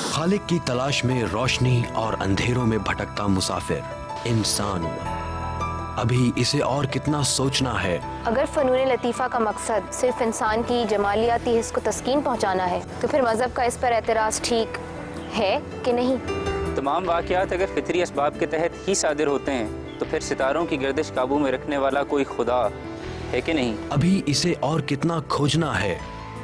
خالق کی تلاش میں روشنی اور اندھیروں میں بھٹکتا مسافر انسان، ابھی اسے اور کتنا سوچنا ہے۔ اگر فنون لطیفہ کا مقصد صرف انسان کی جمالیاتی حس کو تسکین پہنچانا ہے تو پھر مذہب کا اس پر اعتراض ٹھیک ہے کہ نہیں؟ تمام واقعات اگر فطری اسباب کے تحت ہی صادر ہوتے ہیں تو پھر ستاروں کی گردش قابو میں رکھنے والا کوئی خدا ہے کہ نہیں؟ ابھی اسے اور کتنا کھوجنا ہے۔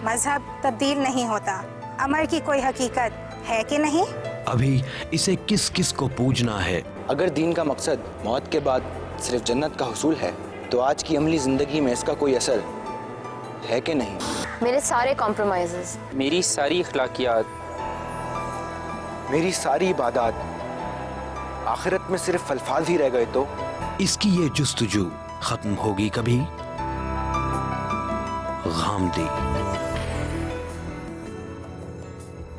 مذہب تبدیل نہیں ہوتا، امر کی کوئی حقیقت ہے کہ نہیں؟ ابھی اسے کس کس کو پوجنا ہے۔ اگر دین کا مقصد موت کے بعد صرف جنت کا حصول ہے تو آج کی عملی زندگی میں اس کا کوئی اثر ہے کہ نہیں؟ میرے سارے کمپرومائزز، میری ساری اخلاقیات، میری ساری عبادات آخرت میں صرف الفاظ ہی رہ گئے تو اس کی یہ جستجو ختم ہوگی کبھی؟ غامدی۔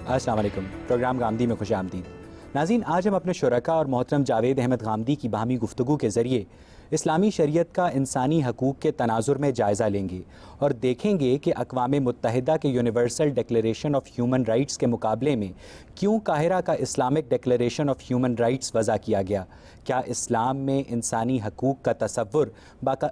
السلام علیکم، پروگرام غامدی میں خوش آمدید۔ ناظرین، آج ہم اپنے شرکاء اور محترم جاوید احمد غامدی کی باہمی گفتگو کے ذریعے اسلامی شریعت کا انسانی حقوق کے تناظر میں جائزہ لیں گے اور دیکھیں گے کہ اقوام متحدہ کے universal declaration of human rights کے مقابلے میں کیوں قاہرہ کا Islamic declaration of human rights وضع کیا گیا۔ کیا اسلام میں انسانی حقوق کا تصور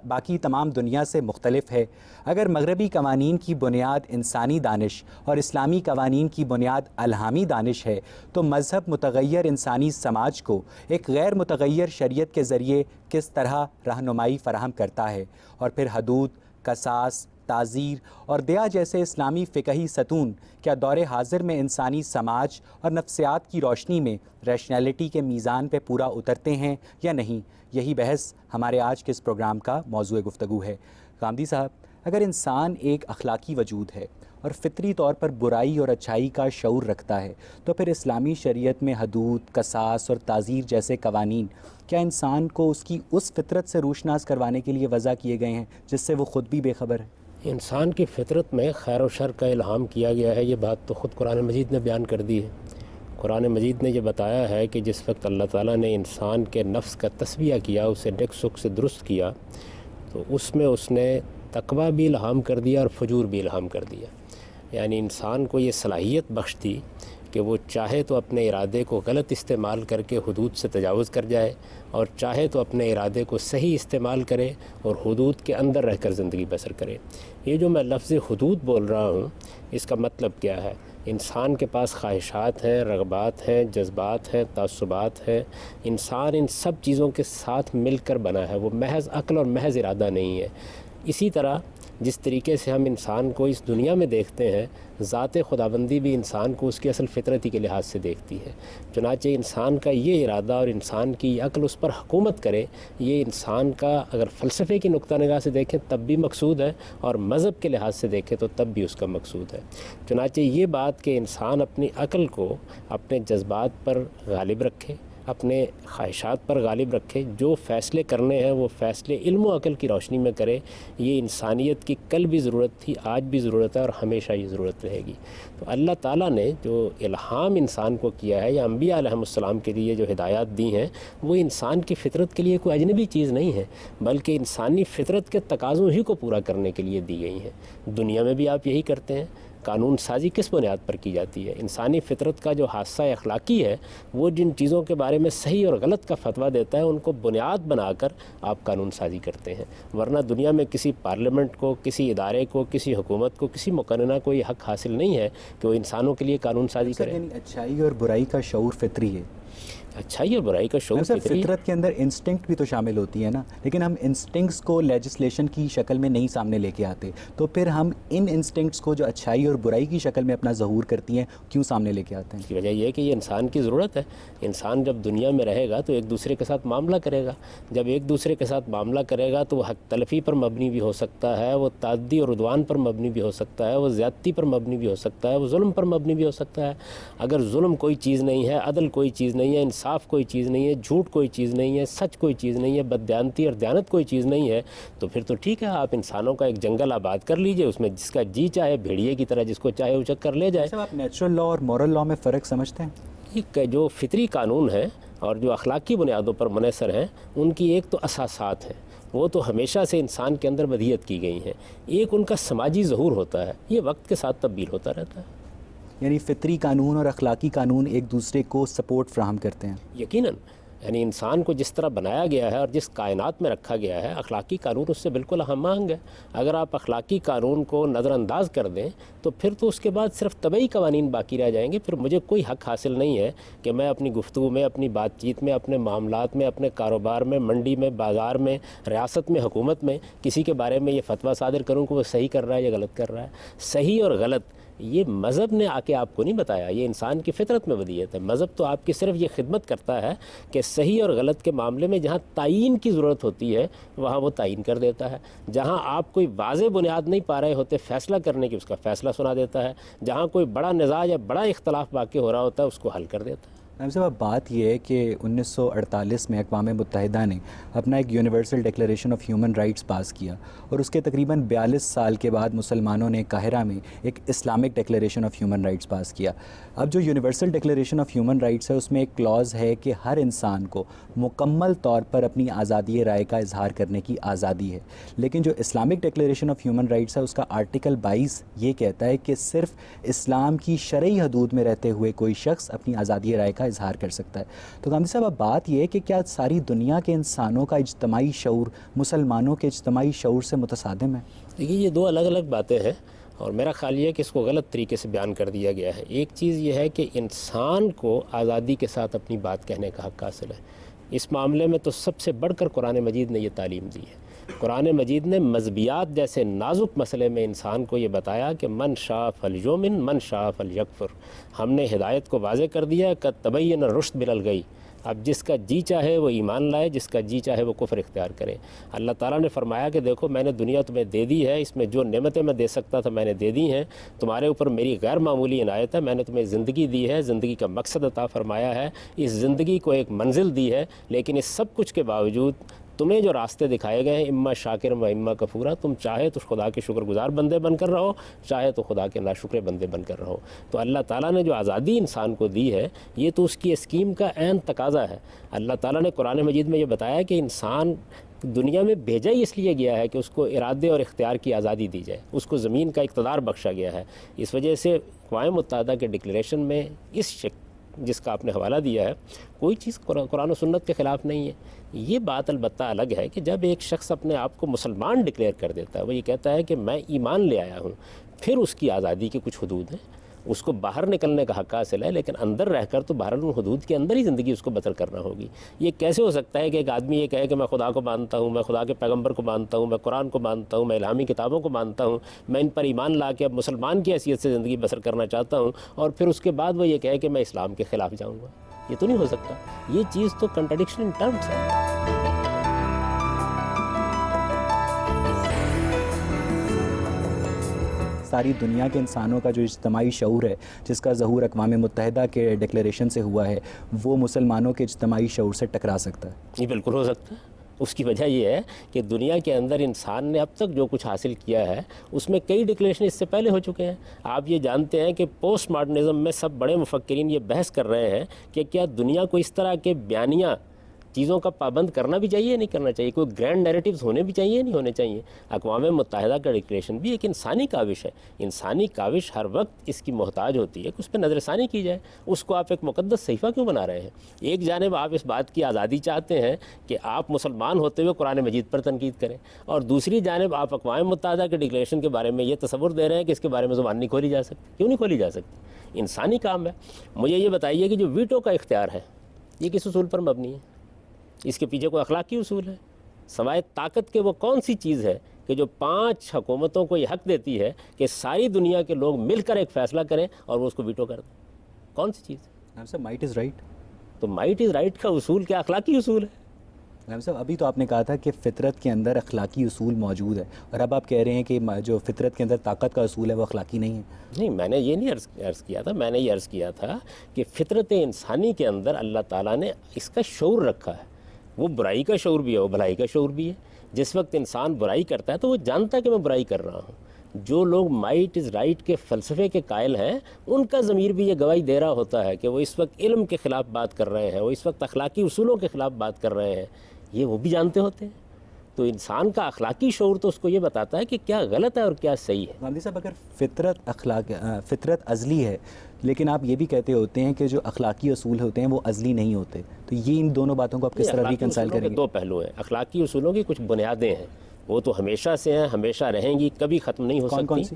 باقی تمام دنیا سے مختلف ہے؟ اگر مغربی قوانین کی بنیاد انسانی دانش اور اسلامی قوانین کی بنیاد الہامی دانش ہے تو مذہب متغیر انسانی سماج کو ایک غیر متغیر شریعت کے ذریعے کس طرح رہنمائی فراہم کرتا ہے؟ اور پھر حدود، قصاص، تعزیر اور دیا جیسے اسلامی فقہی ستون کیا دور حاضر میں انسانی سماج اور نفسیات کی روشنی میں ریشنلٹی کے میزان پہ پورا اترتے ہیں یا نہیں؟ یہی بحث ہمارے آج کے اس پروگرام کا موضوع گفتگو ہے۔ غامدی صاحب، اگر انسان ایک اخلاقی وجود ہے اور فطری طور پر برائی اور اچھائی کا شعور رکھتا ہے تو پھر اسلامی شریعت میں حدود، قصاص اور تعزیر جیسے قوانین کیا انسان کو اس کی اس فطرت سے روشناس کروانے کے لیے وضع کیے گئے ہیں جس سے وہ خود بھی بے خبر ہے؟ انسان کی فطرت میں خیر و شر کا الہام کیا گیا ہے، یہ بات تو خود قرآن مجید نے بیان کر دی ہے۔ قرآن مجید نے یہ بتایا ہے کہ جس وقت اللہ تعالیٰ نے انسان کے نفس کا تسبیہ کیا، اسے نیک سک سے درست کیا، تو اس میں اس نے تقوی بھی الہام کر دیا اور فجور بھی الہام کر دیا۔ یعنی انسان کو یہ صلاحیت بخش دی کہ وہ چاہے تو اپنے ارادے کو غلط استعمال کر کے حدود سے تجاوز کر جائے اور چاہے تو اپنے ارادے کو صحیح استعمال کرے اور حدود کے اندر رہ کر زندگی بسر کرے۔ یہ جو میں لفظ حدود بول رہا ہوں، اس کا مطلب کیا ہے؟ انسان کے پاس خواہشات ہیں، رغبات ہیں، جذبات ہیں، تعصبات ہیں۔ انسان ان سب چیزوں کے ساتھ مل کر بنا ہے، وہ محض عقل اور محض ارادہ نہیں ہے۔ اسی طرح جس طریقے سے ہم انسان کو اس دنیا میں دیکھتے ہیں، ذات خداوندی بھی انسان کو اس کی اصل فطرتی کے لحاظ سے دیکھتی ہے۔ چنانچہ انسان کا یہ ارادہ اور انسان کی عقل اس پر حکومت کرے، یہ انسان کا اگر فلسفے کی نقطہ نگاہ سے دیکھیں تب بھی مقصود ہے اور مذہب کے لحاظ سے دیکھیں تو تب بھی اس کا مقصود ہے۔ چنانچہ یہ بات کہ انسان اپنی عقل کو اپنے جذبات پر غالب رکھے، اپنے خواہشات پر غالب رکھے، جو فیصلے کرنے ہیں وہ فیصلے علم و عقل کی روشنی میں کرے، یہ انسانیت کی کل بھی ضرورت تھی، آج بھی ضرورت ہے اور ہمیشہ یہ ضرورت رہے گی۔ تو اللہ تعالیٰ نے جو الہام انسان کو کیا ہے یا انبیاء علیہم السلام کے لیے جو ہدایات دی ہیں، وہ انسان کی فطرت کے لیے کوئی اجنبی چیز نہیں ہے، بلکہ انسانی فطرت کے تقاضوں ہی کو پورا کرنے کے لیے دی گئی ہیں۔ دنیا میں بھی آپ یہی کرتے ہیں۔ قانون سازی کس بنیاد پر کی جاتی ہے؟ انسانی فطرت کا جو حادثہ اخلاقی ہے، وہ جن چیزوں کے بارے میں صحیح اور غلط کا فتویٰ دیتا ہے، ان کو بنیاد بنا کر آپ قانون سازی کرتے ہیں، ورنہ دنیا میں کسی پارلیمنٹ کو، کسی ادارے کو، کسی حکومت کو، کسی مقننہ کو یہ حق حاصل نہیں ہے کہ وہ انسانوں کے لیے قانون سازی کرے۔ یعنی اچھائی اور برائی کا شعور فطری ہے۔ اچھائی اور برائی کا شعور فطری ہے۔ فطرت کے اندر انسٹنکٹ بھی تو شامل ہوتی ہے نا، لیکن ہم انسٹنکٹس کو لیجسلیشن کی شکل میں نہیں سامنے لے کے آتے، تو پھر ہم ان انسٹنکٹس کو جو اچھائی اور برائی کی شکل میں اپنا ظہور کرتی ہیں کیوں سامنے لے کے آتے ہیں؟ اس کی وجہ یہ ہے کہ یہ انسان کی ضرورت ہے۔ انسان جب دنیا میں رہے گا تو ایک دوسرے کے ساتھ معاملہ کرے گا، جب ایک دوسرے کے ساتھ معاملہ کرے گا تو وہ حق تلفی پر مبنی بھی ہو سکتا ہے، وہ تعدی اور عدوان پر مبنی بھی ہو سکتا ہے، وہ زیادتی پر مبنی بھی ہو سکتا ہے، وہ ظلم پر مبنی بھی ہو سکتا ہے۔ اگر ظلم کوئی چیز نہیں ہے، عدل کوئی چیز نہیں ہے، انصاف کوئی چیز نہیں ہے، جھوٹ کوئی چیز نہیں ہے، سچ کوئی چیز نہیں ہے، بددیانتی اور دیانت کوئی چیز نہیں ہے، تو پھر تو ٹھیک ہے، آپ انسانوں کا ایک جنگل آباد کر لیجئے، اس میں جس کا جی چاہے بھیڑیے کی طرح جس کو چاہے اچک کر لے جائے۔ آپ نیچرل لا اور مورل لا میں فرق سمجھتے ہیں؟ یہ جو فطری قانون ہیں اور جو اخلاقی بنیادوں پر منحصر ہیں، ان کی ایک تو اساسات ہیں، وہ تو ہمیشہ سے انسان کے اندر بدیہت کی گئی ہیں، ایک ان کا سماجی ظہور ہوتا ہے، یہ وقت کے ساتھ تبدیل ہوتا رہتا ہے۔ یعنی فطری قانون اور اخلاقی قانون ایک دوسرے کو سپورٹ فراہم کرتے ہیں؟ یقیناً، یعنی انسان کو جس طرح بنایا گیا ہے اور جس کائنات میں رکھا گیا ہے، اخلاقی قانون اس سے بالکل ہم آہنگ ہے۔ اگر آپ اخلاقی قانون کو نظر انداز کر دیں تو پھر تو اس کے بعد صرف طبعی قوانین باقی رہ جائیں گے، پھر مجھے کوئی حق حاصل نہیں ہے کہ میں اپنی گفتگو میں، اپنی بات چیت میں، اپنے معاملات میں، اپنے کاروبار میں، منڈی میں، بازار میں، ریاست میں، حکومت میں کسی کے بارے میں یہ فتویٰ صادر کروں کہ وہ صحیح کر رہا ہے یا غلط کر رہا ہے۔ صحیح اور غلط یہ مذہب نے آ کے آپ کو نہیں بتایا، یہ انسان کی فطرت میں ودیعت ہے۔ مذہب تو آپ کی صرف یہ خدمت کرتا ہے کہ صحیح اور غلط کے معاملے میں جہاں تعین کی ضرورت ہوتی ہے وہاں وہ تعین کر دیتا ہے، جہاں آپ کوئی واضح بنیاد نہیں پا رہے ہوتے فیصلہ کرنے کی اس کا فیصلہ سنا دیتا ہے، جہاں کوئی بڑا نزاع یا بڑا اختلاف واقع ہو رہا ہوتا ہے اس کو حل کر دیتا ہے۔ نائب صاحب، بات یہ ہے کہ 1948 میں اقوام متحدہ نے اپنا ایک universal declaration of human rights pass کیا، اور اس کے تقریباً 42 سال کے بعد مسلمانوں نے قاہرہ میں ایک Islamic declaration of human rights pass کیا۔ اب جو universal declaration of human rights ہے اس میں ایک کلاز ہے کہ ہر انسان کو مکمل طور پر اپنی آزادی رائے کا اظہار کرنے کی آزادی ہے، لیکن جو Islamic declaration of human rights ہے اس کا آرٹیکل 22 یہ کہتا ہے کہ صرف اسلام کی شرعی حدود میں رہتے ہوئے کوئی شخص اپنی آزادی رائے کا اظہار کر سکتا ہے۔ تو غامدی صاحب، اب بات یہ ہے کہ کیا ساری دنیا کے انسانوں کا اجتماعی شعور مسلمانوں کے اجتماعی شعور سے متصادم ہے؟ دیکھیے، یہ دو الگ الگ باتیں ہیں، اور میرا خیال یہ ہے کہ اس کو غلط طریقے سے بیان کر دیا گیا ہے۔ ایک چیز یہ ہے کہ انسان کو آزادی کے ساتھ اپنی بات کہنے کا حق حاصل ہے۔ اس معاملے میں تو سب سے بڑھ کر قرآن مجید نے یہ تعلیم دی ہے۔ قرآن مجید نے مذہبیات جیسے نازک مسئلے میں انسان کو یہ بتایا کہ من شاء فلیؤمن من شاء فلیکفر۔ ہم نے ہدایت کو واضح کر دیا، قد تبین الرشد من الغی۔ اب جس کا جی چاہے وہ ایمان لائے، جس کا جی چاہے وہ کفر اختیار کرے۔ اللہ تعالیٰ نے فرمایا کہ دیکھو، میں نے دنیا تمہیں دے دی ہے، اس میں جو نعمتیں میں دے سکتا تھا میں نے دے دی ہیں، تمہارے اوپر میری غیر معمولی عنایت ہے، میں نے تمہیں زندگی دی ہے، زندگی کا مقصد عطا فرمایا ہے، اس زندگی کو ایک منزل دی ہے، لیکن اس سب کچھ کے باوجود تمہیں جو راستے دکھائے گئے ہیں، اما شاکر و اما کفورا، تم چاہے تو خدا کے شکر گزار بندے بن کر رہو، چاہے تو خدا کے ناشکر بندے بن کر رہو۔ تو اللہ تعالیٰ نے جو آزادی انسان کو دی ہے یہ تو اس کی اسکیم کا عین تقاضا ہے۔ اللہ تعالیٰ نے قرآن مجید میں یہ بتایا کہ انسان دنیا میں بھیجا ہی اس لیے گیا ہے کہ اس کو ارادے اور اختیار کی آزادی دی جائے، اس کو زمین کا اقتدار بخشا گیا ہے۔ اس وجہ سے اقوام متحدہ کے ڈکلیریشن میں اس شکل جس کا آپ نے حوالہ دیا ہے کوئی چیز قرآن و سنت کے خلاف نہیں ہے۔ یہ بات البتہ الگ ہے کہ جب ایک شخص اپنے آپ کو مسلمان ڈکلیئر کر دیتا ہے، وہ یہ کہتا ہے کہ میں ایمان لے آیا ہوں، پھر اس کی آزادی کی کچھ حدود ہیں، اس کو باہر نکلنے کا حق حاصل ہے، لیکن اندر رہ کر تو باہر ان حدود کے اندر ہی زندگی اس کو بسر کرنا ہوگی۔ یہ کیسے ہو سکتا ہے کہ ایک آدمی یہ کہے کہ میں خدا کو مانتا ہوں، میں خدا کے پیغمبر کو مانتا ہوں، میں قرآن کو مانتا ہوں، میں الہامی کتابوں کو مانتا ہوں، میں ان پر ایمان لا کے اب مسلمان کی حیثیت سے زندگی بسر کرنا چاہتا ہوں، اور پھر اس کے بعد وہ یہ کہے کہ میں اسلام کے خلاف جاؤں گا؟ یہ تو نہیں ہو سکتا۔ یہ چیز تو کنٹرڈکشن ان ٹرمز ہے۔ ساری دنیا کے انسانوں کا جو اجتماعی شعور ہے جس کا ظہور اقوام متحدہ کے ڈکلیریشن سے ہوا ہے، وہ مسلمانوں کے اجتماعی شعور سے ٹکرا سکتا ہے؟ یہ بالکل ہو سکتا ہے۔ اس کی وجہ یہ ہے کہ دنیا کے اندر انسان نے اب تک جو کچھ حاصل کیا ہے اس میں کئی ڈکلیریشن اس سے پہلے ہو چکے ہیں۔ آپ یہ جانتے ہیں کہ پوسٹ ماڈرنزم میں سب بڑے مفکرین یہ بحث کر رہے ہیں کہ کیا دنیا کو اس طرح کے بیانیہ چیزوں کا پابند کرنا بھی چاہیے نہیں کرنا چاہیے، کوئی گرینڈ نیریٹیوز ہونے بھی چاہیے نہیں ہونے چاہیے۔ اقوام متحدہ کا ڈکلیریشن بھی ایک انسانی کاوش ہے۔ انسانی کاوش ہر وقت اس کی محتاج ہوتی ہے کہ اس پہ نظر ثانی کی جائے۔ اس کو آپ ایک مقدس صحیفہ کیوں بنا رہے ہیں؟ ایک جانب آپ اس بات کی آزادی چاہتے ہیں کہ آپ مسلمان ہوتے ہوئے قرآن مجید پر تنقید کریں، اور دوسری جانب آپ اقوام متحدہ کے ڈکلیریشن کے بارے میں یہ تصور دے رہے ہیں کہ اس کے بارے میں زبان نہیں کھولی جا سکتی۔ کیوں نہیں کھولی جا سکتی؟ انسانی کام ہے۔ مجھے یہ بتائیے کہ جو ویٹو کا اختیار ہے یہ کس اصول پر مبنی ہے؟ اس کے پیچھے کوئی اخلاقی اصول ہے؟ سوائے طاقت کے وہ کون سی چیز ہے کہ جو 5 حکومتوں کو یہ حق دیتی ہے کہ ساری دنیا کے لوگ مل کر ایک فیصلہ کریں اور وہ اس کو ویٹو کر دیں؟ کون سی چیز ہے؟ Might is right. تو مائٹ از رائٹ کا اصول کیا اخلاقی اصول ہے؟ صاحب، ابھی تو آپ نے کہا تھا کہ فطرت کے اندر اخلاقی اصول موجود ہے، اور اب آپ کہہ رہے ہیں کہ جو فطرت کے اندر طاقت کا اصول ہے وہ اخلاقی نہیں ہے۔ نہیں، میں نے یہ نہیں عرض کیا تھا، میں نے یہ عرض کیا تھا کہ فطرت انسانی کے اندر اللہ تعالیٰ نے اس کا شعور رکھا ہے۔ وہ برائی کا شعور بھی ہے، وہ بھلائی کا شعور بھی ہے۔ جس وقت انسان برائی کرتا ہے تو وہ جانتا ہے کہ میں برائی کر رہا ہوں۔ جو لوگ مائٹ از رائٹ کے فلسفے کے قائل ہیں ان کا ضمیر بھی یہ گواہی دے رہا ہوتا ہے کہ وہ اس وقت علم کے خلاف بات کر رہے ہیں، وہ اس وقت اخلاقی اصولوں کے خلاف بات کر رہے ہیں، یہ وہ بھی جانتے ہوتے ہیں۔ تو انسان کا اخلاقی شعور تو اس کو یہ بتاتا ہے کہ کیا غلط ہے اور کیا صحیح ہے۔ غامدی صاحب، اگر فطرت ازلی ہے، لیکن آپ یہ بھی کہتے ہوتے ہیں کہ جو اخلاقی اصول ہوتے ہیں وہ ازلی نہیں ہوتے، تو یہ ان دونوں باتوں کو آپ کس طرح ریکنسائل کریں گے؟ دو پہلو ہیں، اخلاقی اصولوں کی کچھ بنیادیں ہیں، وہ تو ہمیشہ سے ہیں، ہمیشہ رہیں گی، کبھی ختم نہیں ہو سکتی۔ کون سی؟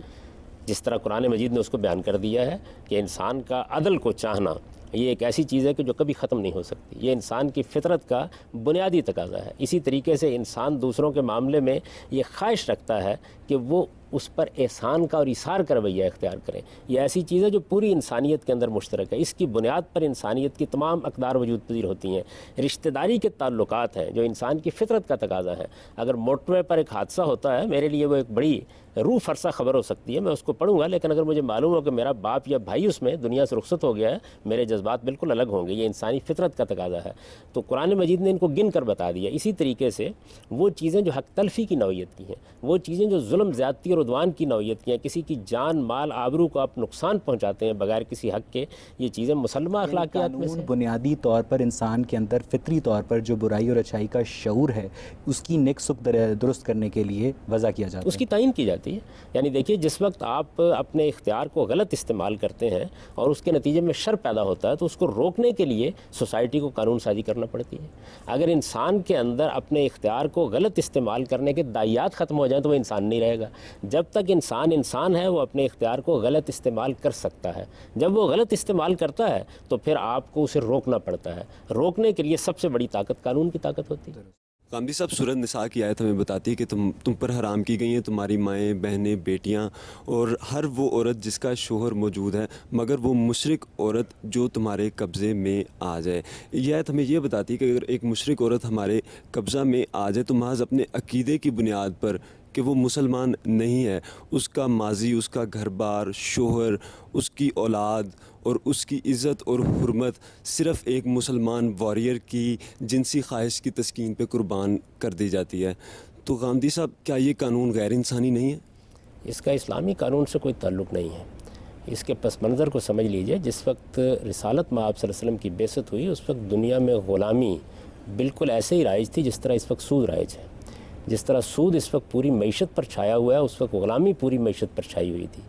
جس طرح قرآن مجید نے اس کو بیان کر دیا ہے کہ انسان کا عدل کو چاہنا یہ ایک ایسی چیز ہے کہ جو کبھی ختم نہیں ہو سکتی، یہ انسان کی فطرت کا بنیادی تقاضا ہے۔ اسی طریقے سے انسان دوسروں کے معاملے میں یہ خواہش رکھتا ہے کہ وہ اس پر احسان کا اور ایثار کا رویہ اختیار کریں۔ یہ ایسی چیز ہے جو پوری انسانیت کے اندر مشترک ہے، اس کی بنیاد پر انسانیت کی تمام اقدار وجود پذیر ہوتی ہیں۔ رشتہ داری کے تعلقات ہیں جو انسان کی فطرت کا تقاضا ہے۔ اگر موٹر وے پر ایک حادثہ ہوتا ہے، میرے لیے وہ ایک بڑی روح فرسہ خبر ہو سکتی ہے، میں اس کو پڑھوں گا، لیکن اگر مجھے معلوم ہو کہ میرا باپ یا بھائی اس میں دنیا سے رخصت ہو گیا ہے، میرے جذبات بالکل الگ ہوں گے۔ یہ انسانی فطرت کا تقاضا ہے، تو قرآن مجید نے ان کو گن کر بتا دیا۔ اسی طریقے سے وہ چیزیں جو حق تلفی کی نوعیت کی ہیں، وہ چیزیں جو ظلم زیادتی اور عدوان کی نوعیت کی ہیں، کسی کی جان مال آبرو کو آپ نقصان پہنچاتے ہیں بغیر کسی حق کے، یہ چیزیں مسلمہ اخلاقیات میں سے بنیادی طور پر انسان کے اندر فطری طور پر جو برائی اور اچھائی کا شعور ہے، اس کی نیک سک درست کرنے کے لیے وضع کیا جاتا ہے، اس کی تعین کی جاتی ہے۔ یعنی دیکھیے، جس وقت آپ اپنے اختیار کو غلط استعمال کرتے ہیں اور اس کے نتیجے میں شر پیدا ہوتا ہے، تو اس کو روکنے کے لیے سوسائٹی کو قانون سازی کرنا پڑتی ہے۔ اگر انسان کے اندر اپنے اختیار کو غلط استعمال کرنے کے دائیات ختم ہو جائیں تو وہ انسان نہیں رہے گا۔ جب تک انسان ہے، وہ اپنے اختیار کو غلط استعمال کر سکتا ہے۔ جب وہ غلط استعمال کرتا ہے تو پھر آپ کو اسے روکنا پڑتا ہے۔ روکنے کے لیے سب سے بڑی طاقت قانون کی طاقت ہوتی ہے۔ غامدی صاحب، سورۃ نساء کی آیت ہمیں بتاتی ہے کہ تم پر حرام کی گئی ہیں تمہاری مائیں، بہنیں، بیٹیاں اور ہر وہ عورت جس کا شوہر موجود ہے، مگر وہ مشرک عورت جو تمہارے قبضے میں آ جائے۔ یہ آیت ہمیں یہ بتاتی ہے کہ اگر ایک مشرک عورت ہمارے قبضہ میں آ جائے تو محض اپنے عقیدے کی بنیاد پر کہ وہ مسلمان نہیں ہے، اس کا ماضی، اس کا گھر بار، شوہر، اس کی اولاد اور اس کی عزت اور حرمت صرف ایک مسلمان واریر کی جنسی خواہش کی تسکین پہ قربان کر دی جاتی ہے۔ تو غامدی صاحب، کیا یہ قانون غیر انسانی نہیں ہے؟ اس کا اسلامی قانون سے کوئی تعلق نہیں ہے۔ اس کے پس منظر کو سمجھ لیجئے، جس وقت رسالت میں آپ صلی اللہ علیہ وسلم کی بعثت ہوئی، اس وقت دنیا میں غلامی بالکل ایسے ہی رائج تھی جس طرح اس وقت سود رائج ہے۔ جس طرح سود اس وقت پوری معیشت پر چھایا ہوا ہے، اس وقت غلامی پوری معیشت پر چھائی ہوئی تھی۔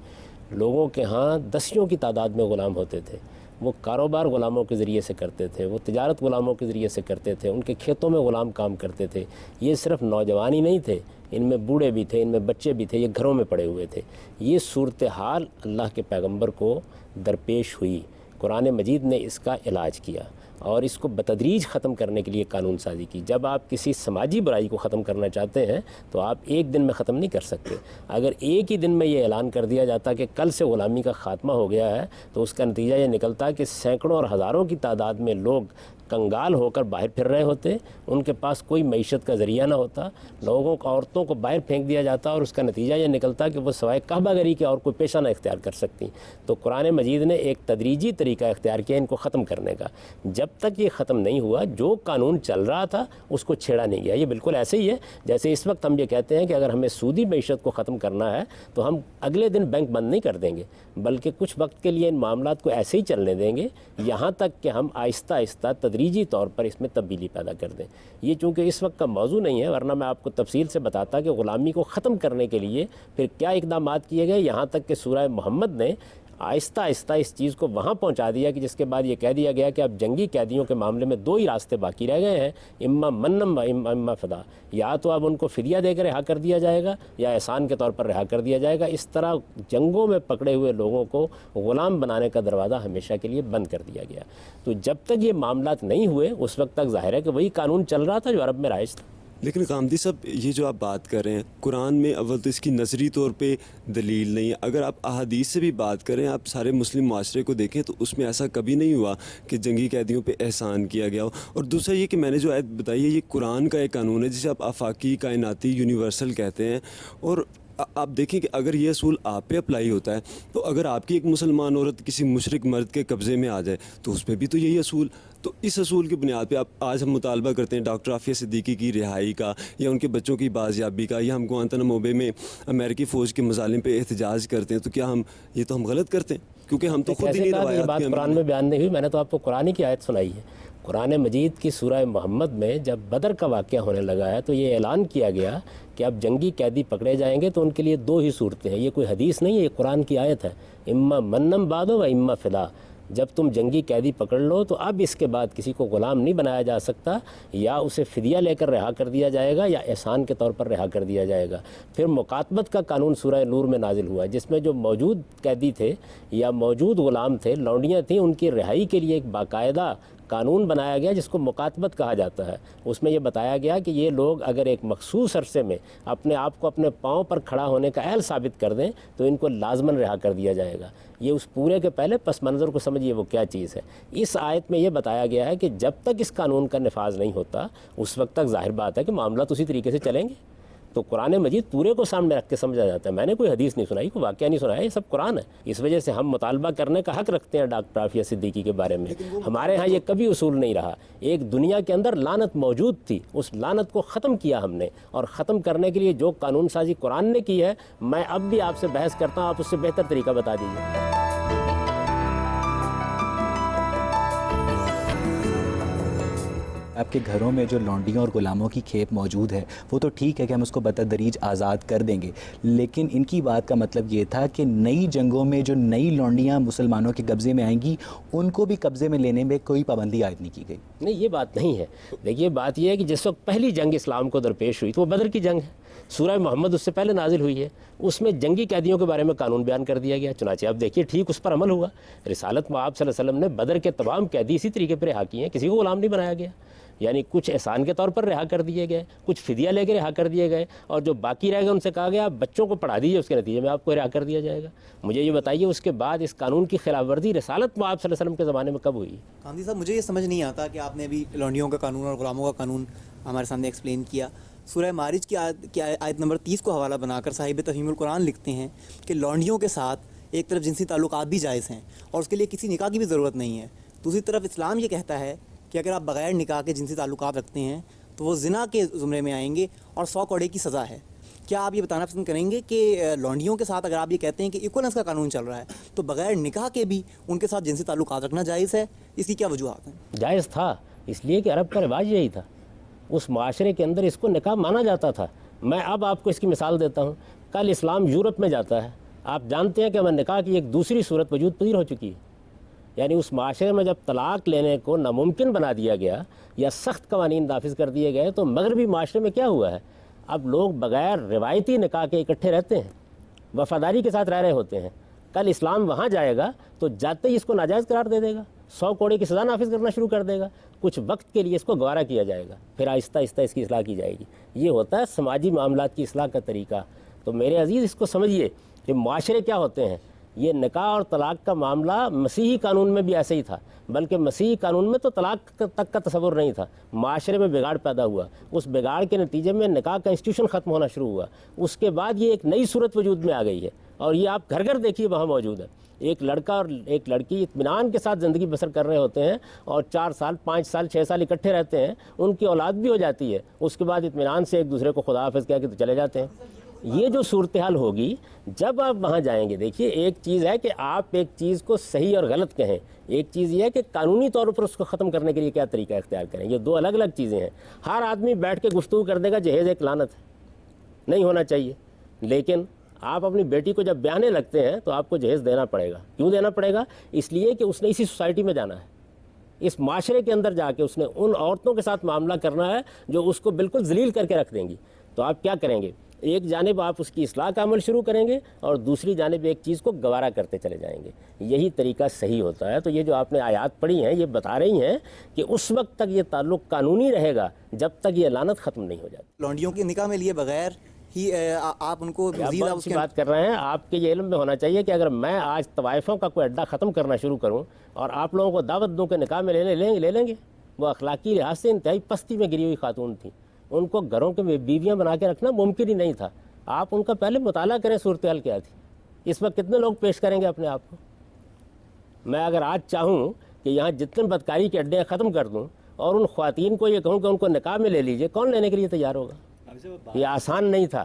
لوگوں کے ہاں دسیوں کی تعداد میں غلام ہوتے تھے، وہ کاروبار غلاموں کے ذریعے سے کرتے تھے، وہ تجارت غلاموں کے ذریعے سے کرتے تھے، ان کے کھیتوں میں غلام کام کرتے تھے۔ یہ صرف نوجوان ہی نہیں تھے، ان میں بوڑھے بھی تھے، ان میں بچے بھی تھے، یہ گھروں میں پڑے ہوئے تھے۔ یہ صورتحال اللہ کے پیغمبر کو درپیش ہوئی، قرآن مجید نے اس کا علاج کیا اور اس کو بتدریج ختم کرنے کے لیے قانون سازی کی۔ جب آپ کسی سماجی برائی کو ختم کرنا چاہتے ہیں تو آپ ایک دن میں ختم نہیں کر سکتے۔ اگر ایک ہی دن میں یہ اعلان کر دیا جاتا کہ کل سے غلامی کا خاتمہ ہو گیا ہے، تو اس کا نتیجہ یہ نکلتا کہ سینکڑوں اور ہزاروں کی تعداد میں لوگ کنگال ہو کر باہر پھر رہے ہوتے، ان کے پاس کوئی معیشت کا ذریعہ نہ ہوتا، لوگوں کو، عورتوں کو باہر پھینک دیا جاتا، اور اس کا نتیجہ یہ نکلتا کہ وہ سوائے کعبہ گری کے اور کوئی پیشہ نہ اختیار کر سکتی۔ تو قرآن مجید نے ایک تدریجی طریقہ اختیار کیا ان کو ختم کرنے کا۔ جب تک یہ ختم نہیں ہوا، جو قانون چل رہا تھا اس کو چھیڑا نہیں گیا۔ یہ بالکل ایسے ہی ہے جیسے اس وقت ہم یہ کہتے ہیں کہ اگر ہمیں سودی معیشت کو ختم کرنا ہے تو ہم اگلے دن بینک بند نہیں کر دیں گے، بلکہ کچھ وقت کے لیے ان معاملات کو ایسے ہی چلنے دیں گے، یہاں تک کہ ہم آہستہ آہستہ تدریجی طور پر اس میں تبدیلی پیدا کر دیں۔ یہ چونکہ اس وقت کا موضوع نہیں ہے، ورنہ میں آپ کو تفصیل سے بتاتا کہ غلامی کو ختم کرنے کے لیے پھر کیا اقدامات کیے گئے، یہاں تک کہ سورہ محمد نے آہستہ آہستہ اس چیز کو وہاں پہنچا دیا کہ جس کے بعد یہ کہہ دیا گیا کہ اب جنگی قیدیوں کے معاملے میں دو ہی راستے باقی رہ گئے ہیں، اما منم و اما فدا، یا تو اب ان کو فدیہ دے کر رہا کر دیا جائے گا یا احسان کے طور پر رہا کر دیا جائے گا۔ اس طرح جنگوں میں پکڑے ہوئے لوگوں کو غلام بنانے کا دروازہ ہمیشہ کے لیے بند کر دیا گیا۔ تو جب تک یہ معاملات نہیں ہوئے اس وقت تک ظاہر ہے کہ وہی قانون چل رہا تھا جو عرب میں رائج تھا۔ لیکن غامدی صاحب، یہ جو آپ بات کر رہے ہیں، قرآن میں اول تو اس کی نظری طور پہ دلیل نہیں ہے۔ اگر آپ احادیث سے بھی بات کریں، آپ سارے مسلم معاشرے کو دیکھیں تو اس میں ایسا کبھی نہیں ہوا کہ جنگی قیدیوں پہ احسان کیا گیا ہو۔ اور دوسرا یہ کہ میں نے جو آیت بتائی ہے، یہ قرآن کا ایک قانون ہے جسے آپ آفاقی، کائناتی، یونیورسل کہتے ہیں۔ اور آپ دیکھیں کہ اگر یہ اصول آپ پہ اپلائی ہوتا ہے تو اگر آپ کی ایک مسلمان عورت کسی مشرک مرد کے قبضے میں آ جائے تو اس پہ بھی تو یہی اصول۔ تو اس اصول کی بنیاد پہ آج ہم مطالبہ کرتے ہیں ڈاکٹر عافیہ صدیقی کی رہائی کا، یا ان کے بچوں کی بازیابی کا، یا ہم گوانتانامو بے میں امریکی فوج کے مظالم پہ احتجاج کرتے ہیں، تو کیا یہ تو ہم غلط کرتے ہیں؟ کیونکہ ہم تو خود بھی کیسے نہیں کہا کہ یہ روایات بات کے قرآن میں بیان نہیں ہوئی؟ میں نے تو آپ کو قرآن کی آیت سنائی ہے. قرآن مجید کی سورہ محمد میں جب بدر کا واقعہ ہونے لگا ہے تو یہ اعلان کیا گیا کہ اب جنگی قیدی پکڑے جائیں گے تو ان کے لیے 2 ہی صورتیں ہیں. یہ کوئی حدیث نہیں ہے، یہ قرآن کی آیت ہے. اما منم بعد و اما فدا. جب تم جنگی قیدی پکڑ لو تو اب اس کے بعد کسی کو غلام نہیں بنایا جا سکتا، یا اسے فدیہ لے کر رہا کر دیا جائے گا یا احسان کے طور پر رہا کر دیا جائے گا. پھر مکاتبت کا قانون سورہ نور میں نازل ہوا، جس میں جو موجود قیدی تھے یا موجود غلام تھے، لونڈیاں تھیں، ان کی رہائی کے لیے ایک باقاعدہ قانون بنایا گیا جس کو مکاتبت کہا جاتا ہے. اس میں یہ بتایا گیا کہ یہ لوگ اگر ایک مخصوص عرصے میں اپنے آپ کو اپنے پاؤں پر کھڑا ہونے کا اہل ثابت کر دیں تو ان کو لازماً رہا کر دیا جائے گا. یہ اس پورے کے پہلے پس منظر کو سمجھیے وہ کیا چیز ہے. اس آیت میں یہ بتایا گیا ہے کہ جب تک اس قانون کا نفاذ نہیں ہوتا اس وقت تک ظاہر بات ہے کہ معاملات اسی طریقے سے چلیں گے. تو قرآن مجید پورے کو سامنے رکھ کے سمجھا جاتا ہے. میں نے کوئی حدیث نہیں سنائی، کوئی واقعہ نہیں سنایا، یہ سب قرآن ہے. اس وجہ سے ہم مطالبہ کرنے کا حق رکھتے ہیں ڈاکٹر عافیہ صدیقی کے بارے میں. ہمارے ہاں یہ کبھی اصول نہیں رہا. ایک دنیا کے اندر لعنت موجود تھی، اس لعنت کو ختم کیا ہم نے، اور ختم کرنے کے لیے جو قانون سازی قرآن نے کی ہے، میں اب بھی آپ سے بحث کرتا ہوں، آپ اس سے بہتر طریقہ بتا دیجیے. آپ کے گھروں میں جو لونڈیوں اور غلاموں کی کھیپ موجود ہے وہ تو ٹھیک ہے کہ ہم اس کو بتدریج آزاد کر دیں گے، لیکن ان کی بات کا مطلب یہ تھا کہ نئی جنگوں میں جو نئی لونڈیاں مسلمانوں کے قبضے میں آئیں گی ان کو بھی قبضے میں لینے میں کوئی پابندی عائد نہیں کی گئی. نہیں، یہ بات نہیں ہے. دیکھیے بات یہ ہے کہ جس وقت پہلی جنگ اسلام کو درپیش ہوئی تو وہ بدر کی جنگ ہے. سورہ محمد اس سے پہلے نازل ہوئی ہے، اس میں جنگی قیدیوں کے بارے میں قانون بیان کر دیا گیا. چنانچہ اب دیکھیے ٹھیک اس پر عمل ہوا. رسالت میں آپ صلی اللہ علیہ وسلم نے بدر کے تمام قیدی اسی طریقے پر رہا کیے ہیں، کسی کو غلام نہیں بنایا گیا. یعنی کچھ احسان کے طور پر رہا کر دیے گئے، کچھ فدیہ لے کے رہا کر دیے گئے، اور جو باقی رہ گئے ان سے کہا گیا آپ بچوں کو پڑھا دیجیے، اس کے نتیجے میں آپ کو رہا کر دیا جائے گا. مجھے یہ بتائیے اس کے بعد اس قانون کی خلاف ورزی رسالت میں آپ صلی اللہ علیہ وسلم کے زمانے میں کب ہوئی؟ قاضی صاحب مجھے یہ سمجھ نہیں آتا کہ آپ نے ابھی لونڈیوں کا قانون اور غلاموں کا قانون ہمارے سامنے ایکسپلین کیا. سورہ معارج کی آیت نمبر 30 کو حوالہ بنا کر صاحب تفہیم القرآن لکھتے ہیں کہ لونڈیوں کے ساتھ ایک طرف جنسی تعلقات بھی جائز ہیں اور اس کے لیے کسی نکاح کی بھی ضرورت نہیں ہے. دوسری طرف اسلام یہ کہتا ہے کہ اگر آپ بغیر نکاح کے جنسی تعلقات رکھتے ہیں تو وہ زنا کے زمرے میں آئیں گے اور 100 کوڑے کی سزا ہے. کیا آپ یہ بتانا پسند کریں گے کہ لونڈیوں کے ساتھ اگر آپ یہ کہتے ہیں کہ ایکولنس کا قانون چل رہا ہے تو بغیر نکاح کے بھی ان کے ساتھ جنسی تعلقات رکھنا جائز ہے؟ اس کی کیا وجوہات ہیں؟ جائز تھا اس لیے کہ عرب کا رواج یہی تھا، اس معاشرے کے اندر اس کو نکاح مانا جاتا تھا. میں اب آپ کو اس کی مثال دیتا ہوں. کل اسلام یورپ میں جاتا ہے، آپ جانتے ہیں کہ ہمیں نکاح کی ایک دوسری صورت وجود پذیر ہو چکی ہے. یعنی اس معاشرے میں جب طلاق لینے کو ناممکن بنا دیا گیا یا سخت قوانین نافذ کر دیے گئے تو مغربی معاشرے میں کیا ہوا ہے؟ اب لوگ بغیر روایتی نکاح کے اکٹھے رہتے ہیں، وفاداری کے ساتھ رہ رہے ہوتے ہیں. کل اسلام وہاں جائے گا تو جاتے ہی اس کو ناجائز قرار دے دے گا، 100 کوڑے کی سزا نافذ کرنا شروع کر دے گا. کچھ وقت کے لیے اس کو گوارا کیا جائے گا، پھر آہستہ آہستہ اس کی اصلاح کی جائے گی. یہ ہوتا ہے سماجی معاملات کی اصلاح کا طریقہ. تو میرے عزیز اس کو سمجھیے کہ معاشرے کیا ہوتے ہیں. یہ نکاح اور طلاق کا معاملہ مسیحی قانون میں بھی ایسے ہی تھا، بلکہ مسیحی قانون میں تو طلاق تک کا تصور نہیں تھا. معاشرے میں بگاڑ پیدا ہوا، اس بگاڑ کے نتیجے میں نکاح کا انسٹیٹیوشن ختم ہونا شروع ہوا. اس کے بعد یہ ایک نئی صورت وجود میں آ گئی ہے اور یہ آپ گھر گھر دیکھیے وہاں موجود ہے. ایک لڑکا اور ایک لڑکی اطمینان کے ساتھ زندگی بسر کر رہے ہوتے ہیں اور 4 سال 5 سال 6 سال اکٹھے رہتے ہیں، ان کی اولاد بھی ہو جاتی ہے. اس کے بعد اطمینان سے ایک دوسرے کو خدا حافظ کہہ کے تو چلے جاتے ہیں. یہ جو صورتحال ہوگی جب آپ وہاں جائیں گے، دیکھیے ایک چیز ہے کہ آپ ایک چیز کو صحیح اور غلط کہیں، ایک چیز یہ ہے کہ قانونی طور پر اس کو ختم کرنے کے لیے کیا طریقہ اختیار کریں. یہ 2 الگ الگ چیزیں ہیں. ہر آدمی بیٹھ کے گفتگو کر دے گا جہیز ایک لعنت ہے، نہیں ہونا چاہیے. لیکن آپ اپنی بیٹی کو جب بیاہنے لگتے ہیں تو آپ کو جہیز دینا پڑے گا. کیوں دینا پڑے گا؟ اس لیے کہ اس نے اسی سوسائٹی میں جانا ہے، اس معاشرے کے اندر جا کے اس نے ان عورتوں کے ساتھ معاملہ کرنا ہے جو اس کو بالکل ذلیل کر کے رکھ دیں گی. تو آپ کیا کریں گے؟ ایک جانب آپ اس کی اصلاح کا عمل شروع کریں گے اور دوسری جانب ایک چیز کو گوارا کرتے چلے جائیں گے. یہی طریقہ صحیح ہوتا ہے. تو یہ جو آپ نے آیات پڑھی ہیں یہ بتا رہی ہیں کہ اس وقت تک یہ تعلق قانونی رہے گا جب تک یہ لعنت ختم نہیں ہو جاتی. لونڈیوں کے نکاح میں لیے بغیر ہی آپ ان کو مزید آپ کی بات کر رہے ہیں. آپ کے یہ علم میں ہونا چاہیے کہ اگر میں آج طوائفوں کا کوئی اڈا ختم کرنا شروع کروں اور آپ لوگوں کو دعوت دوں کہ نکاح میں لے لیں گے. وہ اخلاقی لحاظ سے انتہائی پستی میں گری ہوئی خاتون تھیں، ان کو گھروں کے بیویاں بنا کے رکھنا ممکن ہی نہیں تھا. آپ ان کا پہلے مطالعہ کریں صورتحال کیا تھی. اس وقت کتنے لوگ پیش کریں گے اپنے آپ کو؟ میں اگر آج چاہوں کہ یہاں جتنے بدکاری کے اڈے ختم کر دوں اور ان خواتین کو یہ کہوں کہ ان کو نکاح میں لے لیجئے، کون لینے کے لیے تیار ہوگا؟ یہ آسان نہیں تھا.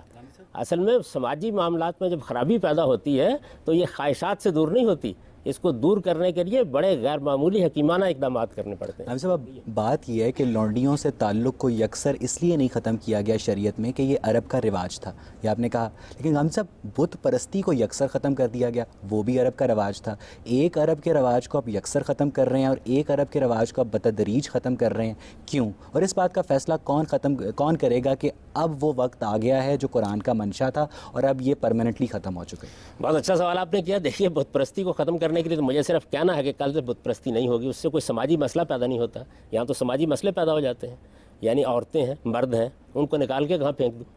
اصل میں سماجی معاملات میں جب خرابی پیدا ہوتی ہے تو یہ خواہشات سے دور نہیں ہوتی، اس کو دور کرنے کے لیے بڑے غیر معمولی حکیمانہ اقدامات کرنے پڑتے ہیں۔ ہم صاحب اب بات یہ ہے کہ لونڈیوں سے تعلق کو یکسر اس لیے نہیں ختم کیا گیا شریعت میں کہ یہ عرب کا رواج تھا، یہ آپ نے کہا، لیکن ہم صاحب بت پرستی کو یکسر ختم کر دیا گیا، وہ بھی عرب کا رواج تھا۔ ایک عرب کے رواج کو آپ یکسر ختم کر رہے ہیں اور ایک عرب کے رواج کو آپ بتدریج ختم کر رہے ہیں، کیوں؟ اور اس بات کا فیصلہ کون کرے گا کہ اب وہ وقت آ گیا ہے جو قرآن کا منشا تھا اور اب یہ پرماننٹلی ختم ہو چکے؟ بہت اچھا سوال آپ نے کیا۔ دیکھیے، بت پرستی کو ختم کرنے کے لیے تو مجھے صرف کہنا ہے کہ کل سے بت پرستی نہیں ہوگی، اس سے کوئی سماجی مسئلہ پیدا نہیں ہوتا۔ یہاں تو سماجی مسئلے پیدا ہو جاتے ہیں، یعنی عورتیں ہیں، مرد ہیں، ان کو نکال کے کہاں پھینک دوں؟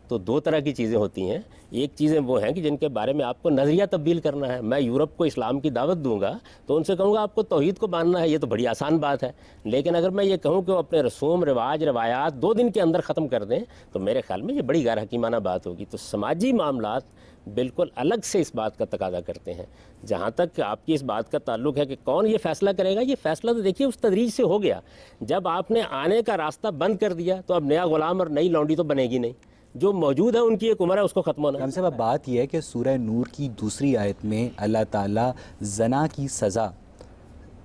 تو دو طرح کی چیزیں ہوتی ہیں۔ ایک چیزیں وہ ہیں کہ جن کے بارے میں آپ کو نظریہ تبدیل کرنا ہے۔ میں یورپ کو اسلام کی دعوت دوں گا تو ان سے کہوں گا آپ کو توحید کو ماننا ہے، یہ تو بڑی آسان بات ہے۔ لیکن اگر میں یہ کہوں کہ وہ اپنے رسوم رواج روایات 2 دن کے اندر ختم کر دیں تو میرے خیال میں یہ بڑی غیر حکیمانہ بات ہوگی۔ تو سماجی معاملات بالکل الگ سے اس بات کا تقاضا کرتے ہیں۔ جہاں تک آپ کی اس بات کا تعلق ہے کہ کون یہ فیصلہ کرے گا، یہ فیصلہ تو دیکھیے اس تدریج سے ہو گیا۔ جب آپ نے آنے کا راستہ بند کر دیا تو اب نیا غلام اور نئی لونڈی تو بنے گی نہیں، جو موجود ہے ان کی ایک عمر ہے، اس کو ختم ہونا ہے۔ ہم صاحب اب بات یہ ہے کہ سورہ نور کی 2 آیت میں اللہ تعالیٰ زنا کی سزا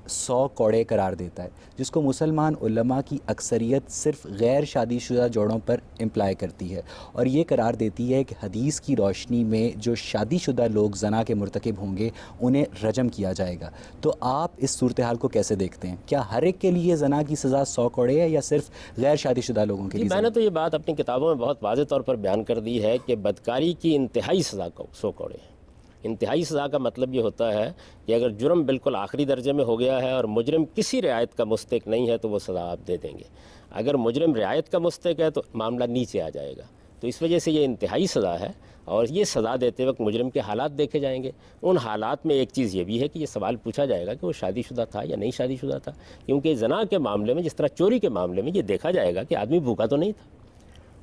100 کوڑے قرار دیتا ہے، جس کو مسلمان علماء کی اکثریت صرف غیر شادی شدہ جوڑوں پر امپلائی کرتی ہے، اور یہ قرار دیتی ہے کہ حدیث کی روشنی میں جو شادی شدہ لوگ زنا کے مرتکب ہوں گے انہیں رجم کیا جائے گا۔ تو آپ اس صورتحال کو کیسے دیکھتے ہیں؟ کیا ہر ایک کے لیے زنا کی سزا 100 کوڑے ہے یا صرف غیر شادی شدہ لوگوں کے لیے؟ میں نے تو یہ بات اپنی کتابوں میں بہت واضح طور پر بیان کر دی ہے کہ بدکاری کی انتہائی سزا 100 کوڑے ہے۔ انتہائی سزا کا مطلب یہ ہوتا ہے کہ اگر جرم بالکل آخری درجے میں ہو گیا ہے اور مجرم کسی رعایت کا مستحق نہیں ہے تو وہ سزا آپ دے دیں گے۔ اگر مجرم رعایت کا مستحق ہے تو معاملہ نیچے آ جائے گا۔ تو اس وجہ سے یہ انتہائی سزا ہے، اور یہ سزا دیتے وقت مجرم کے حالات دیکھے جائیں گے۔ ان حالات میں ایک چیز یہ بھی ہے کہ یہ سوال پوچھا جائے گا کہ وہ شادی شدہ تھا یا نہیں شادی شدہ تھا، کیونکہ زنا کے معاملے میں جس طرح چوری کے معاملے میں یہ دیکھا جائے گا کہ آدمی بھوکا تو نہیں تھا،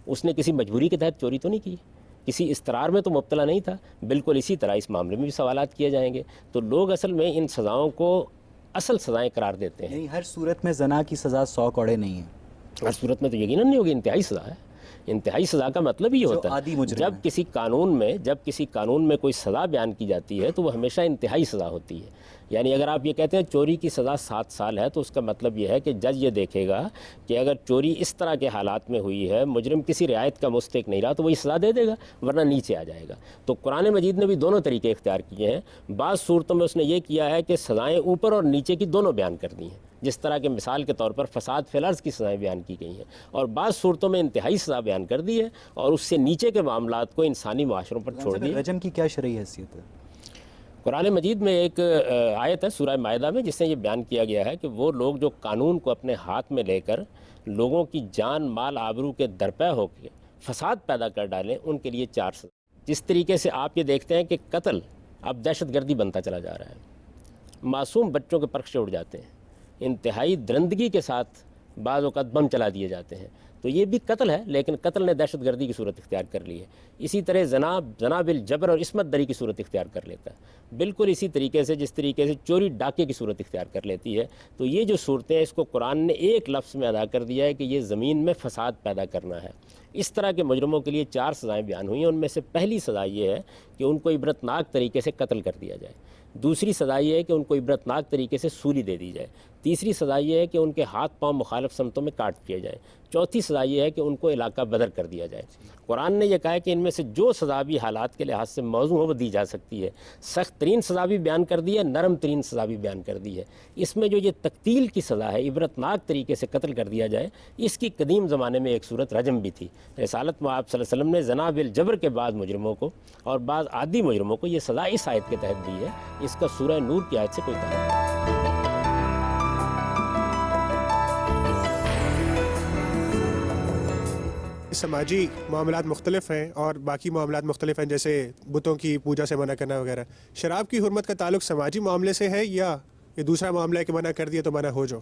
اس نے کسی مجبوری کے تحت چوری تو نہیں کی، کسی استرار میں تو مبتلا نہیں تھا۔ بالکل اسی طرح اس معاملے میں بھی سوالات کیے جائیں گے۔ تو لوگ اصل میں ان سزاؤں کو اصل سزائیں قرار دیتے ہیں۔ یعنی ہر صورت میں زنا کی سزا 100 کوڑے نہیں ہے؟ ہر صورت میں تو یقیناً نہیں ہوگی، انتہائی سزا ہے۔ انتہائی سزا کا مطلب یہ ہوتا ہے جب کسی قانون میں کوئی سزا بیان کی جاتی ہے تو وہ ہمیشہ انتہائی سزا ہوتی ہے۔ یعنی اگر آپ یہ کہتے ہیں چوری کی سزا 7 سال ہے تو اس کا مطلب یہ ہے کہ جج یہ دیکھے گا کہ اگر چوری اس طرح کے حالات میں ہوئی ہے، مجرم کسی رعایت کا مستحق نہیں رہا تو وہی سزا دے دے گا، ورنہ نیچے آ جائے گا۔ تو قرآن مجید نے بھی دونوں طریقے اختیار کیے ہیں۔ بعض صورتوں میں اس نے یہ کیا ہے کہ سزائیں اوپر اور نیچے کی دونوں بیان کر دی ہیں، جس طرح کہ مثال کے طور پر فساد فی الارض کی سزائیں بیان کی گئی ہیں، اور بعض صورتوں میں انتہائی سزا بیان کر دی ہے اور اس سے نیچے کے معاملات کو انسانی معاشروں پر چھوڑ دیا۔ رجم کی کیا شرعی حیثیت ہے؟ قرآن مجید میں ایک آیت ہے سورہ مائدہ میں جس سے یہ بیان کیا گیا ہے کہ وہ لوگ جو قانون کو اپنے ہاتھ میں لے کر لوگوں کی جان مال آبرو کے درپے ہو کے فساد پیدا کر ڈالیں، ان کے لیے 4 سزا۔ جس طریقے سے آپ یہ دیکھتے ہیں کہ قتل اب دہشت گردی بنتا چلا جا رہا ہے، معصوم بچوں کے پرخچے اڑ جاتے ہیں، انتہائی درندگی کے ساتھ بعض اوقات بم چلا دیے جاتے ہیں، تو یہ بھی قتل ہے، لیکن قتل نے دہشت گردی کی صورت اختیار کر لی ہے۔ اسی طرح زنا بالجبر اور عصمت دری کی صورت اختیار کر لیتا ہے، بالکل اسی طریقے سے جس طریقے سے چوری ڈاکے کی صورت اختیار کر لیتی ہے۔ تو یہ جو صورتیں ہیں اس کو قرآن نے ایک لفظ میں ادا کر دیا ہے کہ یہ زمین میں فساد پیدا کرنا ہے۔ اس طرح کے مجرموں کے لیے 4 سزائیں بیان ہوئی ہیں۔ ان میں سے پہلی سزا یہ ہے کہ ان کو عبرتناک طریقے سے قتل کر دیا جائے، دوسری سزا یہ ہے کہ ان کو عبرتناک طریقے سے سولی دے دی جائے، تیسری سزا یہ ہے کہ ان کے ہاتھ پاؤں مخالف سمتوں میں کاٹ دیے جائیں، چوتھی سزا یہ ہے کہ ان کو علاقہ بدر کر دیا جائے۔ قرآن نے یہ کہا ہے کہ ان میں سے جو سزا بھی حالات کے لحاظ سے موزوں ہو وہ دی جا سکتی ہے۔ سخت ترین سزا بھی بیان کر دی ہے، نرم ترین سزا بھی بیان کر دی ہے۔ اس میں جو یہ تقتیل کی سزا ہے، عبرتناک طریقے سے قتل کر دیا جائے، اس کی قدیم زمانے میں ایک صورت رجم بھی تھی۔ رسالت میں آپ صلی اللہ علیہ وسلم نے زنا بالجبر کے بعد مجرموں کو اور بعض عادی مجرموں کو یہ سزا اس آیت کے تحت دی ہے۔ اس کا سورہ نور کی آیت سے کوئی تعلق نہیں۔ سماجی معاملات مختلف ہیں اور باقی معاملات مختلف ہیں، جیسے بتوں کی پوجا سے منع کرنا وغیرہ۔ شراب کی حرمت کا تعلق سماجی معاملے سے ہے یا یہ دوسرا معاملہ ہے کہ منع کر دیا تو منع ہو جاؤ؟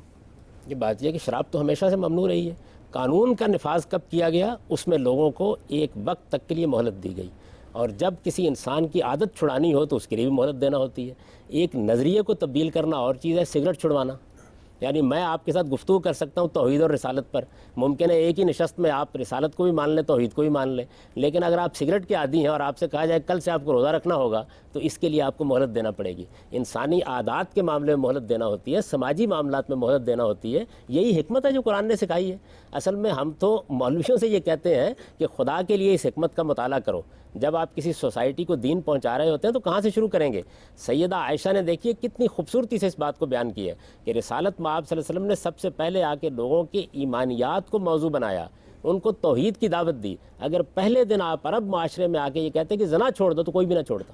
یہ بات یہ ہے کہ شراب تو ہمیشہ سے ممنوع رہی ہے۔ قانون کا نفاذ کب کیا گیا؟ اس میں لوگوں کو ایک وقت تک کے لیے مہلت دی گئی، اور جب کسی انسان کی عادت چھڑانی ہو تو اس کے لیے بھی مہلت دینا ہوتی ہے۔ ایک نظریے کو تبدیل کرنا اور چیز ہے سگریٹ چھڑوانا، یعنی میں آپ کے ساتھ گفتگو کر سکتا ہوں توحید اور رسالت پر، ممکن ہے ایک ہی نشست میں آپ رسالت کو بھی مان لیں توحید کو بھی مان لیں، لیکن اگر آپ سگریٹ کے عادی ہیں اور آپ سے کہا جائے کل سے آپ کو روزہ رکھنا ہوگا تو اس کے لیے آپ کو مہلت دینا پڑے گی۔ انسانی عادات کے معاملے میں مہلت دینا ہوتی ہے، سماجی معاملات میں مہلت دینا ہوتی ہے، یہی حکمت ہے جو قرآن نے سکھائی ہے۔ اصل میں ہم تو مولویوں سے یہ کہتے ہیں کہ خدا کے لیے اس حکمت کا مطالعہ کرو۔ جب آپ کسی سوسائٹی کو دین پہنچا رہے ہوتے ہیں تو کہاں سے شروع کریں گے؟ سیدہ عائشہ نے دیکھیے کتنی خوبصورتی سے اس بات کو بیان کی ہے کہ رسالت مآب صلی اللہ علیہ وسلم نے سب سے پہلے آ کے لوگوں کے ایمانیات کو موضوع بنایا، ان کو توحید کی دعوت دی۔ اگر پہلے دن آپ عرب معاشرے میں آ کے یہ کہتے کہ زنا چھوڑ دو تو کوئی بھی نہ چھوڑتا۔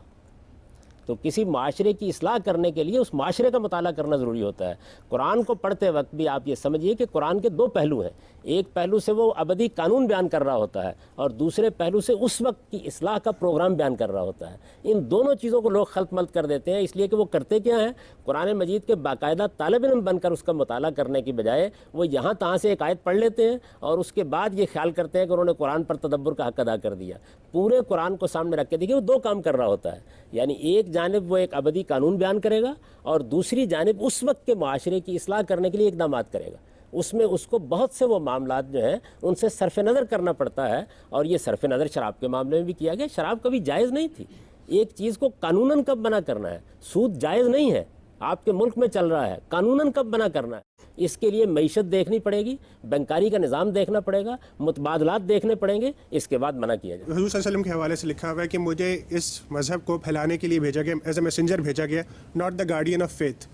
تو کسی معاشرے کی اصلاح کرنے کے لیے اس معاشرے کا مطالعہ کرنا ضروری ہوتا ہے۔ قرآن کو پڑھتے وقت بھی آپ یہ سمجھیے کہ قرآن کے دو پہلو ہیں، ایک پہلو سے وہ ابدی قانون بیان کر رہا ہوتا ہے اور دوسرے پہلو سے اس وقت کی اصلاح کا پروگرام بیان کر رہا ہوتا ہے۔ ان دونوں چیزوں کو لوگ خلط ملط کر دیتے ہیں، اس لیے کہ وہ کرتے کیا ہیں، قرآن مجید کے باقاعدہ طالب علم بن کر اس کا مطالعہ کرنے کی بجائے وہ یہاں تہاں سے ایک آیت پڑھ لیتے ہیں اور اس کے بعد یہ خیال کرتے ہیں کہ انہوں نے قرآن پر تدبر کا حق ادا کر دیا۔ پورے قرآن کو سامنے رکھ کے دیکھیے وہ دو کام کر رہا ہوتا ہے، یعنی ایک جانب وہ ایک ابدی قانون بیان کرے گا اور دوسری جانب اس وقت کے معاشرے کی اصلاح کرنے کے لیے اقدامات کرے گا۔ اس میں اس کو بہت سے وہ معاملات جو ہیں ان سے صرف نظر کرنا پڑتا ہے، اور یہ صرف نظر شراب کے معاملے میں بھی کیا گیا۔ شراب کبھی جائز نہیں تھی، ایک چیز کو قانوناً کب منع کرنا ہے؟ سود جائز نہیں ہے، آپ کے ملک میں چل رہا ہے، قانوناً کب منع کرنا ہے؟ اس کے لیے معیشت دیکھنی پڑے گی، بینکاری کا نظام دیکھنا پڑے گا، متبادلات دیکھنے پڑیں گے، اس کے بعد منع کیا جائے۔ حضور صلی اللہ علیہ وسلم کے حوالے سے لکھا ہوا ہے کہ مجھے اس مذہب کو پھیلانے کے لیے بھیجا گیا، ایز اے میسنجر بھیجا گیا، not the guardian of faith.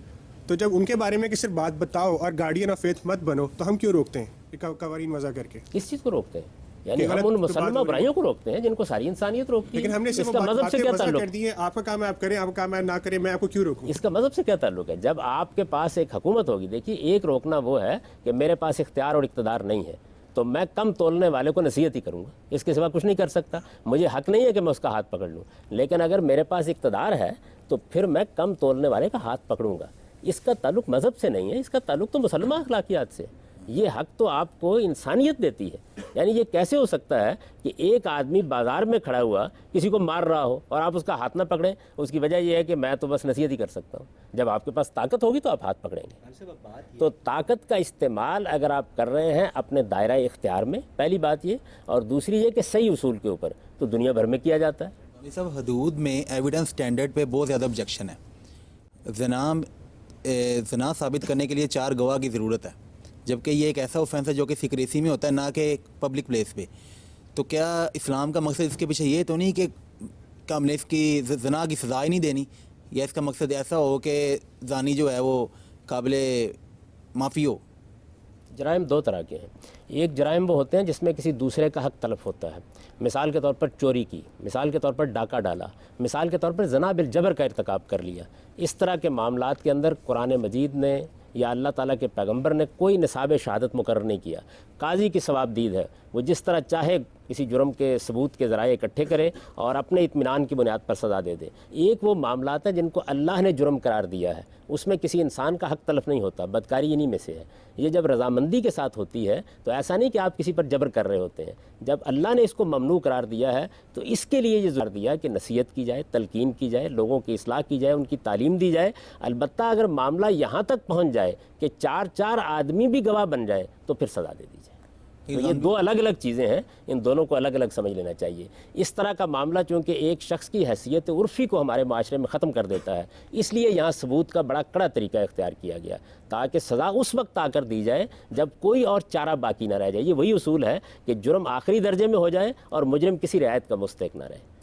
تو جب ان کے بارے میں کہ صرف بات بتاؤ اور گارڈین آف فیتھ مت بنو تو ہم کیوں روکتے ہیں قوانین وضع کر کے؟ کس چیز کو روکتے ہیں؟ یعنی ہم ان مسلمہ برائیوں کو روکتے ہیں جن کو ساری انسانیت روکتی ہے۔ لیکن ہم نے اس کا مذہب سے کیا تعلق کر دی ہے، آپ کا کام ہے آپ کریں، آپ کا کام ہے نہ کریں، میں آپ کو کیوں روکوں؟ اس کا مذہب سے کیا تعلق ہے؟ جب آپ کے پاس ایک حکومت ہوگی، دیکھیے ایک روکنا وہ ہے کہ میرے پاس اختیار اور اقتدار نہیں ہے تو میں کم تولنے والے کو نصیحت ہی کروں گا، اس کے سوا کچھ نہیں کر سکتا۔ مجھے حق نہیں ہے کہ میں اس کا ہاتھ پکڑ لوں، لیکن اگر میرے پاس اقتدار ہے تو پھر میں کم تولنے والے کا ہاتھ پکڑوں گا۔ اس کا تعلق مذہب سے نہیں ہے، اس کا تعلق تو مسلمہ اخلاقیات سے۔ یہ حق تو آپ کو انسانیت دیتی ہے۔ یعنی یہ کیسے ہو سکتا ہے کہ ایک آدمی بازار میں کھڑا ہوا کسی کو مار رہا ہو اور آپ اس کا ہاتھ نہ پکڑیں؟ اس کی وجہ یہ ہے کہ میں تو بس نصیحت ہی کر سکتا ہوں۔ جب آپ کے پاس طاقت ہوگی تو آپ ہاتھ پکڑیں گے۔ تو طاقت کا استعمال اگر آپ کر رہے ہیں اپنے دائرہ اختیار میں، پہلی بات یہ، اور دوسری یہ کہ صحیح اصول کے اوپر، تو دنیا بھر میں کیا جاتا ہے۔ یہ سب حدود میں ایویڈنس سٹینڈرڈ پہ بہت زیادہ آبجیکشن ہے۔ زنا ثابت کرنے کے لیے 4 گواہ کی ضرورت ہے، جبکہ یہ ایک ایسا اوفینس ہے جو کہ سیکریسی میں ہوتا ہے، نہ کہ پبلک پلیس پہ۔ تو کیا اسلام کا مقصد اس کے پیچھے یہ تو نہیں کہ ہم نے اس کی زنا کی سزا ہی نہیں دینی، یا اس کا مقصد ایسا ہو کہ زانی جو ہے وہ قابل معافی ہو؟ جرائم دو طرح کے ہیں، ایک جرائم وہ ہوتے ہیں جس میں کسی دوسرے کا حق تلف ہوتا ہے، مثال کے طور پر چوری کی، مثال کے طور پر ڈاکہ ڈالا، مثال کے طور پر زنا بالجبر کا ارتکاب کر لیا۔ اس طرح کے معاملات کے اندر قرآن مجید نے یا اللہ تعالیٰ کے پیغمبر نے کوئی نصاب شہادت مقرر نہیں کیا۔ قاضی کی ثوابدید ہے، وہ جس طرح چاہے کسی جرم کے ثبوت کے ذرائع اکٹھے کرے اور اپنے اطمینان کی بنیاد پر سزا دے دے۔ ایک وہ معاملات ہیں جن کو اللہ نے جرم قرار دیا ہے، اس میں کسی انسان کا حق تلف نہیں ہوتا، بدکاری انہی میں سے ہے۔ یہ جب رضامندی کے ساتھ ہوتی ہے تو ایسا نہیں کہ آپ کسی پر جبر کر رہے ہوتے ہیں۔ جب اللہ نے اس کو ممنوع قرار دیا ہے تو اس کے لیے یہ ضرور دیا کہ نصیحت کی جائے، تلقین کی جائے، لوگوں کی اصلاح کی جائے، ان کی تعلیم دی جائے۔ البتہ اگر معاملہ یہاں تک پہنچ جائے کہ 4 آدمی بھی گواہ بن جائے تو پھر سزا دے دی جائے۔ تو یہ دو الگ الگ چیزیں ہیں، ان دونوں کو الگ الگ سمجھ لینا چاہیے۔ اس طرح کا معاملہ چونکہ ایک شخص کی حیثیت عرفی کو ہمارے معاشرے میں ختم کر دیتا ہے، اس لیے یہاں ثبوت کا بڑا کڑا طریقہ اختیار کیا گیا تاکہ سزا اس وقت آ کر دی جائے جب کوئی اور چارہ باقی نہ رہ جائے۔ یہ وہی اصول ہے کہ جرم آخری درجے میں ہو جائے اور مجرم کسی رعایت کا مستحق نہ رہے۔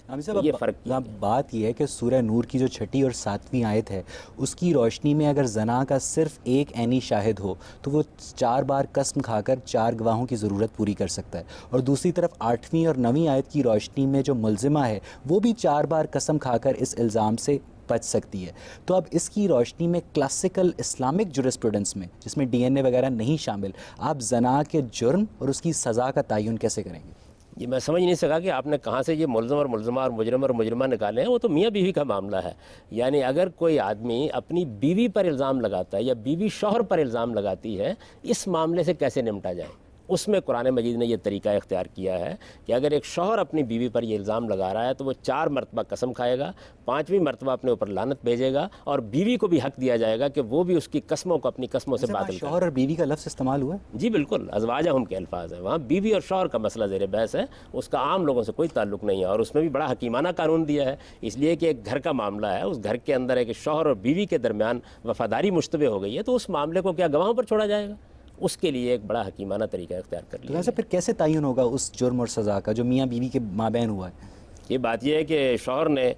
یہ فرق بات یہ ہے کہ سورہ نور کی جو 6 اور 7ویں آیت ہے اس کی روشنی میں اگر زنا کا صرف ایک عینی شاہد ہو تو وہ 4 بار قسم کھا کر 4 گواہوں کی ضرورت پوری کر سکتا ہے، اور دوسری طرف 8ویں اور 9ویں آیت کی روشنی میں جو ملزمہ ہے وہ بھی 4 بار قسم کھا کر اس الزام سے بچ سکتی ہے۔ تو اب اس کی روشنی میں کلاسیکل اسلامک جورسپروڈنس میں، جس میں DNA وغیرہ نہیں شامل، آپ زنا کے جرم اور اس کی سزا کا تعین کیسے کریں گے؟ یہ میں سمجھ نہیں سکا کہ آپ نے کہاں سے یہ ملزم اور ملزمہ اور مجرم اور مجرمہ نکالے ہیں۔ وہ تو میاں بیوی کا معاملہ ہے۔ یعنی اگر کوئی آدمی اپنی بیوی پر الزام لگاتا ہے یا بیوی شوہر پر الزام لگاتی ہے، اس معاملے سے کیسے نمٹا جائے؟ اس میں قرآن مجید نے یہ طریقہ اختیار کیا ہے کہ اگر ایک شوہر اپنی بیوی پر یہ الزام لگا رہا ہے تو وہ 4 مرتبہ قسم کھائے گا، 5ویں مرتبہ اپنے اوپر لعنت بھیجے گا، اور بیوی کو بھی حق دیا جائے گا کہ وہ بھی اس کی قسموں کو اپنی قسموں سے باطل کرے۔ شوہر اور بیوی کا لفظ استعمال ہوا ہے؟ جی بالکل، ازواجہم کے الفاظ ہیں، وہاں بیوی اور شوہر کا مسئلہ زیر بحث ہے، اس کا عام لوگوں سے کوئی تعلق نہیں ہے، اور اس میں بھی بڑا حکیمانہ قانون دیا ہے، اس لیے کہ ایک گھر کا معاملہ ہے، اس گھر کے اندر ایک شوہر اور بیوی کے درمیان وفاداری مشتبہ ہو گئی ہے تو اس معاملے کو کیا گواہوں پر چھوڑا جائے گا؟ اس کے لیے ایک بڑا حکیمانہ طریقہ اختیار کر لیا۔ تو پھر کیسے تعین ہوگا اس جرم اور سزا کا جو میاں بیوی کے مابین ہوا ہے؟ یہ بات یہ ہے کہ شوہر نے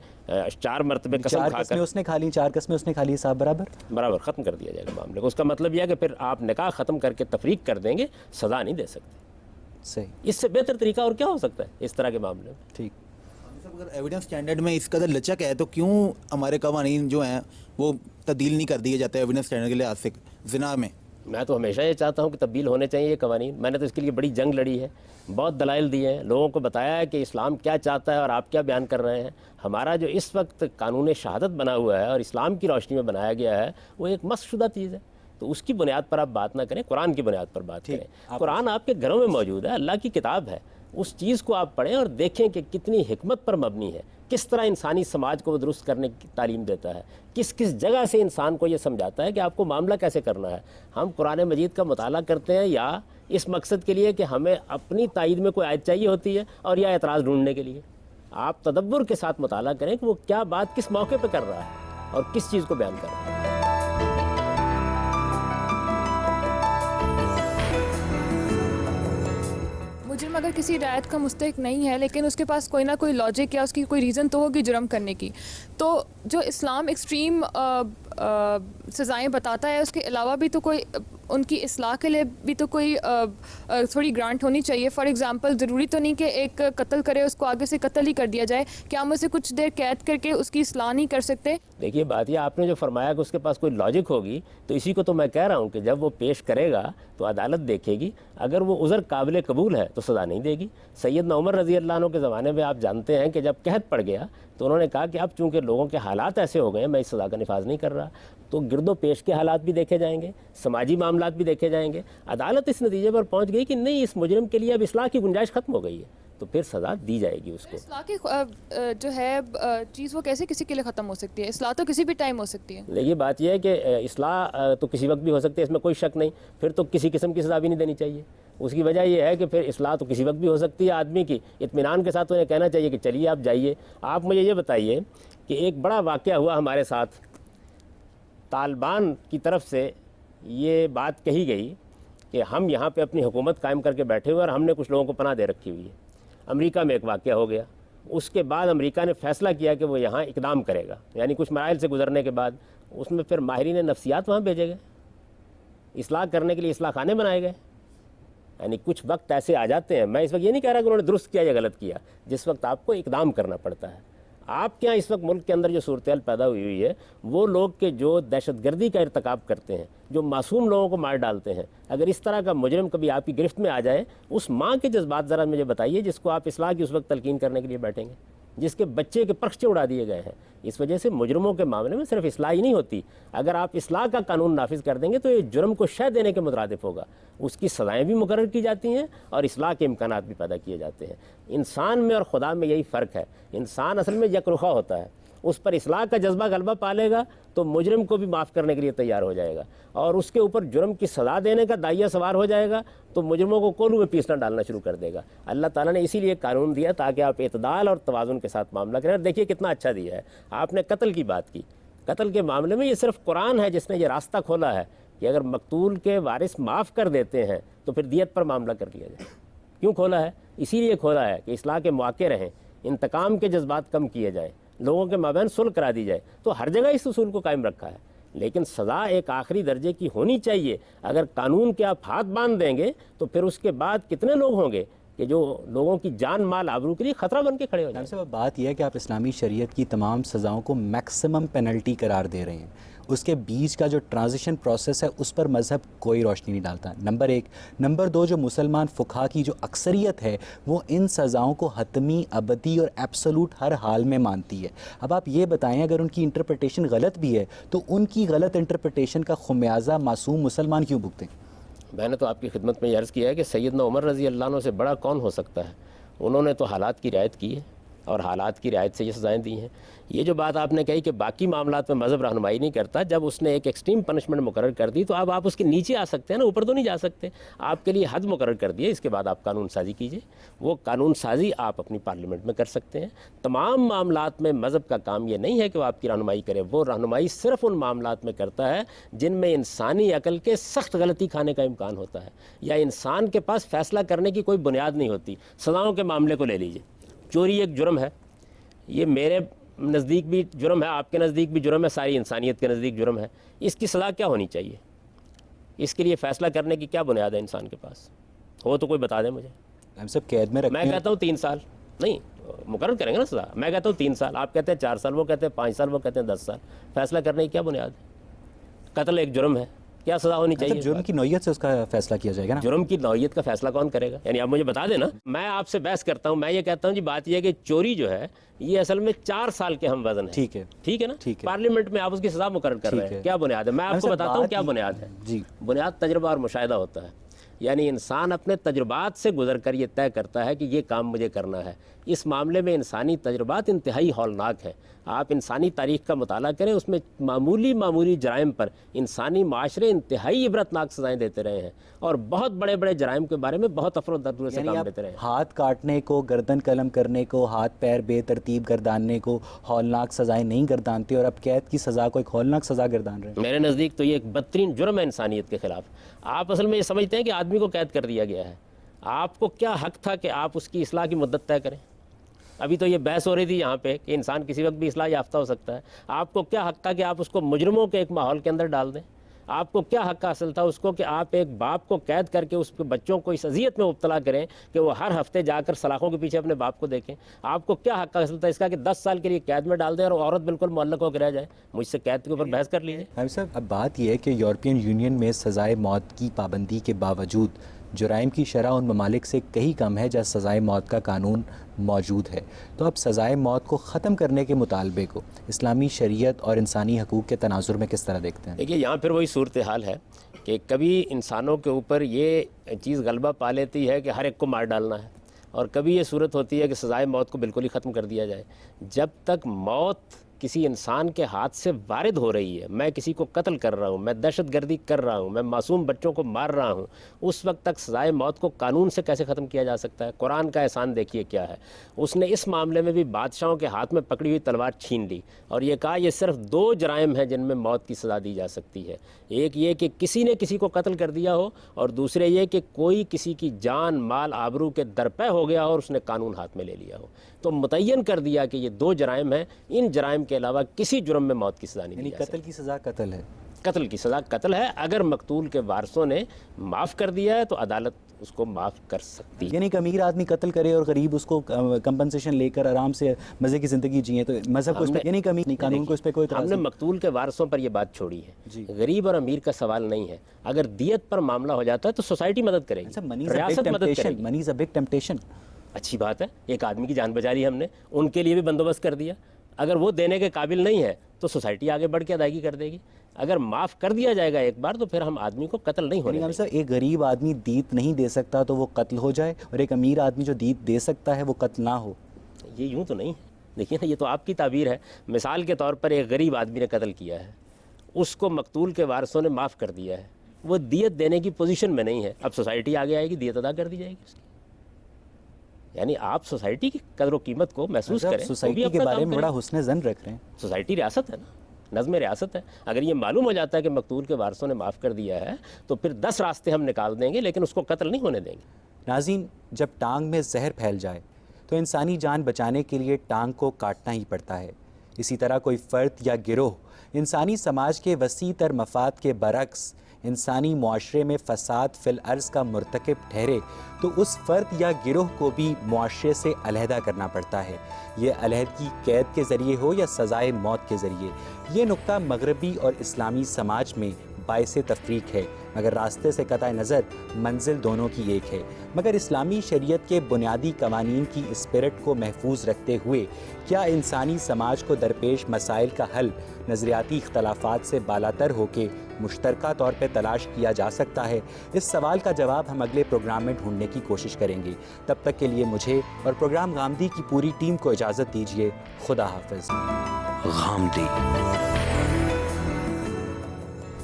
4 مرتبہ قسم 4 کھا قسمیں کر اس نے کھا لی، 4 قسمیں اس نے کھا لی، صاحب برابر ختم کر دیا جائے گا معاملے کو۔ اس کا مطلب یہ ہے کہ پھر آپ نکاح ختم کر کے تفریق کر دیں گے، سزا نہیں دے سکتے۔ صحیح، اس سے بہتر طریقہ اور کیا ہو سکتا ہے اس طرح کے معاملے میں؟ ٹھیک۔ اگر ایویڈنس اسٹینڈرڈ میں اس قدر لچک ہے تو کیوں ہمارے قوانین جو ہیں وہ تبدیل نہیں کر دیے جاتے ایویڈنس اسٹینڈرڈ کے لحاظ سے زنا میں؟ میں تو ہمیشہ یہ چاہتا ہوں کہ تبدیل ہونے چاہیے یہ قوانین، میں نے تو اس کے لیے بڑی جنگ لڑی ہے، بہت دلائل دیے ہیں، لوگوں کو بتایا ہے کہ اسلام کیا چاہتا ہے اور آپ کیا بیان کر رہے ہیں۔ ہمارا جو اس وقت قانون شہادت بنا ہوا ہے اور اسلام کی روشنی میں بنایا گیا ہے وہ ایک مسخ شدہ چیز ہے، تو اس کی بنیاد پر آپ بات نہ کریں، قرآن کی بنیاد پر بات کریں۔ قرآن آپ کے گھروں میں موجود ہے، اللہ کی کتاب ہے، اس چیز کو آپ پڑھیں اور دیکھیں کہ کتنی حکمت پر مبنی ہے، کس طرح انسانی سماج کو وہ درست کرنے کی تعلیم دیتا ہے، کس کس جگہ سے انسان کو یہ سمجھاتا ہے کہ آپ کو معاملہ کیسے کرنا ہے۔ ہم قرآن مجید کا مطالعہ کرتے ہیں یا اس مقصد کے لیے کہ ہمیں اپنی تائید میں کوئی آیت چاہیے ہوتی ہے اور یا اعتراض ڈھونڈنے کے لیے؟ آپ تدبر کے ساتھ مطالعہ کریں کہ وہ کیا بات کس موقع پہ کر رہا ہے اور کس چیز کو بیان کر رہا ہے۔ مجرم اگر کسی رعایت کا مستحق نہیں ہے لیکن اس کے پاس کوئی نہ کوئی لاجک یا اس کی کوئی ریزن تو ہوگی جرم کرنے کی، تو جو اسلام ایکسٹریم سزائیں بتاتا ہے اس کے علاوہ بھی تو کوئی ان کی اصلاح کے لیے بھی تو کوئی تھوڑی گرانٹ ہونی چاہیے۔ فار ایگزامپل ضروری تو نہیں کہ ایک قتل کرے اس کو آگے سے قتل ہی کر دیا جائے، کیا ہم اسے کچھ دیر قید کر کے اس کی اصلاح نہیں کر سکتے؟ دیکھیے بات یہ آپ نے جو فرمایا کہ اس کے پاس کوئی لاجک ہوگی، تو اسی کو تو میں کہہ رہا ہوں کہ جب وہ پیش کرے گا تو عدالت دیکھے گی، اگر وہ عذر قابل قبول ہے تو سزا نہیں دے گی۔ سیدنا عمر رضی اللہ عنہ کے زمانے میں آپ جانتے ہیں کہ جب قحط پڑ گیا تو انہوں نے کہا کہ اب چونکہ لوگوں کے حالات ایسے ہو گئے ہیں میں اس سزا کا نفاذ نہیں کر رہا، تو گرد و پیش کے حالات بھی دیکھے جائیں گے، سماجی معاملات بھی دیکھے جائیں گے۔ عدالت اس نتیجے پر پہنچ گئی کہ نہیں، اس مجرم کے لیے اب اصلاح کی گنجائش ختم ہو گئی ہے، تو پھر سزا دی جائے گی اس کو۔ اصلاح کی جو ہے چیز وہ کیسے کسی کے لیے ختم ہو سکتی ہے؟ اصلاح تو کسی بھی ٹائم ہو سکتی ہے۔ لیکن بات یہ ہے کہ اصلاح تو کسی وقت بھی ہو سکتی ہے، اس میں کوئی شک نہیں، پھر تو کسی قسم کی سزا بھی نہیں دینی چاہیے۔ اس کی وجہ یہ ہے کہ پھر اصلاح تو کسی وقت بھی ہو سکتی ہے، آدمی کی اطمینان کے ساتھ انہیں کہنا چاہیے کہ چلیے آپ جائیے۔ آپ مجھے یہ بتائیے کہ ایک بڑا واقعہ ہوا ہمارے ساتھ، طالبان کی طرف سے یہ بات کہی گئی کہ ہم یہاں پہ اپنی حکومت قائم کر کے بیٹھے ہوئے اور ہم نے کچھ لوگوں کو پناہ دے رکھی ہوئی ہے۔ امریکہ میں ایک واقعہ ہو گیا، اس کے بعد امریکہ نے فیصلہ کیا کہ وہ یہاں اقدام کرے گا، یعنی کچھ مراحل سے گزرنے کے بعد اس میں پھر ماہرین نفسیات وہاں بھیجے گئے، اصلاح کرنے کے لیے اصلاح خانے بنائے گئے۔ یعنی کچھ وقت ایسے آ جاتے ہیں، میں اس وقت یہ نہیں کہہ رہا کہ انہوں نے درست کیا یا غلط کیا، جس وقت آپ کو اقدام کرنا پڑتا ہے۔ آپ کے یہاں اس وقت ملک کے اندر جو صورتحال پیدا ہوئی ہے، وہ لوگ کے جو دہشت گردی کا ارتکاب کرتے ہیں، جو معصوم لوگوں کو مار ڈالتے ہیں، اگر اس طرح کا مجرم کبھی آپ کی گرفت میں آ جائے، اس ماں کے جذبات ذرا مجھے بتائیے جس کو آپ اصلاح کی اس وقت تلقین کرنے کے لیے بیٹھیں گے، جس کے بچے کے پرخچے اڑا دیے گئے ہیں۔ اس وجہ سے مجرموں کے معاملے میں صرف اصلاح ہی نہیں ہوتی، اگر آپ اصلاح کا قانون نافذ کر دیں گے تو یہ جرم کو شہ دینے کے مترادف ہوگا، اس کی سزائیں بھی مقرر کی جاتی ہیں اور اصلاح کے امکانات بھی پیدا کیے جاتے ہیں۔ انسان میں اور خدا میں یہی فرق ہے، انسان اصل میں یک رخا ہوتا ہے، اس پر اصلاح کا جذبہ غلبہ پالے گا تو مجرم کو بھی معاف کرنے کے لیے تیار ہو جائے گا، اور اس کے اوپر جرم کی سزا دینے کا داعیہ سوار ہو جائے گا تو مجرموں کو کولوں میں پیسنا ڈالنا شروع کر دے گا۔ اللہ تعالیٰ نے اسی لیے قانون دیا تاکہ آپ اعتدال اور توازن کے ساتھ معاملہ کریں، اور دیکھیے کتنا اچھا دیا ہے۔ آپ نے قتل کی بات کی، قتل کے معاملے میں یہ صرف قرآن ہے جس نے یہ راستہ کھولا ہے کہ اگر مقتول کے وارث معاف کر دیتے ہیں تو پھر دیت پر معاملہ کر لیا جائے۔ کیوں کھولا ہے؟ اسی لیے کھولا ہے کہ اصلاح کے مواقع رہیں، انتقام کے جذبات کم کیے جائیں، لوگوں کے مابین صلح کرا دی جائے، تو ہر جگہ اس اصول کو قائم رکھا ہے۔ لیکن سزا ایک آخری درجے کی ہونی چاہیے۔ اگر قانون کے آپ ہاتھ باندھ دیں گے تو پھر اس کے بعد کتنے لوگ ہوں گے کہ جو لوگوں کی جان مال آبرو کے لیے خطرہ بن کے کھڑے ہو جائیں۔ صاحب بات یہ ہے کہ آپ اسلامی شریعت کی تمام سزاؤں کو میکسیمم پینلٹی قرار دے رہے ہیں، اس کے بیچ کا جو ٹرانزیشن پروسیس ہے اس پر مذہب کوئی روشنی نہیں ڈالتا، نمبر ایک۔ نمبر دو، جو مسلمان فقہا کی جو اکثریت ہے وہ ان سزاؤں کو حتمی، ابدی اور ایبسولوٹ ہر حال میں مانتی ہے۔ اب آپ یہ بتائیں اگر ان کی انٹرپریٹیشن غلط بھی ہے تو ان کی غلط انٹرپریٹیشن کا خمیازہ معصوم مسلمان کیوں بھگتیں؟ میں نے تو آپ کی خدمت میں یہ عرض کیا ہے کہ سیدنا عمر رضی اللہ عنہ سے بڑا کون ہو سکتا ہے. انہوں نے تو حالات کی رعایت کی ہے اور حالات کی رعایت سے یہ سزائیں دی ہیں. یہ جو بات آپ نے کہی کہ باقی معاملات میں مذہب رہنمائی نہیں کرتا، جب اس نے ایک ایکسٹریم پنشمنٹ مقرر کر دی تو اب آپ اس کے نیچے آ سکتے ہیں نا، اوپر تو نہیں جا سکتے. آپ کے لیے حد مقرر کر دیے، اس کے بعد آپ قانون سازی کیجئے. وہ قانون سازی آپ اپنی پارلیمنٹ میں کر سکتے ہیں. تمام معاملات میں مذہب کا کام یہ نہیں ہے کہ وہ آپ کی رہنمائی کرے، وہ رہنمائی صرف ان معاملات میں کرتا ہے جن میں انسانی عقل کے سخت غلطی کھانے کا امکان ہوتا ہے یا انسان کے پاس فیصلہ کرنے کی کوئی بنیاد نہیں ہوتی. سزاؤں کے معاملے کو لے لیجئے. چوری ایک جرم ہے، یہ میرے نزدیک بھی جرم ہے، آپ کے نزدیک بھی جرم ہے، ساری انسانیت کے نزدیک جرم ہے. اس کی سزا کیا ہونی چاہیے؟ اس کے لیے فیصلہ کرنے کی کیا بنیاد ہے انسان کے پاس؟ ہو تو کوئی بتا دیں مجھے. ہم سب قید میں رکھتے ہیں. میں کہتا ہوں 3 سال نہیں مقرر کریں گے نا سزا. میں کہتا ہوں 3 سال، آپ کہتے ہیں 4 سال، وہ کہتے ہیں 5 سال، وہ کہتے ہیں 10 سال. فیصلہ کرنے کی کیا بنیاد ہے؟ قتل ایک جرم ہے، کیا سزا ہونی چاہیے؟ جرم کی نوعیت سے اس کا فیصلہ کیا جائے گا نا. جرم کی نوعیت کا فیصلہ کون کرے گا؟ یعنی آپ مجھے بتا دیں نا. میں آپ سے بحث کرتا ہوں، میں یہ کہتا ہوں جی بات یہ ہے کہ چوری جو ہے یہ اصل میں 4 سال کے ہم وزن ہے. ٹھیک ہے نا. پارلیمنٹ میں آپ اس کی سزا مقرر کر رہے ہیں. کیا بنیاد ہے؟ میں آپ کو بتاتا ہوں کیا بنیاد ہے. جی بنیاد تجربہ اور مشاہدہ ہوتا ہے. یعنی انسان اپنے تجربات سے گزر کر یہ طے کرتا ہے کہ یہ کام مجھے کرنا ہے. اس معاملے میں انسانی تجربات انتہائی ہولناک ہیں. آپ انسانی تاریخ کا مطالعہ کریں، اس میں معمولی جرائم پر انسانی معاشرے انتہائی عبرتناک سزائیں دیتے رہے ہیں اور بہت بڑے بڑے جرائم کے بارے میں بہت افرودردوری سے کام لیتے رہے ہیں. ہاتھ کاٹنے کو، گردن قلم کرنے کو، ہاتھ پیر بے ترتیب گرداننے کو ہولناک سزائیں نہیں گردانتے اور اب قید کی سزا کو ایک ہولناک سزا گردان رہے ہیں. میرے نزدیک تو یہ ایک بدترین جرم ہے انسانیت کے خلاف. آپ اصل میں یہ سمجھتے ہیں کہ آدمی کو قید کر دیا گیا ہے. آپ کو کیا حق تھا کہ آپ اس کی اصلاح کی مدت طے کریں؟ ابھی تو یہ بحث ہو رہی تھی یہاں پہ کہ انسان کسی وقت بھی اصلاح یافتہ ہو سکتا ہے. آپ کو کیا حق تھا کہ آپ اس کو مجرموں کے ایک ماحول کے اندر ڈال دیں؟ آپ کو کیا حق حاصل تھا اس کو کہ آپ ایک باپ کو قید کر کے اس کے بچوں کو اس اذیت میں مبتلا کریں کہ وہ ہر ہفتے جا کر سلاخوں کے پیچھے اپنے باپ کو دیکھیں؟ آپ کو کیا حق حاصل تھا اس کا کہ 10 سال کے لیے قید میں ڈال دیں اور عورت بالکل معلق ہو کے رہ جائے؟ مجھ سے قید کے اوپر بحث کر لیجیے. صاحب اب بات یہ ہے کہ یورپین یونین میں سزائے موت کی پابندی کے باوجود جرائم کی شرح ان ممالک سے کہیں کم ہے جہاں سزائے موت کا قانون موجود ہے. تو اب سزائے موت کو ختم کرنے کے مطالبے کو اسلامی شریعت اور انسانی حقوق کے تناظر میں کس طرح دیکھتے ہیں؟ دیکھیے یہاں پھر وہی صورتحال ہے کہ کبھی انسانوں کے اوپر یہ چیز غلبہ پا لیتی ہے کہ ہر ایک کو مار ڈالنا ہے، اور کبھی یہ صورت ہوتی ہے کہ سزائے موت کو بالکل ہی ختم کر دیا جائے. جب تک موت کسی انسان کے ہاتھ سے وارد ہو رہی ہے، میں کسی کو قتل کر رہا ہوں، میں دہشت گردی کر رہا ہوں، میں معصوم بچوں کو مار رہا ہوں، اس وقت تک سزائے موت کو قانون سے کیسے ختم کیا جا سکتا ہے؟ قرآن کا احسان دیکھیے کیا ہے. اس نے اس معاملے میں بھی بادشاہوں کے ہاتھ میں پکڑی ہوئی تلوار چھین لی اور یہ کہا یہ صرف 2 جرائم ہیں جن میں موت کی سزا دی جا سکتی ہے. ایک یہ کہ کسی نے کسی کو قتل کر دیا ہو، اور دوسرے یہ کہ کوئی کسی کی جان مال آبرو کے درپے ہو گیا ہو اور اس نے قانون ہاتھ میں لے لیا ہو. تو متعین کر دیا کہ یہ 2 جرائم ہیں، ان جرائم کے علاوہ کسی جرم میں موت کی سزا نہیں دی جا سکتی. قتل کی سزا قتل ہے. قتل کی سزا قتل ہے. اگر مقتول کے وارثوں نے معاف کر دیا ہے تو عدالت اس کو معاف کر سکتی ہے. یعنی کہ امیر آدمی قتل کرے اور غریب اس کو کمپنسیشن لے کر آرام سے مزے کی زندگی جیے تو مذہب کو اس پہ یعنی کہ امیر قانون کو اس پہ کوئی اعتراض نہیں. ہم نے مقتول کے وارثوں پر یہ بات چھوڑی ہے. غریب اور امیر کا سوال نہیں ہے. اگر دیت پر معاملہ ہو جاتا ہے تو سوسائٹی مدد کرے گی، ریاست مدد کرے گی. منی از اے بگ ٹیمپٹیشن. اچھی بات ہے، ایک آدمی کی جان بچا لی ہم نے، ان کے لیے بھی بندوبست کر دیا. اگر وہ دینے کے قابل نہیں ہے تو سوسائٹی آگے بڑھ کے ادائیگی کر دے گی. اگر معاف کر دیا جائے گا ایک بار تو پھر ہم آدمی کو قتل نہیں ہونے دیں گے. ایک غریب آدمی دیت نہیں دے سکتا تو وہ قتل ہو جائے، اور ایک امیر آدمی جو دیت دے سکتا ہے وہ قتل نہ ہو؟ یہ یوں تو نہیں ہے. دیکھیے نا، یہ تو آپ کی تعبیر ہے. مثال کے طور پر ایک غریب آدمی نے قتل کیا ہے، اس کو مقتول کے وارثوں نے معاف کر دیا ہے، وہ دیت دینے کی پوزیشن میں نہیں ہے. اب سوسائٹی آگے آئے گی، دیت ادا کر دی جائے گی اس کی. یعنی آپ سوسائٹی کی قدر و قیمت کو محسوس کریں. سوسائٹی کے بارے میں بڑا حسن ظن رکھ رہے ہیں. سوسائٹی ریاست ہے نا، نظم ریاست ہے. اگر یہ معلوم ہو جاتا ہے کہ مقتول کے وارثوں نے معاف کر دیا ہے تو پھر 10 راستے ہم نکال دیں گے، لیکن اس کو قتل نہیں ہونے دیں گے. ناظرین، جب ٹانگ میں زہر پھیل جائے تو انسانی جان بچانے کے لیے ٹانگ کو کاٹنا ہی پڑتا ہے. اسی طرح کوئی فرد یا گروہ انسانی سماج کے وسیع تر مفاد کے برعکس انسانی معاشرے میں فساد فی الارض کا مرتکب ٹھہرے تو اس فرد یا گروہ کو بھی معاشرے سے علیحدہ کرنا پڑتا ہے. یہ علیحدگی قید کے ذریعے ہو یا سزائے موت کے ذریعے. یہ نقطہ مغربی اور اسلامی سماج میں باعث تفریق ہے. مگر راستے سے قطع نظر منزل دونوں کی ایک ہے۔ مگر اسلامی شریعت کے بنیادی قوانین کی اسپرٹ کو محفوظ رکھتے ہوئے کیا انسانی سماج کو درپیش مسائل کا حل نظریاتی اختلافات سے بالاتر ہو کے مشترکہ طور پہ تلاش کیا جا سکتا ہے؟ اس سوال کا جواب ہم اگلے پروگرام میں ڈھونڈنے کی کوشش کریں گے۔ تب تک کے لیے مجھے اور پروگرام غامدی کی پوری ٹیم کو اجازت دیجیے۔ خدا حافظ۔ غامدی۔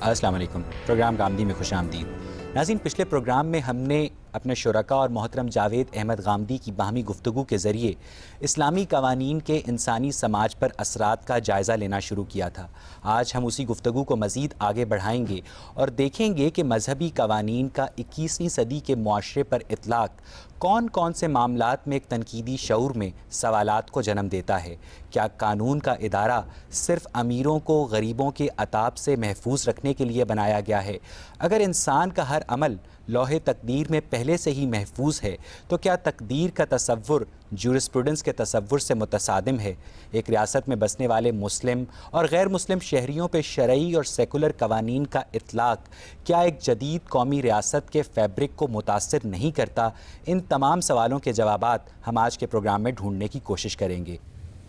السلام علیکم، پروگرام غامدی میں خوش آمدید۔ ناظرین، پچھلے پروگرام میں ہم نے اپنے شرکاء اور محترم جاوید احمد غامدی کی باہمی گفتگو کے ذریعے اسلامی قوانین کے انسانی سماج پر اثرات کا جائزہ لینا شروع کیا تھا۔ آج ہم اسی گفتگو کو مزید آگے بڑھائیں گے اور دیکھیں گے کہ مذہبی قوانین کا 21ویں صدی کے معاشرے پر اطلاق کون کون سے معاملات میں ایک تنقیدی شعور میں سوالات کو جنم دیتا ہے۔ کیا قانون کا ادارہ صرف امیروں کو غریبوں کے عطاب سے محفوظ رکھنے کے لیے بنایا گیا ہے؟ اگر انسان کا ہر عمل لوح تقدیر میں پہلے سے ہی محفوظ ہے تو کیا تقدیر کا تصور جورسپروڈنس کے تصور سے متصادم ہے؟ ایک ریاست میں بسنے والے مسلم اور غیر مسلم شہریوں پہ شرعی اور سیکولر قوانین کا اطلاق کیا ایک جدید قومی ریاست کے فیبرک کو متاثر نہیں کرتا؟ ان تمام سوالوں کے جوابات ہم آج کے پروگرام میں ڈھونڈنے کی کوشش کریں گے۔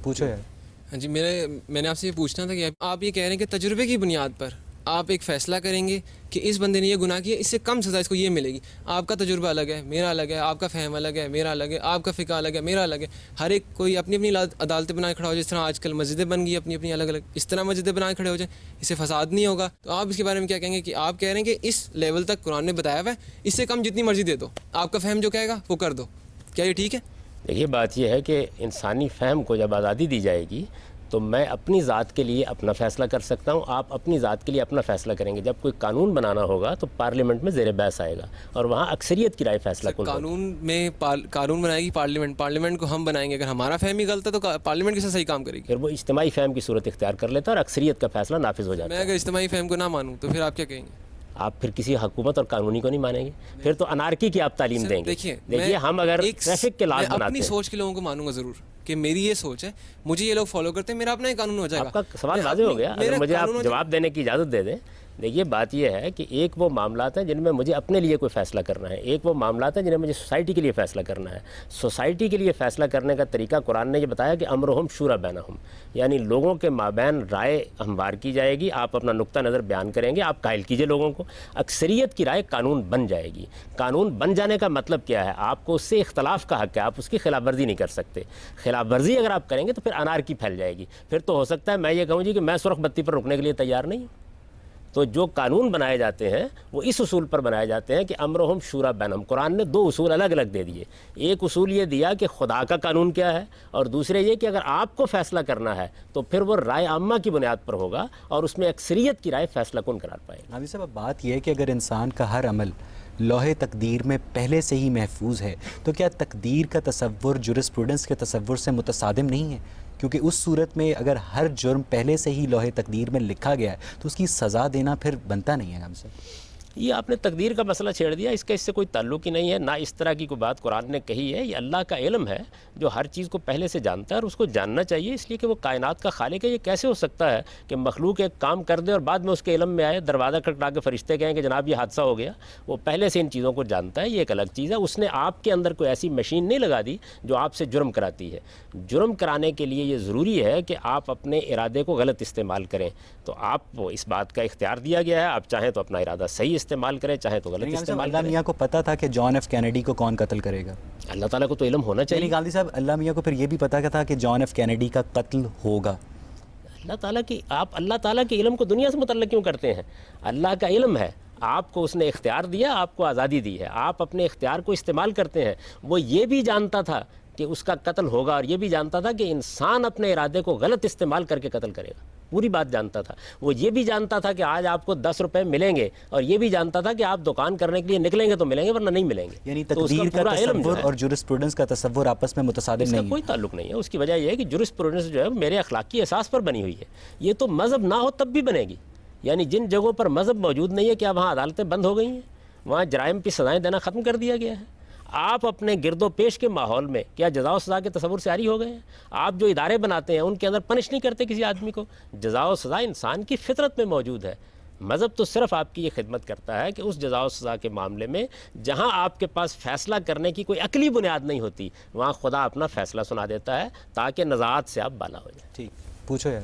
پوچھو یار۔ جی، میں نے آپ سے یہ پوچھنا تھا کہ آپ یہ کہہ رہے ہیں کہ تجربے کی بنیاد پر آپ ایک فیصلہ کریں گے کہ اس بندے نے یہ گناہ کیا، اس سے کم سزا اس کو یہ ملے گی۔ آپ کا تجربہ الگ ہے، میرا الگ ہے، آپ کا فہم الگ ہے، میرا الگ ہے، آپ کا فقہ الگ ہے، میرا الگ ہے۔ ہر ایک کوئی اپنی اپنی عدالتیں بنا کے کھڑا ہو جائے، جس طرح آج کل مسجدیں بن گئی اپنی اپنی الگ الگ، اس طرح مسجدیں بنا کے کھڑے ہو جائیں، اس سے فساد نہیں ہوگا۔ تو آپ اس کے بارے میں کیا کہیں گے کہ آپ کہہ رہے ہیں کہ اس لیول تک قرآن نے بتایا ہوا ہے، اس سے کم جتنی مرضی دے دو، آپ کا فہم جو کہے گا وہ کر دو، کیا یہ ٹھیک ہے؟ دیکھیے، بات یہ ہے کہ انسانی فہم کو جب آزادی دی جائے گی تو میں اپنی ذات کے لیے اپنا فیصلہ کر سکتا ہوں، آپ اپنی ذات کے لیے اپنا فیصلہ کریں گے۔ جب کوئی قانون بنانا ہوگا تو پارلیمنٹ میں زیر بحث آئے گا اور وہاں اکثریت کی رائے فیصلہ کن ہوگا۔ قانون بنائے گی پارلیمنٹ کو ہم بنائیں گے، اگر ہمارا فہم ہی غلط ہے تو پارلیمنٹ کیسے صحیح کام کرے گی؟ پھر وہ اجتماعی فہم کی صورت اختیار کر لیتا ہے اور اکثریت کا فیصلہ نافذ ہو جاتا ہے۔ میں اگر اجتماعی فہم کو نہ مانوں تو پھر آپ کیا کہیں گے؟ آپ پھر کسی حکومت اور قانونی کو نہیں مانیں گے، پھر تو انارکی کی آپ تعلیم دیں گے۔ دیکھیے، ہم اگر ٹریفک کے لاز بناتے ہیں، اپنی سوچ کے لوگوں کو مانوں گا ضرور کہ میری یہ سوچ ہے، مجھے یہ لوگ فالو کرتے ہیں، میرا اپنا ہی قانون ہو جائے گا۔ آپ کا سوال واضح ہو گیا، اگر مجھے آپ جواب دینے کی اجازت دے دیں۔ دیکھیے، بات یہ ہے کہ ایک وہ معاملات ہیں جن میں مجھے اپنے لیے کوئی فیصلہ کرنا ہے، ایک وہ معاملات ہیں جنہیں مجھے سوسائٹی کے لیے فیصلہ کرنا ہے۔ سوسائٹی کے لیے فیصلہ کرنے کا طریقہ قرآن نے یہ بتایا کہ امرہم شورا بینہم، یعنی لوگوں کے مابین رائے ہموار کی جائے گی۔ آپ اپنا نقطہ نظر بیان کریں گے، آپ قائل کیجئے لوگوں کو، اکثریت کی رائے قانون بن جائے گی۔ قانون بن جانے کا مطلب کیا ہے؟ آپ کو اس سے اختلاف کا حق ہے، آپ اس کی خلاف ورزی نہیں کر سکتے۔ خلاف ورزی اگر آپ کریں گے تو پھر انارکی پھیل جائے گی۔ پھر تو ہو سکتا ہے میں یہ کہوں جی کہ میں سرخ بتی پر رکنے کے لیے تیار نہیں ہوں۔ تو جو قانون بنائے جاتے ہیں وہ اس اصول پر بنائے جاتے ہیں کہ امرہم شورا بینہم۔ قرآن نے دو اصول الگ الگ دے دیے۔ ایک اصول یہ دیا کہ خدا کا قانون کیا ہے، اور دوسرے یہ کہ اگر آپ کو فیصلہ کرنا ہے تو پھر وہ رائے عامہ کی بنیاد پر ہوگا اور اس میں اکثریت کی رائے فیصلہ کن قرار پائے گی۔ ناظرین صاحب، اب بات یہ ہے کہ اگر انسان کا ہر عمل لوح تقدیر میں پہلے سے ہی محفوظ ہے تو کیا تقدیر کا تصور جورسپروڈنس کے تصور سے متصادم نہیں ہے؟ کیونکہ اس صورت میں اگر ہر جرم پہلے سے ہی لوح تقدیر میں لکھا گیا ہے تو اس کی سزا دینا پھر بنتا نہیں ہے ہم سے۔ یہ آپ نے تقدیر کا مسئلہ چھیڑ دیا، اس کا اس سے کوئی تعلق ہی نہیں ہے، نہ اس طرح کی کوئی بات قرآن نے کہی ہے۔ یہ اللہ کا علم ہے جو ہر چیز کو پہلے سے جانتا ہے اور اس کو جاننا چاہیے، اس لیے کہ وہ کائنات کا خالق ہے۔ یہ کیسے ہو سکتا ہے کہ مخلوق ایک کام کر دے اور بعد میں اس کے علم میں آئے، دروازہ کھٹکھٹا کے فرشتے کہیں کہ جناب یہ حادثہ ہو گیا؟ وہ پہلے سے ان چیزوں کو جانتا ہے، یہ ایک الگ چیز ہے۔ اس نے آپ کے اندر کوئی ایسی مشین نہیں لگا دی جو آپ سے جرم کراتی ہے۔ جرم کرانے کے لیے یہ ضروری ہے کہ آپ اپنے ارادے کو غلط استعمال کریں، تو آپ کو اس بات کا اختیار دیا گیا ہے، آپ چاہیں تو اپنا ارادہ صحیح استعمال کریں، چاہیں تو غلط استعمال کریں۔ اللہ میاں کو پتا تھا کہ جان ایف کینیڈی کو کون قتل کرے گا؟ اللہ تعالیٰ کو تو علم ہونا چاہیے۔ غامدی صاحب، اللہ میاں کو پھر یہ بھی پتا تھا کہ جان ایف کینیڈی کا قتل ہوگا؟ آپ اللہ تعالیٰ کے علم کو دنیا سے متعلق کیوں کرتے ہیں؟ اللہ کا علم ہے، آپ کو اس نے اختیار دیا، آپ کو آزادی دی ہے، آپ اپنے اختیار کو استعمال کرتے ہیں۔ وہ یہ بھی جانتا تھا کہ اس کا قتل ہوگا اور یہ بھی جانتا تھا کہ انسان اپنے ارادے کو غلط استعمال کر کے قتل کرے گا، پوری بات جانتا تھا۔ وہ یہ بھی جانتا تھا کہ آج آپ کو 10 روپے ملیں گے، اور یہ بھی جانتا تھا کہ آپ دکان کرنے کے لیے نکلیں گے تو ملیں گے ورنہ نہیں ملیں گے۔ یعنی تقدیر کا تصور اور جورسپروڈنس کا تصور آپس میں متصادم نہیں ہے؟ اس کا کوئی تعلق نہیں ہے۔ اس کی وجہ یہ ہے کہ جورسپروڈنس جو ہے میرے اخلاقی احساس پر بنی ہوئی ہے۔ یہ تو مذہب نہ ہو تب بھی بنے گی، یعنی جن جگہوں پر مذہب موجود نہیں ہے کیا وہاں عدالتیں بند ہو گئی ہیں؟ وہاں جرائم کی سزائیں دینا ختم کر دیا گیا ہے؟ آپ اپنے گرد و پیش کے ماحول میں کیا جزا و سزا کے تصور سے عاری ہو گئے ہیں؟ آپ جو ادارے بناتے ہیں ان کے اندر پنش نہیں کرتے کسی آدمی کو؟ جزا و سزا انسان کی فطرت میں موجود ہے۔ مذہب تو صرف آپ کی یہ خدمت کرتا ہے کہ اس جزا و سزا کے معاملے میں جہاں آپ کے پاس فیصلہ کرنے کی کوئی عقلی بنیاد نہیں ہوتی وہاں خدا اپنا فیصلہ سنا دیتا ہے تاکہ نزاعت سے آپ بالا ہو جائیں. ٹھیک پوچھو یار.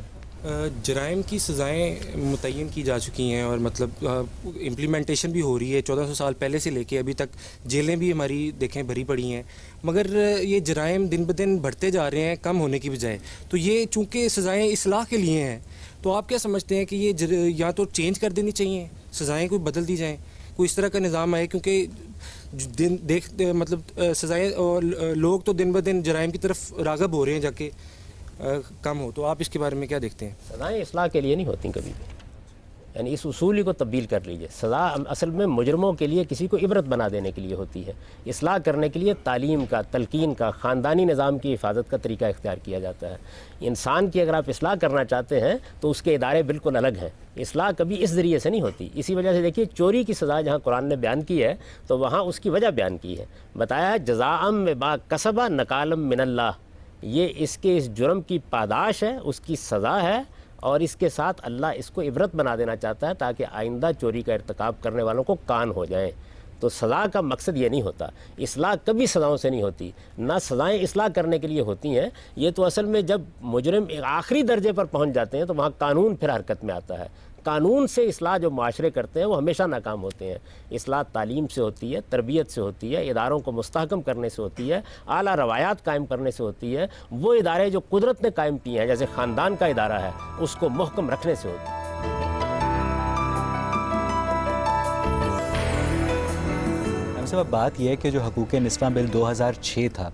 جرائم کی سزائیں متعین کی جا چکی ہیں اور مطلب امپلیمنٹیشن بھی ہو رہی ہے. 1400 سال پہلے سے لے کے ابھی تک جیلیں بھی ہماری دیکھیں بھری پڑی ہیں, مگر یہ جرائم دن بدن بڑھتے جا رہے ہیں کم ہونے کی بجائے. تو یہ چونکہ سزائیں اصلاح کے لیے ہیں تو آپ کیا سمجھتے ہیں کہ یہ یا تو چینج کر دینی چاہیے, سزائیں کوئی بدل دی جائیں, کوئی اس طرح کا نظام آئے, کیونکہ مطلب سزائیں اور لوگ تو دن بدن جرائم کی طرف راغب ہو رہے ہیں جا کے کم ہو. تو آپ اس کے بارے میں کیا دیکھتے ہیں؟ سزائیں اصلاح کے لیے نہیں ہوتی کبھی بھی, یعنی اس اصول کو تبدیل کر لیجئے. سزا اصل میں مجرموں کے لیے کسی کو عبرت بنا دینے کے لیے ہوتی ہے, اصلاح کرنے کے لیے تعلیم کا, تلقین کا, خاندانی نظام کی حفاظت کا طریقہ اختیار کیا جاتا ہے. انسان کی اگر آپ اصلاح کرنا چاہتے ہیں تو اس کے ادارے بالکل الگ ہیں. اصلاح کبھی اس ذریعے سے نہیں ہوتی. اسی وجہ سے دیکھیے چوری کی سزا جہاں قرآن نے بیان کی ہے تو وہاں اس کی وجہ بیان کی ہے, بتایا جزاءم بما کسبا نکالم من اللہ, یہ اس کے اس جرم کی پاداش ہے, اس کی سزا ہے, اور اس کے ساتھ اللہ اس کو عبرت بنا دینا چاہتا ہے تاکہ آئندہ چوری کا ارتکاب کرنے والوں کو کان ہو جائیں. تو سزا کا مقصد یہ نہیں ہوتا, اصلاح کبھی سزاؤں سے نہیں ہوتی, نہ سزائیں اصلاح کرنے کے لیے ہوتی ہیں. یہ تو اصل میں جب مجرم آخری درجے پر پہنچ جاتے ہیں تو وہاں قانون پھر حرکت میں آتا ہے. قانون سے اصلاح جو معاشرے کرتے ہیں وہ ہمیشہ ناکام ہوتے ہیں. اصلاح تعلیم سے ہوتی ہے, تربیت سے ہوتی ہے, اداروں کو مستحکم کرنے سے ہوتی ہے, اعلیٰ روایات قائم کرنے سے ہوتی ہے. وہ ادارے جو قدرت نے قائم کیے ہیں جیسے خاندان کا ادارہ ہے اس کو محکم رکھنے سے ہوتی ہے. صاحب بات یہ ہے کہ جو حقوق نسواں بل 2006 تھا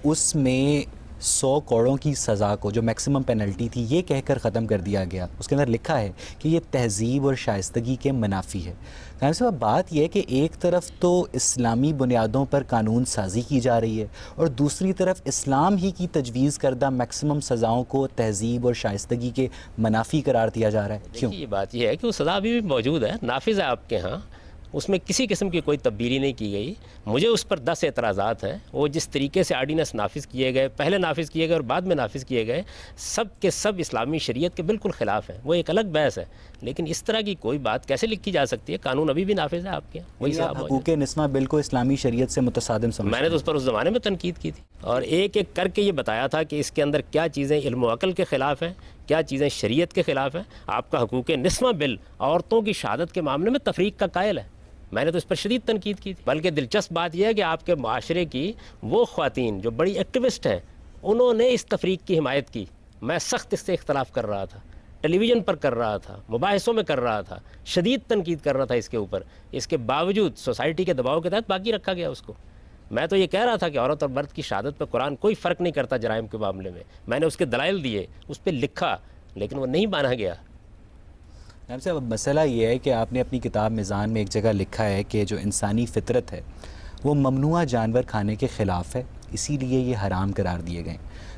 اس میں 100 کوڑوں کی سزا کو جو میکسیمم پینلٹی تھی یہ کہہ کر ختم کر دیا گیا. اس کے اندر لکھا ہے کہ یہ تہذیب اور شائستگی کے منافی ہے. صاحب بات یہ ہے کہ ایک طرف تو اسلامی بنیادوں پر قانون سازی کی جا رہی ہے اور دوسری طرف اسلام ہی کی تجویز کردہ میکسیمم سزاؤں کو تہذیب اور شائستگی کے منافی قرار دیا جا رہا ہے. کیوں؟ یہ بات یہ ہے کہ وہ سزا ابھی بھی موجود ہے, نافذ ہے آپ کے ہاں, اس میں کسی قسم کی کوئی تبدیلی نہیں کی گئی. مجھے اس پر 10 اعتراضات ہیں. وہ جس طریقے سے آرڈیننس نافذ کیے گئے, پہلے نافذ کیے گئے اور بعد میں نافذ کیے گئے, سب کے سب اسلامی شریعت کے بالکل خلاف ہیں. وہ ایک الگ بحث ہے, لیکن اس طرح کی کوئی بات کیسے لکھی جا سکتی ہے؟ قانون ابھی بھی نافذ ہے آپ کے. وہی حقوق نسواں بل کو اسلامی شریعت سے متصادم سمجھتے ہیں. میں نے تو اس پر اس زمانے میں تنقید کی تھی اور ایک ایک کر کے یہ بتایا تھا کہ اس کے اندر کیا چیزیں علم و عقل کے خلاف ہیں, کیا چیزیں شریعت کے خلاف ہیں. آپ کا حقوق نسواں بل عورتوں کی شہادت کے معاملے میں تفریق کا قائل ہے. میں نے تو اس پر شدید تنقید کی تھی. بلکہ دلچسپ بات یہ ہے کہ آپ کے معاشرے کی وہ خواتین جو بڑی ایکٹیوسٹ ہیں انہوں نے اس تفریق کی حمایت کی. میں سخت اس سے اختلاف کر رہا تھا, ٹیلی ویژن پر کر رہا تھا, مباحثوں میں کر رہا تھا, شدید تنقید کر رہا تھا اس کے اوپر. اس کے باوجود سوسائٹی کے دباؤ کے تحت باقی رکھا گیا اس کو. میں تو یہ کہہ رہا تھا کہ عورت اور مرد کی شہادت پہ قرآن کوئی فرق نہیں کرتا جرائم کے معاملے میں. میں نے اس کے دلائل دیے, اس پہ لکھا, لیکن وہ نہیں مانا گیا. نائب صاحب مسئلہ یہ ہے کہ آپ نے اپنی کتاب میزان میں ایک جگہ لکھا ہے کہ جو انسانی فطرت ہے وہ ممنوعہ جانور کھانے کے خلاف ہے, اسی لیے یہ حرام قرار دیے گئے.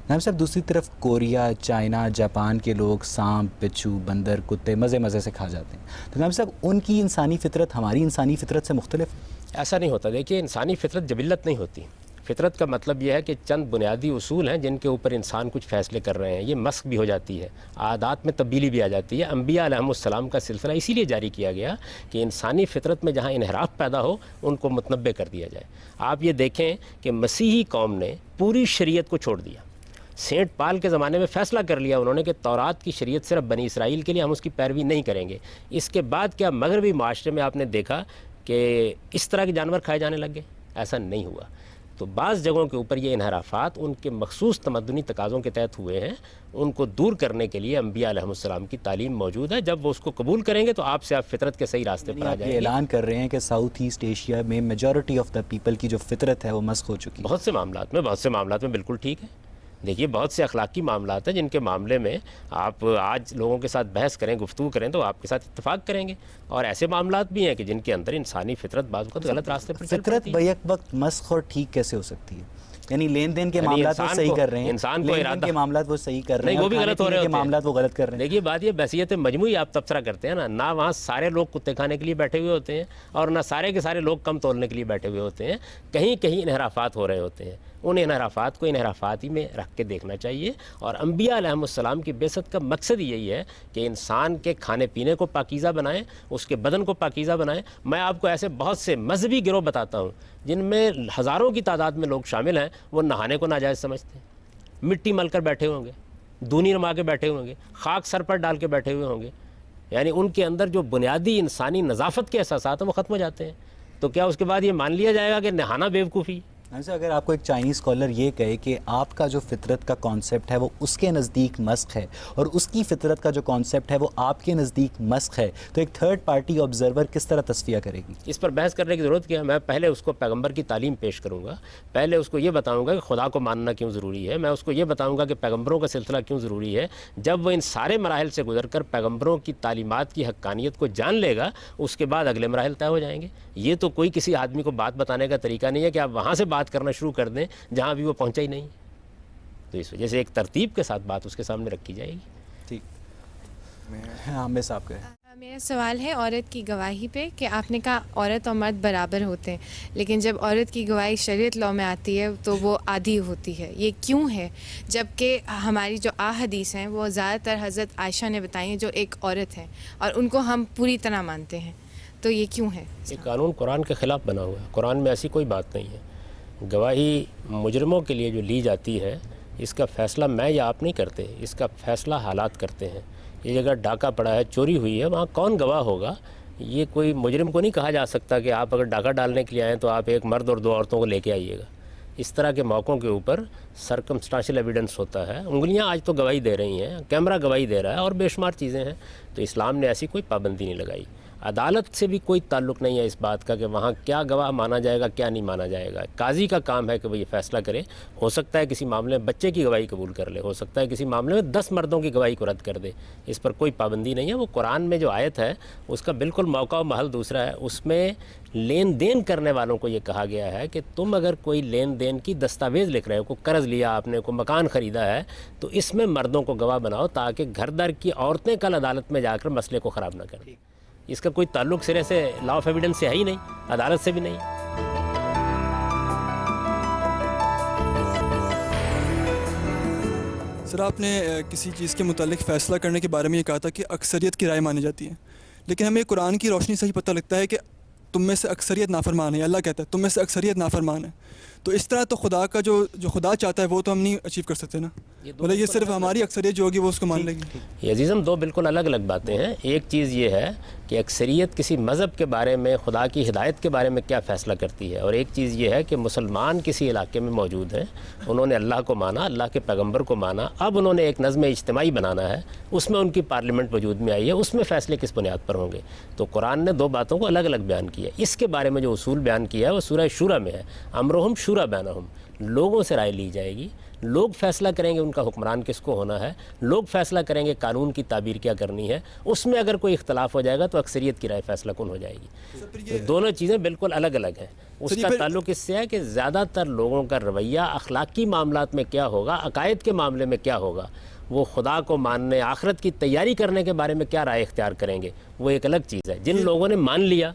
نائب صاحب دوسری طرف کوریا, چائنا, جاپان کے لوگ سانپ, بچھو, بندر, کتے مزے مزے سے کھا جاتے ہیں. تو نائب صاحب ان کی انسانی فطرت ہماری انسانی فطرت سے مختلف؟ ایسا نہیں ہوتا. دیکھیے انسانی فطرت جبلت نہیں ہوتی. فطرت کا مطلب یہ ہے کہ چند بنیادی اصول ہیں جن کے اوپر انسان کچھ فیصلے کر رہے ہیں. یہ مسخ بھی ہو جاتی ہے, عادات میں تبدیلی بھی آ جاتی ہے. انبیاء علیہم السلام کا سلسلہ اسی لیے جاری کیا گیا کہ انسانی فطرت میں جہاں انحراف پیدا ہو ان کو متنبع کر دیا جائے. آپ یہ دیکھیں کہ مسیحی قوم نے پوری شریعت کو چھوڑ دیا. سینٹ پال کے زمانے میں فیصلہ کر لیا انہوں نے کہ تورات کی شریعت صرف بنی اسرائیل کے لیے, ہم اس کی پیروی نہیں کریں گے. اس کے بعد کیا مغربی معاشرے میں آپ نے دیکھا کہ اس طرح کے جانور کھائے جانے لگ گئے؟ ایسا نہیں ہوا. تو بعض جگہوں کے اوپر یہ انحرافات ان کے مخصوص تمدنی تقاضوں کے تحت ہوئے ہیں. ان کو دور کرنے کے لیے انبیاء علیہم السلام کی تعلیم موجود ہے. جب وہ اس کو قبول کریں گے تو آپ سے آپ فطرت کے صحیح راستے پر آ جائیں گے. یہ اعلان کر رہے ہیں کہ ساؤتھ ایسٹ ایشیا میں میجورٹی آف دا پیپل کی جو فطرت ہے وہ مسخ ہو چکی ہے. بہت سے معاملات میں بالکل ٹھیک ہے. دیکھیے بہت سے اخلاقی معاملات ہیں جن کے معاملے میں آپ آج لوگوں کے ساتھ بحث کریں, گفتگو کریں تو آپ کے ساتھ اتفاق کریں گے. اور ایسے معاملات بھی ہیں کہ جن کے اندر انسانی فطرت بعض وقت غلط راستے پر چل پڑتی ہے. فطرت بیک وقت مسخ اور ٹھیک کیسے ہو سکتی ہے؟ یعنی لین دین کے معاملات وہ صحیح کر رہے ہیں, انسان کو ارادہ کے معاملات وہ صحیح کر رہے ہیں, وہ بھی غلط ہو رہے ہیں, معاملات وہ غلط کر رہے ہیں. دیکھیے بات یہ بحثیت مجموعی آپ تبصرہ کرتے ہیں نہ وہاں سارے لوگ کتے کھانے کے لیے بیٹھے ہوئے ہوتے ہیں اور نہ سارے کے سارے لوگ کم تولنے کے لیے بیٹھے ہوئے ہوتے ہیں. کہیں کہیں انحرافات ہو رہے ہوتے ہیں. ان انحرافات کو انحرافات ہی میں رکھ کے دیکھنا چاہیے. اور انبیاء علیہم السلام کی بعثت کا مقصد یہی ہے کہ انسان کے کھانے پینے کو پاکیزہ بنائیں, اس کے بدن کو پاکیزہ بنائیں. میں آپ کو ایسے بہت سے مذہبی گروہ بتاتا ہوں جن میں ہزاروں کی تعداد میں لوگ شامل ہیں, وہ نہانے کو ناجائز سمجھتے ہیں, مٹی مل کر بیٹھے ہوں گے, دونی رما کے بیٹھے ہوں گے, خاک سر پر ڈال کے بیٹھے ہوئے ہوں گے. یعنی ان کے اندر جو بنیادی انسانی نظافت کے احساسات ہیں وہ ختم ہو جاتے ہیں. تو کیا اس کے بعد یہ مان لیا جائے گا کہ نہانا بیوقوفی؟ سے اگر آپ کو ایک چائنیز اسکالر یہ کہے کہ آپ کا جو فطرت کا کانسیپٹ ہے وہ اس کے نزدیک مسخ ہے اور اس کی فطرت کا جو کانسیپٹ ہے وہ آپ کے نزدیک مسخ ہے, تو ایک تھرڈ پارٹی آبزرور کس طرح تصفیہ کرے گی؟ اس پر بحث کرنے کی ضرورت کیا ہے؟ میں پہلے اس کو پیغمبر کی تعلیم پیش کروں گا, پہلے اس کو یہ بتاؤں گا کہ خدا کو ماننا کیوں ضروری ہے, میں اس کو یہ بتاؤں گا کہ پیغمبروں کا سلسلہ کیوں ضروری ہے. جب وہ ان سارے مراحل سے گزر کر پیغمبروں کی تعلیمات کی حقانیت کو جان لے گا, اس کے بعد اگلے مراحل طے ہو جائیں گے. یہ تو کوئی کسی آدمی کو بات بتانے کا طریقہ نہیں ہے کہ آپ وہاں سے بات کرنا شروع کر دیں جہاں بھی وہ پہنچا ہی نہیں. تو اس وجہ سے ایک ترتیب کے ساتھ بات اس کے سامنے رکھی جائے گی. ٹھیک, عامر صاحب کا میرا سوال ہے عورت کی گواہی پہ کہ آپ نے کہا عورت اور مرد برابر ہوتے ہیں, لیکن جب عورت کی گواہی شریعت لاء میں آتی ہے تو وہ عادی ہوتی ہے. یہ کیوں ہے جبکہ ہماری جو احادیث ہیں وہ زیادہ تر حضرت عائشہ نے بتائی ہیں جو ایک عورت ہیں اور ان کو ہم پوری طرح مانتے ہیں, تو یہ کیوں ہے؟ یہ قانون قرآن کے خلاف بنا ہوا ہے. قرآن میں ایسی کوئی بات نہیں ہے. گواہی مجرموں کے لیے جو لی جاتی ہے اس کا فیصلہ میں یا آپ نہیں کرتے, اس کا فیصلہ حالات کرتے ہیں. یہ جگہ ڈاکہ پڑا ہے, چوری ہوئی ہے, وہاں کون گواہ ہوگا؟ یہ کوئی مجرم کو نہیں کہا جا سکتا کہ آپ اگر ڈاکہ ڈالنے کے لیے آئیں تو آپ ایک مرد اور 2 عورتوں کو لے کے آئیے گا. اس طرح کے موقعوں کے اوپر سرکمسٹانشل ایویڈنس ہوتا ہے. انگلیاں آج تو گواہی دے رہی ہیں, کیمرہ گواہی دے رہا ہے اور بے شمار چیزیں ہیں. تو اسلام نے ایسی کوئی پابندی نہیں لگائی. عدالت سے بھی کوئی تعلق نہیں ہے اس بات کا کہ وہاں کیا گواہ مانا جائے گا کیا نہیں مانا جائے گا. قاضی کا کام ہے کہ وہ یہ فیصلہ کرے. ہو سکتا ہے کسی معاملے میں بچے کی گواہی قبول کر لے, ہو سکتا ہے کسی معاملے میں 10 مردوں کی گواہی کو رد کر دے. اس پر کوئی پابندی نہیں ہے. وہ قرآن میں جو آیت ہے اس کا بالکل موقع و محل دوسرا ہے. اس میں لین دین کرنے والوں کو یہ کہا گیا ہے کہ تم اگر کوئی لین دین کی دستاویز لکھ رہے ہو, کوئی قرض لیا آپ نے, کوئی مکان خریدا ہے, تو اس میں مردوں کو گواہ بناؤ تاکہ گھر در کی عورتیں کل عدالت میں جا کر مسئلے کو خراب نہ کریں. اس کا کوئی تعلق سرے سے لا آف ایویڈنس سے ہے ہی نہیں, عدالت سے بھی نہیں. سر, آپ نے کسی چیز کے متعلق فیصلہ کرنے کے بارے میں یہ کہا تھا کہ اکثریت کی رائے مانی جاتی ہے, لیکن ہمیں قرآن کی روشنی سے ہی پتہ لگتا ہے کہ تم میں سے اکثریت نافرمان ہے. اللہ کہتا ہے تم میں سے اکثریت نافرمان ہے. تو اس طرح تو خدا کا جو خدا چاہتا ہے وہ تو ہم نہیں اچیو کر سکتے نا. مطلب یہ صرف ہماری اکثریت جو ہوگی وہ اس کو مان لے گی. یہ عزیزم 2 بالکل الگ الگ باتیں ہیں. ایک چیز یہ ہے کہ اکثریت کسی مذہب کے بارے میں, خدا کی ہدایت کے بارے میں کیا فیصلہ کرتی ہے, اور ایک چیز یہ ہے کہ مسلمان کسی علاقے میں موجود ہیں, انہوں نے اللہ کو مانا, اللہ کے پیغمبر کو مانا, اب انہوں نے ایک نظم اجتماعی بنانا ہے, اس میں ان کی پارلیمنٹ وجود میں آئی ہے, اس میں فیصلے کس بنیاد پر ہوں گے. تو قرآن نے 2 باتوں کو الگ الگ بیان کیا. اس کے بارے میں جو اصول بیان کیا ہے وہ سورہ شورى میں ہے. امرہم شورى بینہم, لوگوں سے رائے لی جائے گی, لوگ فیصلہ کریں گے ان کا حکمران کس کو ہونا ہے, لوگ فیصلہ کریں گے قانون کی تعبیر کیا کرنی ہے. اس میں اگر کوئی اختلاف ہو جائے گا تو اکثریت کی رائے فیصلہ کن ہو جائے گی. دونوں چیزیں بالکل الگ الگ ہیں. اس کا تعلق اس سے ہے کہ زیادہ تر لوگوں کا رویہ اخلاقی معاملات میں کیا ہوگا, عقائد کے معاملے میں کیا ہوگا, وہ خدا کو ماننے, آخرت کی تیاری کرنے کے بارے میں کیا رائے اختیار کریں گے, وہ ایک الگ چیز ہے. جن لوگوں نے مان لیا,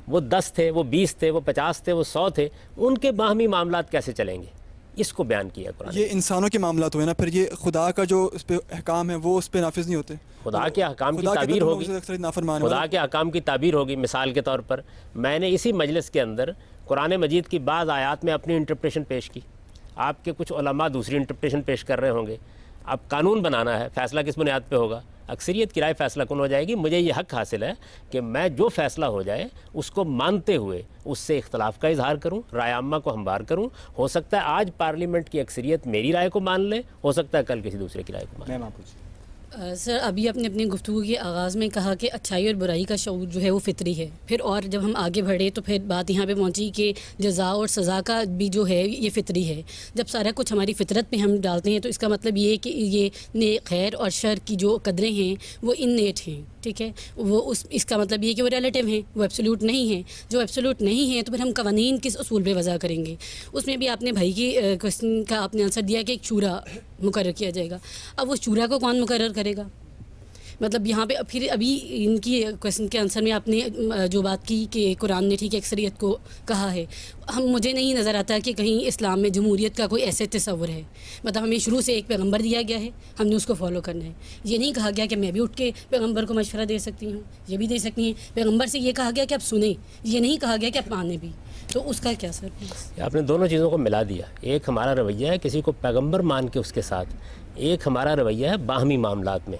وہ 10 تھے, وہ 20 تھے, وہ 50 تھے, وہ 100 تھے, ان کے باہمی معاملات کیسے چلیں گے, اس کو بیان کیا قرآن. یہ انسانوں کے معاملات ہوئے نا, پھر یہ خدا کا جو اس پہ احکام ہے وہ اس پہ نافذ نہیں ہوتے. خدا کے احکام کی تعبیر ہوگی, خدا کے احکام کی تعبیر ہوگی. مثال کے طور پر میں نے اسی مجلس کے اندر قرآن مجید کی بعض آیات میں اپنی انٹرپریشن پیش کی, آپ کے کچھ علماء دوسری انٹرپریشن پیش کر رہے ہوں گے. اب قانون بنانا ہے, فیصلہ کس بنیاد پہ ہوگا, اکثریت کی رائے فیصلہ کن ہو جائے گی. مجھے یہ حق حاصل ہے کہ میں جو فیصلہ ہو جائے اس کو مانتے ہوئے اس سے اختلاف کا اظہار کروں, رائے عامہ کو ہموار کروں. ہو سکتا ہے آج پارلیمنٹ کی اکثریت میری رائے کو مان لے, ہو سکتا ہے کل کسی دوسرے کی رائے کو مان لے. سر, ابھی آپ نے اپنی گفتگو کے آغاز میں کہا کہ اچھائی اور برائی کا شعور جو ہے وہ فطری ہے. پھر اور جب ہم آگے بڑھے تو پھر بات یہاں پہ پہنچی کہ جزا اور سزا کا بھی جو ہے یہ فطری ہے. جب سارا کچھ ہماری فطرت میں ہم ڈالتے ہیں تو اس کا مطلب یہ ہے کہ یہ خیر اور شر کی جو قدریں ہیں وہ انیٹ ہیں, ٹھیک ہے. وہ اس کا مطلب یہ ہے کہ وہ ریلیٹیو ہیں, وہ ایبسولوٹ نہیں ہیں. جو ایبسولوٹ نہیں ہیں تو پھر ہم قوانین کس اصول پہ وضع کریں گے. اس میں بھی آپ نے بھائی کی کوشچن کا آپ نے آنسر دیا کہ ایک شورا مقرر کیا جائے گا. اب وہ شورا کو کون مقرر کرے گا؟ مطلب یہاں پہ پھر ابھی ان کی کویشچن کے آنسر میں آپ نے جو بات کی کہ قرآن نے ٹھیک اکثریت کو کہا ہے، مجھے نہیں نظر آتا کہ کہیں اسلام میں جمہوریت کا کوئی ایسے تصور ہے. مطلب ہمیں شروع سے ایک پیغمبر دیا گیا ہے، ہم نے اس کو فالو کرنا ہے. یہ نہیں کہا گیا کہ میں بھی اٹھ کے پیغمبر کو مشورہ دے سکتی ہوں، یہ بھی دے سکتی ہیں. پیغمبر سے یہ کہا گیا کہ آپ سنیں، یہ نہیں کہا گیا کہ آپ مانیں بھی. تو اس کا کیا سر؟ آپ نے دونوں چیزوں کو ملا دیا. ایک ہمارا رویہ ہے کسی کو پیغمبر مان کے اس کے ساتھ، ایک ہمارا رویہ ہے باہمی معاملات میں.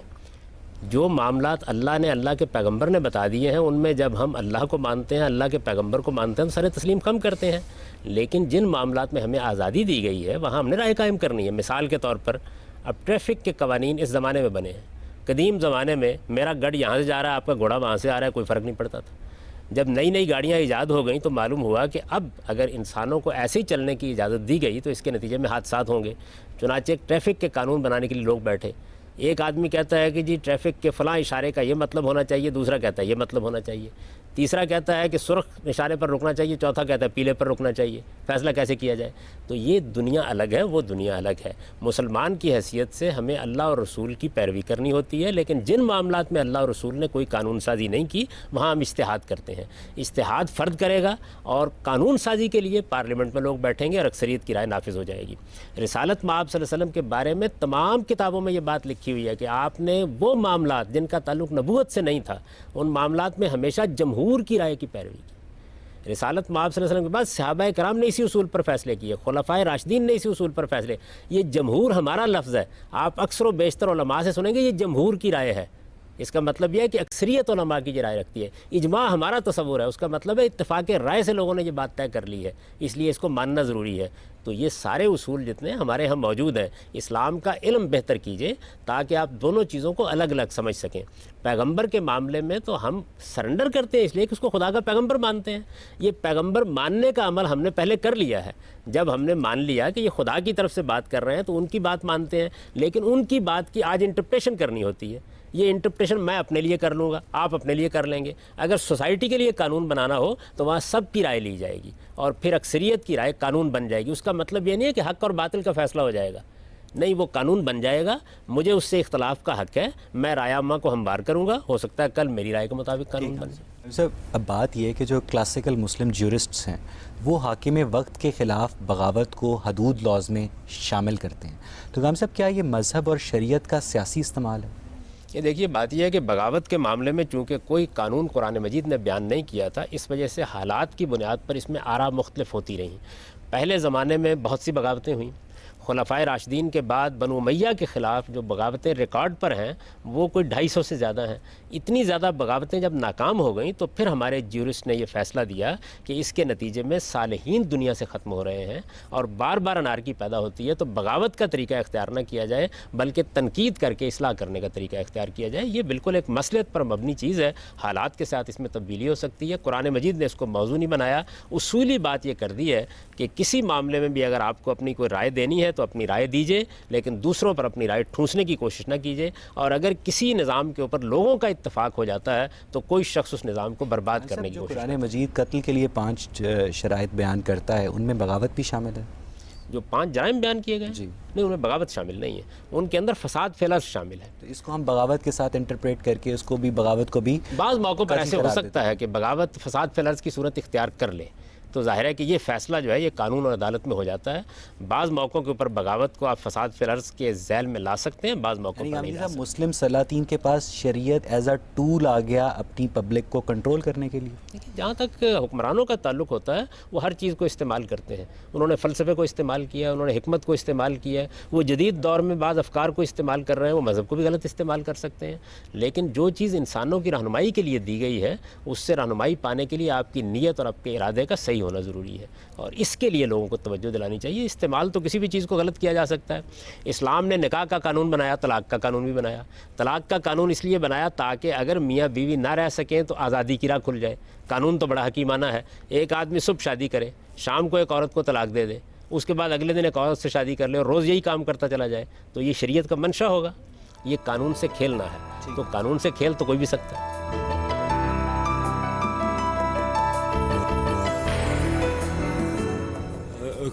جو معاملات اللہ نے، اللہ کے پیغمبر نے بتا دیے ہیں، ان میں جب ہم اللہ کو مانتے ہیں، اللہ کے پیغمبر کو مانتے ہیں تو سر تسلیم کم کرتے ہیں. لیکن جن معاملات میں ہمیں آزادی دی گئی ہے وہاں ہم نے رائے قائم کرنی ہے. مثال کے طور پر اب ٹریفک کے قوانین اس زمانے میں بنے ہیں. قدیم زمانے میں میرا گڑھ یہاں سے جا رہا ہے، آپ کا گھوڑا وہاں سے آ رہا ہے، کوئی فرق نہیں پڑتا تھا. جب نئی نئی گاڑیاں ایجاد ہو گئیں تو معلوم ہوا کہ اب اگر انسانوں کو ایسے ہی چلنے کی اجازت دی گئی تو اس کے نتیجے میں حادثات ہوں گے. چنانچہ ایک ٹریفک کے قانون بنانے کے لیے لوگ بیٹھے. ایک آدمی کہتا ہے کہ جی ٹریفک کے فلاں اشارے کا یہ مطلب ہونا چاہیے، دوسرا کہتا ہے یہ مطلب ہونا چاہیے، تیسرا کہتا ہے کہ سرخ اشارے پر رکنا چاہیے، چوتھا کہتا ہے پیلے پر رکنا چاہیے. فیصلہ کیسے کیا جائے؟ تو یہ دنیا الگ ہے، وہ دنیا الگ ہے. مسلمان کی حیثیت سے ہمیں اللہ اور رسول کی پیروی کرنی ہوتی ہے. لیکن جن معاملات میں اللہ اور رسول نے کوئی قانون سازی نہیں کی وہاں ہم اجتہاد کرتے ہیں. اجتہاد فرد کرے گا اور قانون سازی کے لیے پارلیمنٹ میں لوگ بیٹھیں گے اور اکثریت کی رائے نافذ ہو جائے گی. رسالت مآب صلی اللہ علیہ وسلم کے بارے میں تمام کتابوں میں یہ بات لکھی ہوئی ہے کہ آپ نے وہ معاملات جن کا تعلق نبوت سے نہیں تھا ان معاملات میں ہمیشہ جمہور کی رائے کی پیروی کی. رسالت مآب صلی اللہ علیہ وسلم کے بعد صحابہ کرام نے اسی اصول پر فیصلے کیے، خلفائے راشدین نے اسی اصول پر فیصلے. یہ جمہور ہمارا لفظ ہے، آپ اکثر و بیشتر علماء سے سنیں گے یہ جمہور کی رائے ہے. اس کا مطلب یہ ہے کہ اکثریت علماء کی یہ رائے رکھتی ہے. اجماع ہمارا تصور ہے، اس کا مطلب ہے اتفاق رائے سے لوگوں نے یہ بات طے کر لی ہے، اس لیے اس کو ماننا ضروری ہے. تو یہ سارے اصول جتنے ہمارے ہم موجود ہیں. اسلام کا علم بہتر کیجئے تاکہ آپ دونوں چیزوں کو الگ الگ سمجھ سکیں. پیغمبر کے معاملے میں تو ہم سرنڈر کرتے ہیں اس لیے کہ اس کو خدا کا پیغمبر مانتے ہیں. یہ پیغمبر ماننے کا عمل ہم نے پہلے کر لیا ہے. جب ہم نے مان لیا کہ یہ خدا کی طرف سے بات کر رہے ہیں تو ان کی بات مانتے ہیں. لیکن ان کی بات کی آج انٹرپریشن کرنی ہوتی ہے. یہ انٹرپریشن میں اپنے لیے کر لوں گا، آپ اپنے لیے کر لیں گے. اگر سوسائٹی کے لیے قانون بنانا ہو تو وہاں سب کی رائے لی جائے گی اور پھر اکثریت کی رائے قانون بن جائے گی. اس کا مطلب یہ نہیں ہے کہ حق اور باطل کا فیصلہ ہو جائے گا، نہیں، وہ قانون بن جائے گا. مجھے اس سے اختلاف کا حق ہے، میں رائے عامہ کو ہموار کروں گا، ہو سکتا ہے کل میری رائے کے مطابق قانون بن جائے. سر اب بات یہ ہے کہ جو کلاسیکل مسلم جیورسٹس ہیں وہ حاکم وقت کے خلاف بغاوت کو حدود لاز میں شامل کرتے ہیں. تو غام صاحب کیا یہ مذہب اور شریعت کا سیاسی استعمال ہے؟ یہ دیکھیے بات یہ ہے کہ بغاوت کے معاملے میں چونکہ کوئی قانون قرآن مجید نے بیان نہیں کیا تھا، اس وجہ سے حالات کی بنیاد پر اس میں آراء مختلف ہوتی رہیں. پہلے زمانے میں بہت سی بغاوتیں ہوئیں. خلفائے راشدین کے بعد بنو امیہ کے خلاف جو بغاوتیں ریکارڈ پر ہیں وہ کوئی 250 سے زیادہ ہیں. اتنی زیادہ بغاوتیں جب ناکام ہو گئیں تو پھر ہمارے جیورسٹ نے یہ فیصلہ دیا کہ اس کے نتیجے میں صالحین دنیا سے ختم ہو رہے ہیں اور بار بار انارکی پیدا ہوتی ہے. تو بغاوت کا طریقہ اختیار نہ کیا جائے بلکہ تنقید کر کے اصلاح کرنے کا طریقہ اختیار کیا جائے. یہ بالکل ایک مصلحت پر مبنی چیز ہے. حالات کے ساتھ اس میں تبدیلی ہو سکتی ہے. قرآن مجید نے اس کو موضوع نہیں بنایا. اصولی بات یہ کر دی ہے کہ کسی معاملے میں بھی اگر آپ کو اپنی کوئی رائے دینی ہے تو اپنی رائے دیجئے، لیکن دوسروں پر اپنی رائے ٹھونسنے کی کوشش نہ کیجئے. اور اگر کسی نظام کے اوپر لوگوں کا اتفاق ہو جاتا ہے تو کوئی شخص اس نظام کو برباد کرنے کی کوشش. قرآن مجید قتل کے لیے 5 شرائط بیان کرتا ہے، ان میں بغاوت بھی شامل ہے. جو 5 جرائم بیان کیے گئے جی نہیں، ان میں بغاوت شامل نہیں ہے. ان کے اندر فساد پھیلا شامل ہے. تو اس کو ہم بغاوت کے ساتھ انٹرپریٹ کر کے اس کو بھی بغاوت کو بھی بعض موقعوں پر ایسے ہو سکتا ہے کہ بغاوت فساد پھیلاز کی صورت اختیار کر لے تو ظاہر ہے کہ یہ فیصلہ جو ہے یہ قانون اور عدالت میں ہو جاتا ہے. بعض موقعوں کے اوپر بغاوت کو آپ فساد فیلرز کے ذیل میں لا سکتے ہیں، بعض موقعوں پر نہیں لا سکتے. مسلم سلاطین کے پاس شریعت ایز اے ٹول آ گیا اپنی پبلک کو کنٹرول کرنے کے لیے. جہاں تک حکمرانوں کا تعلق ہوتا ہے وہ ہر چیز کو استعمال کرتے ہیں. انہوں نے فلسفے کو استعمال کیا، انہوں نے حکمت کو استعمال کیا. وہ جدید دور میں بعض افکار کو استعمال کر رہے ہیں، وہ مذہب کو بھی غلط استعمال کر سکتے ہیں. لیکن جو چیز انسانوں کی رہنمائی کے لیے دی گئی ہے اس سے رہنمائی پانے کے لیے آپ کی نیت اور آپ کے ارادے کا صحیح ہونا ضروری ہے اور اس کے لیے لوگوں کو توجہ دلانی چاہیے. استعمال تو کسی بھی چیز کو غلط کیا جا سکتا ہے. اسلام نے نکاح کا قانون بنایا، طلاق کا قانون بھی بنایا. طلاق کا قانون اس لیے بنایا تاکہ اگر میاں بیوی نہ رہ سکیں تو آزادی کی راہ کھل جائے. قانون تو بڑا حکیمانہ ہے. ایک آدمی صبح شادی کرے، شام کو ایک عورت کو طلاق دے دے، اس کے بعد اگلے دن ایک عورت سے شادی کر لے اور روز یہی کام کرتا چلا جائے تو یہ شریعت کا منشا ہوگا. یہ قانون سے کھیلنا ہے. تو قانون سے کھیل تو کوئی بھی سکتا ہے.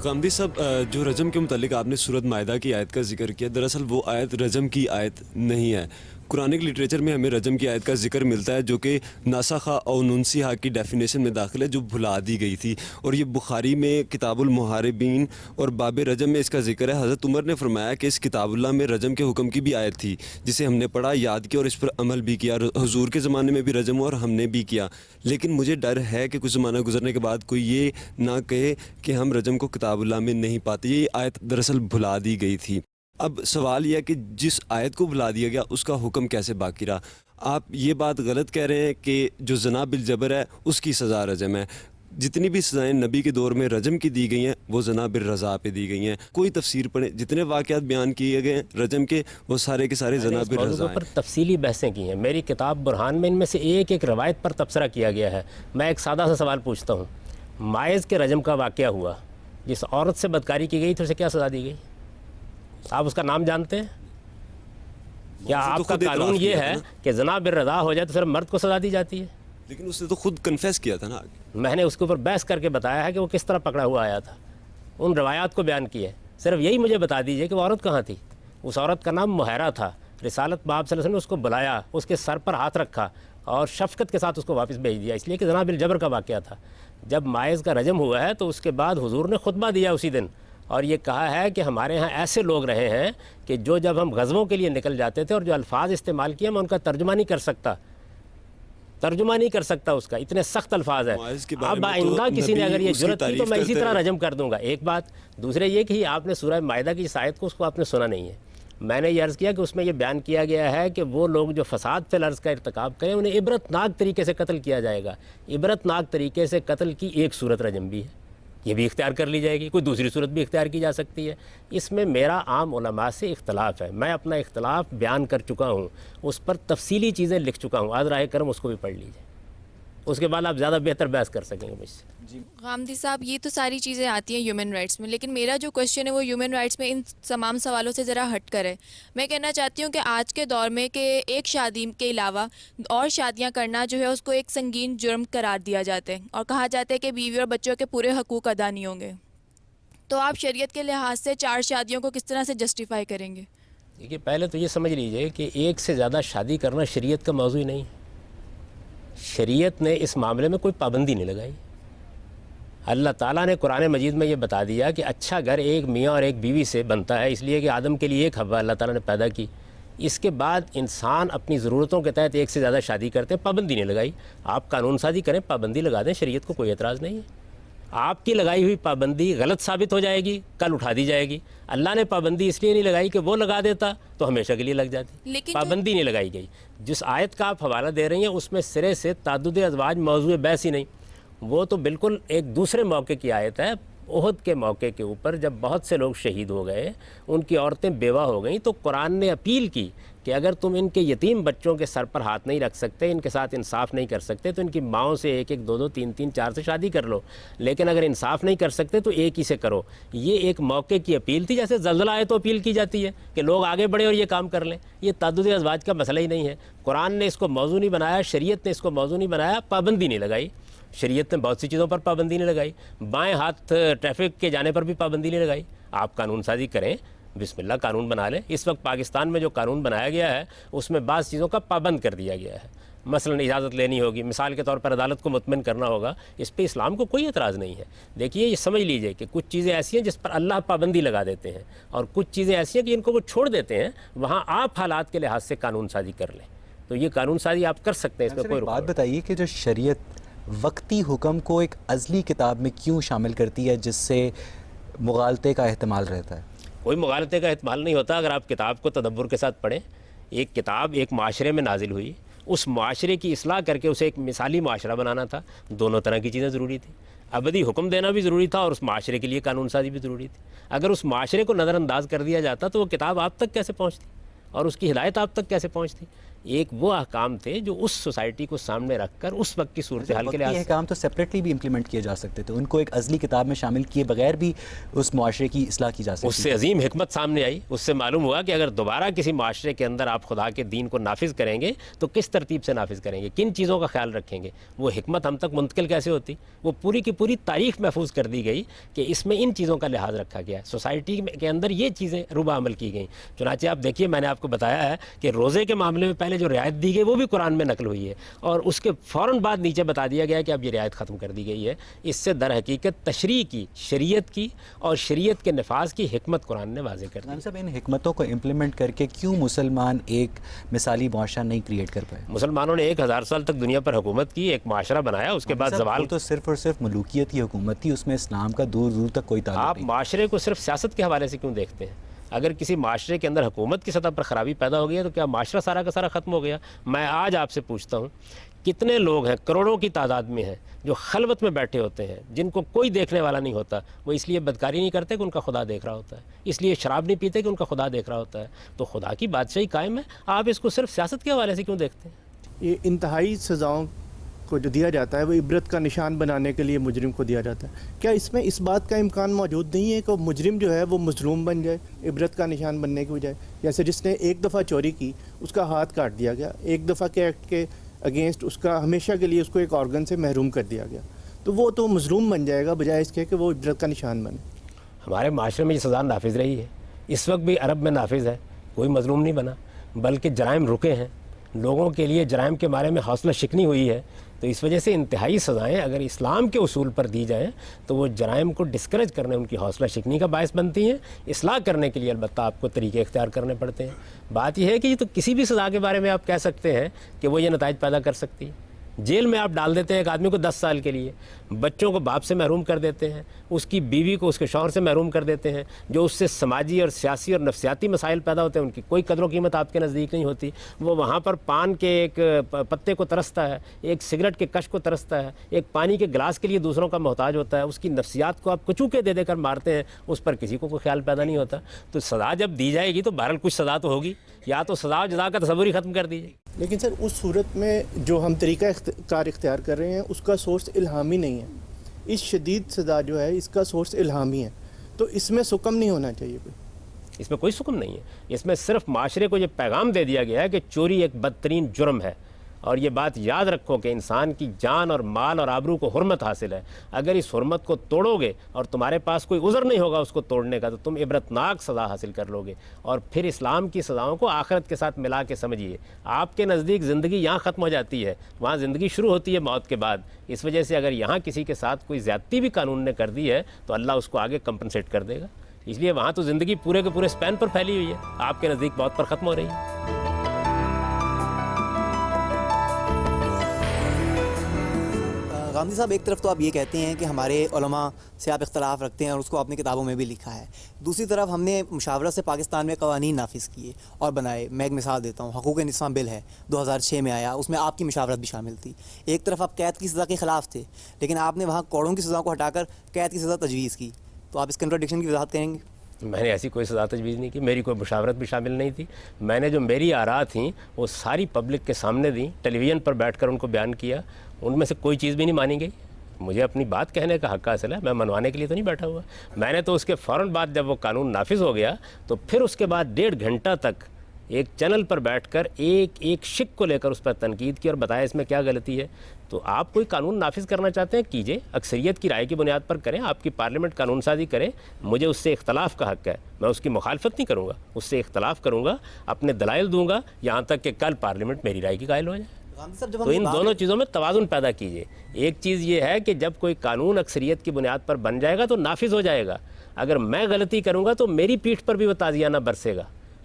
غامدی صاحب، جو رجم کے متعلق آپ نے سورۃ مائدہ کی آیت کا ذکر کیا، دراصل وہ آیت رجم کی آیت نہیں ہے. قرآنک لٹریچر میں ہمیں رجم کی آیت کا ذکر ملتا ہے جو کہ ناسخہ او ننسیہ کی ڈیفینیشن میں داخل ہے، جو بھلا دی گئی تھی، اور یہ بخاری میں کتاب المحاربین اور باب رجم میں اس کا ذکر ہے۔ حضرت عمر نے فرمایا کہ اس کتاب اللہ میں رجم کے حکم کی بھی آیت تھی جسے ہم نے پڑھا، یاد کیا اور اس پر عمل بھی کیا۔ حضور کے زمانے میں بھی رجم اور ہم نے بھی کیا، لیکن مجھے ڈر ہے کہ کچھ زمانہ گزرنے کے بعد کوئی یہ نہ کہے کہ ہم رجم کو کتاب اللہ میں نہیں پاتے۔ یہ آیت دراصل بھلا دی گئی تھی۔ اب سوال یہ ہے کہ جس آیت کو بھلا دیا گیا اس کا حکم کیسے باقی رہا؟ آپ یہ بات غلط کہہ رہے ہیں کہ جو زنا بالجبر ہے اس کی سزا رجم ہے۔ جتنی بھی سزائیں نبی کے دور میں رجم کی دی گئی ہیں وہ زنا بالرضا پہ دی گئی ہیں۔ کوئی تفسیر پڑھیں، جتنے واقعات بیان کیے گئے ہیں رجم کے وہ سارے کے سارے زنا بالرضا ہیں۔ پر تفصیلی بحثیں کی ہیں، میری کتاب برہان میں ان میں سے ایک ایک روایت پر تبصرہ کیا گیا ہے۔ میں ایک سادہ سا سوال پوچھتا ہوں، ماعز کے رجم کا واقعہ ہوا، جس عورت سے بدکاری کی گئی تھی اسے کیا سزا دی گئی؟ آپ اس کا نام جانتے ہیں؟ کیا آپ کا قانون یہ ہے کہ زنا بالرضا ہو جائے تو صرف مرد کو سزا دی جاتی ہے؟ لیکن اس نے تو خود کنفیس کیا تھا نا۔ میں نے اس کے اوپر بحث کر کے بتایا ہے کہ وہ کس طرح پکڑا ہوا آیا تھا، ان روایات کو بیان کیا ہے۔ صرف یہی مجھے بتا دیجئے کہ وہ عورت کہاں تھی۔ اس عورت کا نام محیرہ تھا۔ رسالت باب صلی اللہ علیہ وسلم نے اس کو بلایا، اس کے سر پر ہاتھ رکھا اور شفقت کے ساتھ اس کو واپس بھیج دیا، اس لیے کہ زنا بالجبر کا واقعہ تھا۔ جب ماعز کا رجم ہوا ہے تو اس کے بعد حضور نے خطبہ دیا اسی دن، اور یہ کہا ہے کہ ہمارے ہاں ایسے لوگ رہے ہیں کہ جو جب ہم غزووں کے لیے نکل جاتے تھے اور جو الفاظ استعمال کیے میں ان کا ترجمہ نہیں کر سکتا اس کا، اتنے سخت الفاظ ہیں۔ اب آئندہ کسی نے اگر یہ جرت کی تو میں اسی طرح رجم کر دوں گا۔ ایک بات، دوسرے یہ کہ آپ نے سورہ مائدہ کی اس آیت کو اس کو آپ نے سنا نہیں ہے۔ میں نے یہ عرض کیا کہ اس میں یہ بیان کیا گیا ہے کہ وہ لوگ جو فساد فی الارض کا ارتکاب کریں انہیں عبرت ناک طریقے سے قتل کیا جائے گا۔ عبرت ناک طریقے سے قتل کی ایک صورت رجم بھی ہے، یہ بھی اختیار کر لی جائے گی، کوئی دوسری صورت بھی اختیار کی جا سکتی ہے۔ اس میں میرا عام علماء سے اختلاف ہے، میں اپنا اختلاف بیان کر چکا ہوں، اس پر تفصیلی چیزیں لکھ چکا ہوں، آج راہ کرم اس کو بھی پڑھ لیجیے، اس کے بعد آپ زیادہ بہتر بحث کر سکیں گے مجھ سے۔ غامدی صاحب، یہ تو ساری چیزیں آتی ہیں ہیومن رائٹس میں، لیکن میرا جو کویشچن ہے وہ ہیومن رائٹس میں ان تمام سوالوں سے ذرا ہٹ کر ہے۔ میں کہنا چاہتی ہوں کہ آج کے دور میں کہ ایک شادی کے علاوہ اور شادیاں کرنا جو ہے اس کو ایک سنگین جرم قرار دیا جاتا ہے اور کہا جاتا ہے کہ بیوی اور بچوں کے پورے حقوق ادا نہیں ہوں گے، تو آپ شریعت کے لحاظ سے 4 شادیوں کو کس طرح سے جسٹیفائی کریں گے؟ دیکھیے، پہلے تو یہ سمجھ لیجئے کہ ایک سے زیادہ شادی کرنا شریعت کا موضوع ہی نہیں ہے۔ شریعت نے اس معاملے میں کوئی پابندی نہیں لگائی۔ اللہ تعالیٰ نے قرآن مجید میں یہ بتا دیا کہ اچھا گھر ایک میاں اور ایک بیوی سے بنتا ہے، اس لیے کہ آدم کے لیے ایک حوا اللہ تعالیٰ نے پیدا کی۔ اس کے بعد انسان اپنی ضرورتوں کے تحت ایک سے زیادہ شادی کرتے ہیں، پابندی نہیں لگائی۔ آپ قانون سازی کریں، پابندی لگا دیں، شریعت کو کوئی اعتراض نہیں ہے۔ آپ کی لگائی ہوئی پابندی غلط ثابت ہو جائے گی، کل اٹھا دی جائے گی۔ اللہ نے پابندی اس لیے نہیں لگائی کہ وہ لگا دیتا تو ہمیشہ کے لیے لگ جاتی، پابندی نہیں لگائی گئی۔ جس آیت کا آپ حوالہ دے رہی ہیں اس میں سرے سے تعدد ازواج موضوع بحث ہی نہیں، وہ تو بالکل ایک دوسرے موقع کی آیت ہے۔ احد کے موقع کے اوپر جب بہت سے لوگ شہید ہو گئے، ان کی عورتیں بیوہ ہو گئیں، تو قرآن نے اپیل کی کہ اگر تم ان کے یتیم بچوں کے سر پر ہاتھ نہیں رکھ سکتے، ان کے ساتھ انصاف نہیں کر سکتے، تو ان کی ماؤں سے 1-1, 2-2, 3-3, 4 سے شادی کر لو، لیکن اگر انصاف نہیں کر سکتے تو ایک ہی سے کرو۔ یہ ایک موقع کی اپیل تھی، جیسے زلزلہ آئے تو اپیل کی جاتی ہے کہ لوگ آگے بڑھیں اور یہ کام کر لیں۔ یہ تعدد ازواج کا مسئلہ ہی نہیں ہے، قرآن نے اس کو موضوع نہیں بنایا، شریعت نے اس کو موضوع نہیں بنایا، پابندی نہیں لگائی۔ شریعت نے بہت سی چیزوں پر پابندی نہیں لگائی، بائیں ہاتھ ٹریفک کے جانے پر بھی پابندی نہیں لگائی۔ آپ قانون سازی کریں، بسم اللہ قانون بنا لیں۔ اس وقت پاکستان میں جو قانون بنایا گیا ہے اس میں بعض چیزوں کا پابند کر دیا گیا ہے، مثلا اجازت لینی ہوگی، مثال کے طور پر عدالت کو مطمئن کرنا ہوگا، اس پہ اسلام کو کوئی اعتراض نہیں ہے۔ دیکھیے، یہ سمجھ لیجئے کہ کچھ چیزیں ایسی ہیں جس پر اللہ پابندی لگا دیتے ہیں، اور کچھ چیزیں ایسی ہیں کہ ان کو وہ چھوڑ دیتے ہیں، وہاں آپ حالات کے لحاظ سے قانون سازی کر لیں۔ تو یہ قانون سازی آپ کر سکتے ہیں، اس میں کوئی بات بتائیے کہ جو شریعت وقتی حکم کو ایک ازلی کتاب میں کیوں شامل کرتی ہے جس سے مغالطے کا احتمال رہتا ہے؟ کوئی مغالطے کا احتمال نہیں ہوتا اگر آپ کتاب کو تدبر کے ساتھ پڑھیں۔ ایک کتاب ایک معاشرے میں نازل ہوئی، اس معاشرے کی اصلاح کر کے اسے ایک مثالی معاشرہ بنانا تھا، دونوں طرح کی چیزیں ضروری تھیں۔ ابدی حکم دینا بھی ضروری تھا اور اس معاشرے کے لیے قانون سازی بھی ضروری تھی۔ اگر اس معاشرے کو نظر انداز کر دیا جاتا تو وہ کتاب آپ تک کیسے پہنچتی اور اس کی ہدایت آپ تک کیسے پہنچتی؟ ایک وہ احکام تھے جو اس سوسائٹی کو سامنے رکھ کر اس وقت کی صورتحال کے لحاظ سے احکام تو سیپریٹلی بھی امپلیمنٹ کیے جا سکتے تھے، ان کو ایک ازلی کتاب میں شامل کیے بغیر بھی اس معاشرے کی اصلاح کی جا سکتی. اس سے عظیم حکمت سامنے آئی. اس سے معلوم ہوا کہ اگر دوبارہ کسی معاشرے کے اندر آپ خدا کے دین کو نافذ کریں گے تو کس ترتیب سے نافذ کریں گے، کن چیزوں کا خیال رکھیں گے، وہ حکمت ہم تک منتقل کیسے ہوتی. وہ پوری کی پوری تاریخ محفوظ کر دی گئی کہ اس میں ان چیزوں کا لحاظ رکھا گیا ہے، سوسائٹی کے اندر یہ چیزیں روبہ عمل کی گئیں. چنانچہ آپ دیکھیے میں نے آپ کو بتایا ہے کہ روزے کے معاملے میں پہلے جو رعایت دی گئی وہ بھی قرآن میں نقل ہوئی ہے، اور اس کے فوراً بعد نیچے بتا دیا گیا کہ اب یہ رعایت ختم کر دی گئی ہے. اس سے در حقیقت تشریع کی، شریعت کی اور شریعت کے نفاذ کی حکمت قرآن نے واضح کر دی. صاحب ان حکمتوں کو امپلیمنٹ کر کے کیوں مسلمان ایک مثالی معاشرہ نہیں کریٹ کر پائے؟ مسلمانوں نے 1000 سال تک دنیا پر حکومت کی، ایک معاشرہ بنایا، اس کے بعد زوال. تو صرف اور صرف ملوکیت کی حکومت تھی، اس میں اسلام کا دور دور تک کوئی تعلق نہیں. آپ معاشرے کو صرف سیاست کے حوالے سے کیوں دیکھتے ہیں؟ اگر کسی معاشرے کے اندر حکومت کی سطح پر خرابی پیدا ہو گئی ہے تو کیا معاشرہ سارا کا سارا ختم ہو گیا؟ میں آج آپ سے پوچھتا ہوں کتنے لوگ ہیں، کروڑوں کی تعداد میں ہیں، جو خلوت میں بیٹھے ہوتے ہیں، جن کو کوئی دیکھنے والا نہیں ہوتا. وہ اس لیے بدکاری نہیں کرتے کہ ان کا خدا دیکھ رہا ہوتا ہے، اس لیے شراب نہیں پیتے کہ ان کا خدا دیکھ رہا ہوتا ہے. تو خدا کی بادشاہی قائم ہے، آپ اس کو صرف سیاست کے حوالے سے کیوں دیکھتے ہیں؟ یہ انتہائی سزاؤں کو جو دیا جاتا ہے وہ عبرت کا نشان بنانے کے لیے مجرم کو دیا جاتا ہے. کیا اس میں اس بات کا امکان موجود نہیں ہے کہ مجرم جو ہے وہ مظلوم بن جائے عبرت کا نشان بننے کی بجائے؟ جیسے جس نے ایک دفعہ چوری کی اس کا ہاتھ کاٹ دیا گیا، ایک دفعہ کے ایکٹ کے اگینسٹ اس کا ہمیشہ کے لیے اس کو ایک آرگن سے محروم کر دیا گیا، تو وہ تو مظلوم بن جائے گا بجائے اس کے کہ وہ عبرت کا نشان بنے. ہمارے معاشرے میں یہ سزا نافذ رہی ہے، اس وقت بھی عرب میں نافذ ہے، کوئی مظلوم نہیں بنا، بلکہ جرائم رکے ہیں، لوگوں کے لیے جرائم کے بارے میں حوصلہ شکنی ہوئی ہے. تو اس وجہ سے انتہائی سزائیں اگر اسلام کے اصول پر دی جائیں تو وہ جرائم کو ڈسکریج کرنے، ان کی حوصلہ شکنی کا باعث بنتی ہیں. اصلاح کرنے کے لیے البتہ آپ کو طریقے اختیار کرنے پڑتے ہیں. بات یہ ہے کہ یہ تو کسی بھی سزا کے بارے میں آپ کہہ سکتے ہیں کہ وہ یہ نتائج پیدا کر سکتی ہے. جیل میں آپ ڈال دیتے ہیں ایک آدمی کو 10 سال کے لیے، بچوں کو باپ سے محروم کر دیتے ہیں، اس کی بیوی کو اس کے شوہر سے محروم کر دیتے ہیں، جو اس سے سماجی اور سیاسی اور نفسیاتی مسائل پیدا ہوتے ہیں ان کی کوئی قدر و قیمت آپ کے نزدیک نہیں ہوتی. وہ وہاں پر پان کے ایک پتے کو ترستا ہے، ایک سگریٹ کے کش کو ترستا ہے، ایک پانی کے گلاس کے لیے دوسروں کا محتاج ہوتا ہے. اس کی نفسیات کو آپ کچوکے دے دے کر مارتے ہیں، اس پر کسی کو کوئی خیال پیدا نہیں ہوتا. تو سزا جب دی جائے گی تو بہرحال کچھ سزا تو ہوگی، یا تو سزا و جزا کا تصور ہی ختم کر دیجیے. لیکن سر اس صورت میں جو ہم طریقہ کار اختیار کر رہے ہیں اس کا سورس الہامی نہیں ہے. اس شدید سزا جو ہے اس کا سورس الہامی ہے، تو اس میں سکم نہیں ہونا چاہیے کوئی. اس میں کوئی سکم نہیں ہے. اس میں صرف معاشرے کو یہ پیغام دے دیا گیا ہے کہ چوری ایک بدترین جرم ہے، اور یہ بات یاد رکھو کہ انسان کی جان اور مال اور آبرو کو حرمت حاصل ہے. اگر اس حرمت کو توڑو گے اور تمہارے پاس کوئی عذر نہیں ہوگا اس کو توڑنے کا تو تم عبرتناک سزا حاصل کر لو گے. اور پھر اسلام کی سزاؤں کو آخرت کے ساتھ ملا کے سمجھیے. آپ کے نزدیک زندگی یہاں ختم ہو جاتی ہے، وہاں زندگی شروع ہوتی ہے موت کے بعد. اس وجہ سے اگر یہاں کسی کے ساتھ کوئی زیادتی بھی قانون نے کر دی ہے تو اللہ اس کو آگے کمپنسیٹ کر دے گا. اس لیے وہاں تو زندگی پورے کے پورے اسپین پر پھیلی ہوئی ہے، آپ کے نزدیک موت پر ختم ہو رہی ہے. غامدی صاحب، ایک طرف تو آپ یہ کہتے ہیں کہ ہمارے علماء سے آپ اختلاف رکھتے ہیں اور اس کو آپ نے کتابوں میں بھی لکھا ہے، دوسری طرف ہم نے مشاورت سے پاکستان میں قوانین نافذ کیے اور بنائے. میں ایک مثال دیتا ہوں، حقوق انسان بل ہے 2006 میں آیا، اس میں آپ کی مشاورت بھی شامل تھی. ایک طرف آپ قید کی سزا کے خلاف تھے لیکن آپ نے وہاں کوڑوں کی سزا کو ہٹا کر قید کی سزا تجویز کی، تو آپ اس کنٹراڈکشن کی وضاحت کریں گے؟ میں نے ایسی کوئی سزا تجویز نہیں کی، میری کوئی مشاورت بھی شامل نہیں تھی. میں نے جو میری آراء تھیں وہ ساری پبلک کے سامنے دیں، ٹیلی ویژن پر بیٹھ کر ان کو بیان کیا. ان میں سے کوئی چیز بھی نہیں مانی گئی. مجھے اپنی بات کہنے کا حق حاصل ہے، میں منوانے کے لیے تو نہیں بیٹھا ہوا. میں نے تو اس کے فوراً بعد جب وہ قانون نافذ ہو گیا تو پھر اس کے بعد 1.5 گھنٹہ تک ایک چینل پر بیٹھ کر ایک شک کو لے کر اس پر تنقید کی اور بتایا اس میں کیا غلطی ہے. تو آپ کوئی قانون نافذ کرنا چاہتے ہیں کیجئے، اکثریت کی رائے کی بنیاد پر کریں، آپ کی پارلیمنٹ قانون سازی کرے. مجھے اس سے اختلاف کا حق ہے، میں اس کی مخالفت نہیں کروں گا، اس سے اختلاف کروں گا، اپنے دلائل دوں گا یہاں تک کہ کل پارلیمنٹ میری رائے کی قائل ہو جائے. تو ان دونوں چیزوں میں توازن پیدا کیجیے. ایک چیز یہ ہے کہ جب کوئی قانون اکثریت کی بنیاد پر بن جائے گا تو نافذ ہو جائے گا. اگر میں غلطی کروں گا تو میری پیٹھ پر بھی وہ تازیہ نہ برسے گا،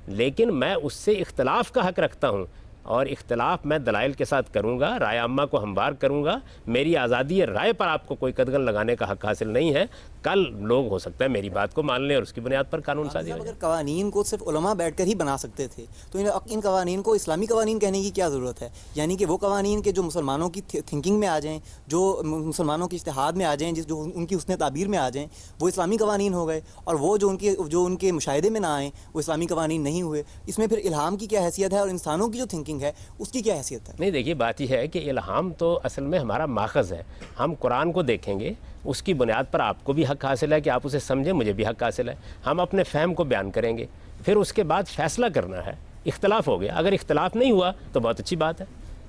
لیکن میں اس سے اختلاف کا حق رکھتا ہوں اور اختلاف میں دلائل کے ساتھ کروں گا، رائے عامہ کو ہموار کروں گا. میری آزادی رائے پر آپ کو کوئی قدغن لگانے کا حق حاصل نہیں ہے. کل لوگ ہو سکتا ہے میری بات کو مان لیں اور اس کی بنیاد پر قانون سازی ہو جائے. اگر قوانین کو صرف علماء بیٹھ کر ہی بنا سکتے تھے تو ان قوانین کو اسلامی قوانین کہنے کی کیا ضرورت ہے؟ یعنی کہ وہ قوانین کے جو مسلمانوں کی تھنکنگ میں آ جائیں، جو مسلمانوں کی اجتہاد میں آ جائیں، جو ان کی حسن تعبیر میں آ جائیں، وہ اسلامی قوانین ہو گئے. اور وہ جو ان کے مشاہدے میں نہ آئیں وہ اسلامی قوانین نہیں ہوئے. اس میں پھر الہام کی کیا حیثیت ہے اور انسانوں کی جو تھنکنگ ٹیچنگ ہے اس کی کیا حیثیت ہے؟ نہیں دیکھیے بات یہ ہے کہ الہام تو اصل میں ہمارا ماخذ ہے. ہم قرآن کو دیکھیں گے, اس کی بنیاد پر آپ کو بھی حق حاصل ہے کہ آپ اسے سمجھیں, مجھے بھی حق حاصل ہے. ہم اپنے فہم کو بیان کریں گے, پھر اس کے بعد فیصلہ کرنا ہے. اختلاف ہو گیا, اگر اختلاف نہیں ہوا تو بہت اچھی بات ہے,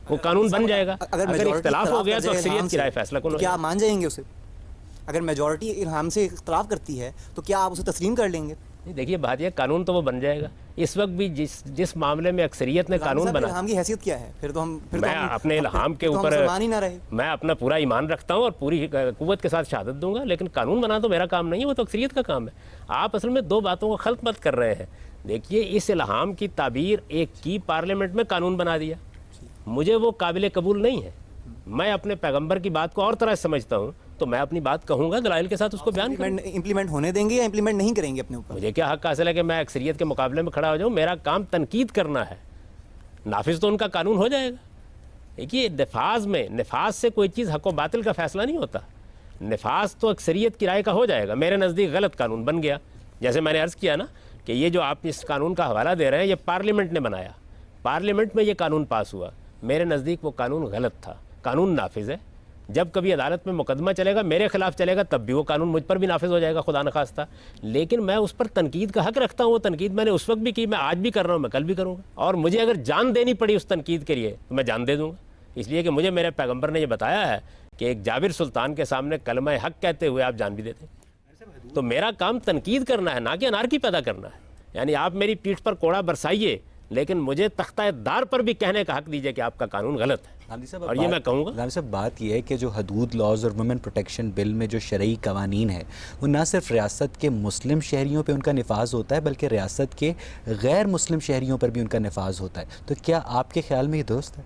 وہ قانون بن جائے گا. اگر اختلاف ہو گیا تو اکثریت کی رائے فیصلہ کون ہوگا؟ کیا آپ مان جائیں گے اسے؟ اگر میجورٹی الہام سے اختلاف کرتی ہے تو کیا آپ اسے تسلیم کر لیں گے؟ دیکھیے بات یہ, قانون تو وہ بن جائے گا. اس وقت بھی جس معاملے میں اکثریت نے قانون بنا, الہام کی حیثیت کیا ہے؟ پھر تو ہم میں اپنے الہام کے اوپر میں اپنا پورا ایمان رکھتا ہوں اور پوری قوت کے ساتھ شہادت دوں گا, لیکن قانون بنا تو میرا کام نہیں ہے, وہ تو اکثریت کا کام ہے. آپ اصل میں دو باتوں کو خلط مت کر رہے ہیں. دیکھیے اس الہام کی تعبیر ایک کی پارلیمنٹ میں قانون بنا دیا, مجھے وہ قابل قبول نہیں ہے. میں اپنے پیغمبر کی بات کو اور طرح سمجھتا ہوں, تو میں اپنی بات کہوں گا, دلائل کے ساتھ اس کو بیان کروں. امپلیمنٹ ہونے دیں گے یا امپلیمنٹ نہیں کریں گے اپنے اوپر؟ مجھے کیا حق حاصل ہے کہ میں اکثریت کے مقابلے میں کھڑا ہو جاؤں؟ میرا کام تنقید کرنا ہے, نافذ تو ان کا قانون ہو جائے گا. دیکھیے نفاذ سے کوئی چیز حق و باطل کا فیصلہ نہیں ہوتا. نفاذ تو اکثریت کی رائے کا ہو جائے گا. میرے نزدیک غلط قانون بن گیا, جیسے میں نے عرض کیا نا کہ یہ جو آپ اس قانون کا حوالہ دے رہے ہیں یہ پارلیمنٹ نے بنایا, پارلیمنٹ میں یہ قانون پاس ہوا. میرے نزدیک وہ قانون غلط تھا. قانون نافذ ہے, جب کبھی عدالت میں مقدمہ چلے گا, میرے خلاف چلے گا, تب بھی وہ قانون مجھ پر بھی نافذ ہو جائے گا خدا نخواستہ. لیکن میں اس پر تنقید کا حق رکھتا ہوں. وہ تنقید میں نے اس وقت بھی کی, میں آج بھی کر رہا ہوں, میں کل بھی کروں گا. اور مجھے اگر جان دینی پڑی اس تنقید کے لیے تو میں جان دے دوں گا, اس لیے کہ مجھے میرے پیغمبر نے یہ بتایا ہے کہ ایک جابر سلطان کے سامنے کلمہ حق کہتے ہوئے آپ جان بھی دیتے ہیں. تو میرا کام تنقید کرنا ہے, نہ کہ انارکی پیدا کرنا ہے. یعنی آپ میری پیٹھ پر کوڑا برسائیے, لیکن مجھے تختہ دار پر بھی کہنے کا حق دیجیے کہ آپ کا قانون غلط ہے, اور یہ میں کہوں گا. غالب صاحب بات یہ ہے کہ جو حدود لاز اور وومن پروٹیکشن بل میں جو شرعی قوانین ہے وہ نہ صرف ریاست کے مسلم شہریوں پہ ان کا نفاذ ہوتا ہے, بلکہ ریاست کے غیر مسلم شہریوں پر بھی ان کا نفاذ ہوتا ہے. تو کیا آپ کے خیال میں یہ درست ہے؟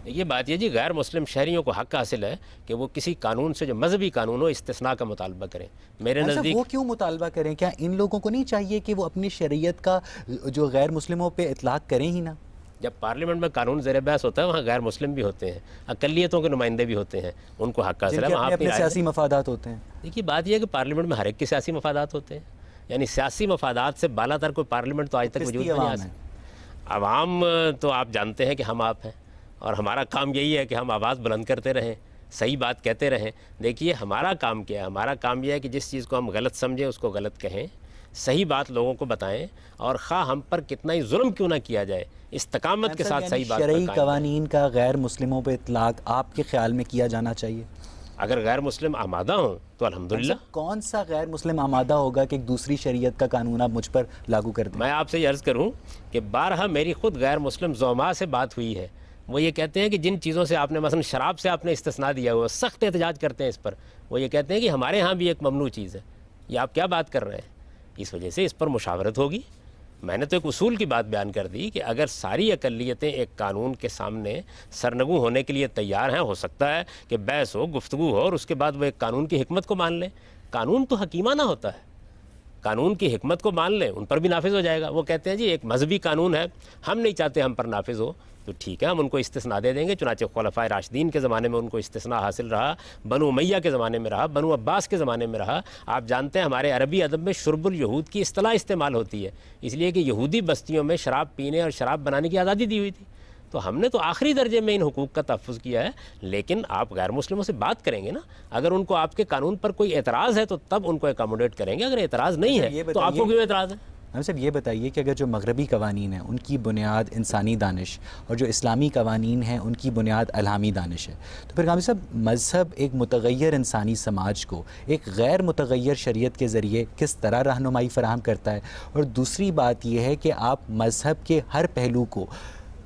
یہ بات یہ جی, غیر مسلم شہریوں کو حق حاصل ہے کہ وہ کسی قانون سے جو مذہبی قانون ہو استثناء کا مطالبہ کریں. میرے نزدیک وہ کیوں مطالبہ کریں؟ کیا ان لوگوں کو نہیں چاہیے کہ وہ اپنی شریعت کا جو غیر مسلموں پہ اطلاق کریں ہی نا؟ جب پارلیمنٹ میں قانون زیر بحث ہوتا ہے وہاں غیر مسلم بھی ہوتے ہیں, اقلیتوں کے نمائندے بھی ہوتے ہیں, ان کو حق حاصل ہے وہاں اپنے سیاسی مفادات ہوتے ہیں. دیکھیے بات یہ ہے کہ پارلیمنٹ میں ہر ایک کے سیاسی مفادات ہوتے ہیں. یعنی سیاسی مفادات سے بالا تر کوئی پارلیمنٹ تو آج تک وجود نہیں آ سکتا. عوام تو آپ جانتے ہیں کہ ہم آپ ہیں, اور ہمارا کام یہی ہے کہ ہم آواز بلند کرتے رہیں, صحیح بات کہتے رہیں. دیکھیے ہمارا کام کیا ہے, ہمارا کام یہ ہے کہ جس چیز کو ہم غلط سمجھیں اس کو غلط کہیں, صحیح بات لوگوں کو بتائیں, اور خواہ ہم پر کتنا ہی ظلم کیوں نہ کیا جائے استقامت کے ساتھ صحیح بات. شرعی قوانین کا غیر مسلموں پہ اطلاق آپ کے خیال میں کیا جانا چاہیے؟ اگر غیر مسلم آمادہ ہوں تو الحمدللہ. کون سا غیر مسلم آمادہ ہوگا کہ ایک دوسری شریعت کا قانون آپ مجھ پر لاگو کر دیں؟ میں آپ سے یہ عرض کروں کہ بارہا میری خود غیر مسلم زعماء سے بات ہوئی ہے. وہ یہ کہتے ہیں کہ جن چیزوں سے آپ نے مثلا شراب سے آپ نے استثناء دیا ہوا, سخت احتجاج کرتے ہیں اس پر. وہ یہ کہتے ہیں کہ ہمارے ہاں بھی ایک ممنوع چیز ہے, یہ آپ کیا بات کر رہے ہیں؟ اس وجہ سے اس پر مشاورت ہوگی. میں نے تو ایک اصول کی بات بیان کر دی کہ اگر ساری اقلیتیں ایک قانون کے سامنے سرنگو ہونے کے لیے تیار ہیں, ہو سکتا ہے کہ بحث ہو, گفتگو ہو, اور اس کے بعد وہ ایک قانون کی حکمت کو مان لیں. قانون تو حکیمانہ ہوتا ہے, قانون کی حکمت کو مان لیں, ان پر بھی نافذ ہو جائے گا. وہ کہتے ہیں جی ایک مذہبی قانون ہے, ہم نہیں چاہتے ہم پر نافذ ہو, تو ٹھیک ہے ہم ان کو استثناء دے دیں گے. چنانچہ خلفائے راشدین کے زمانے میں ان کو استثناء حاصل رہا, بنو امیہ کے زمانے میں رہا, بنو عباس کے زمانے میں رہا. آپ جانتے ہیں ہمارے عربی ادب میں شرب الیہود کی اصطلاح استعمال ہوتی ہے, اس لیے کہ یہودی بستیوں میں شراب پینے اور شراب بنانے کی آزادی دی ہوئی تھی. تو ہم نے تو آخری درجے میں ان حقوق کا تحفظ کیا ہے. لیکن آپ غیر مسلموں سے بات کریں گے نا, اگر ان کو آپ کے قانون پر کوئی اعتراض ہے تو تب ان کو اکاموڈیٹ کریں گے, اگر اعتراض نہیں ہے تو آپ کو کیوں اعتراض ہے؟ ہم صاحب یہ بتائیے کہ اگر جو مغربی قوانین ہیں ان کی بنیاد انسانی دانش اور جو اسلامی قوانین ہیں ان کی بنیاد الہامی دانش ہے, تو پھر غامدی صاحب مذہب ایک متغیر انسانی سماج کو ایک غیر متغیر شریعت کے ذریعے کس طرح رہنمائی فراہم کرتا ہے؟ اور دوسری بات یہ ہے کہ آپ مذہب کے ہر پہلو کو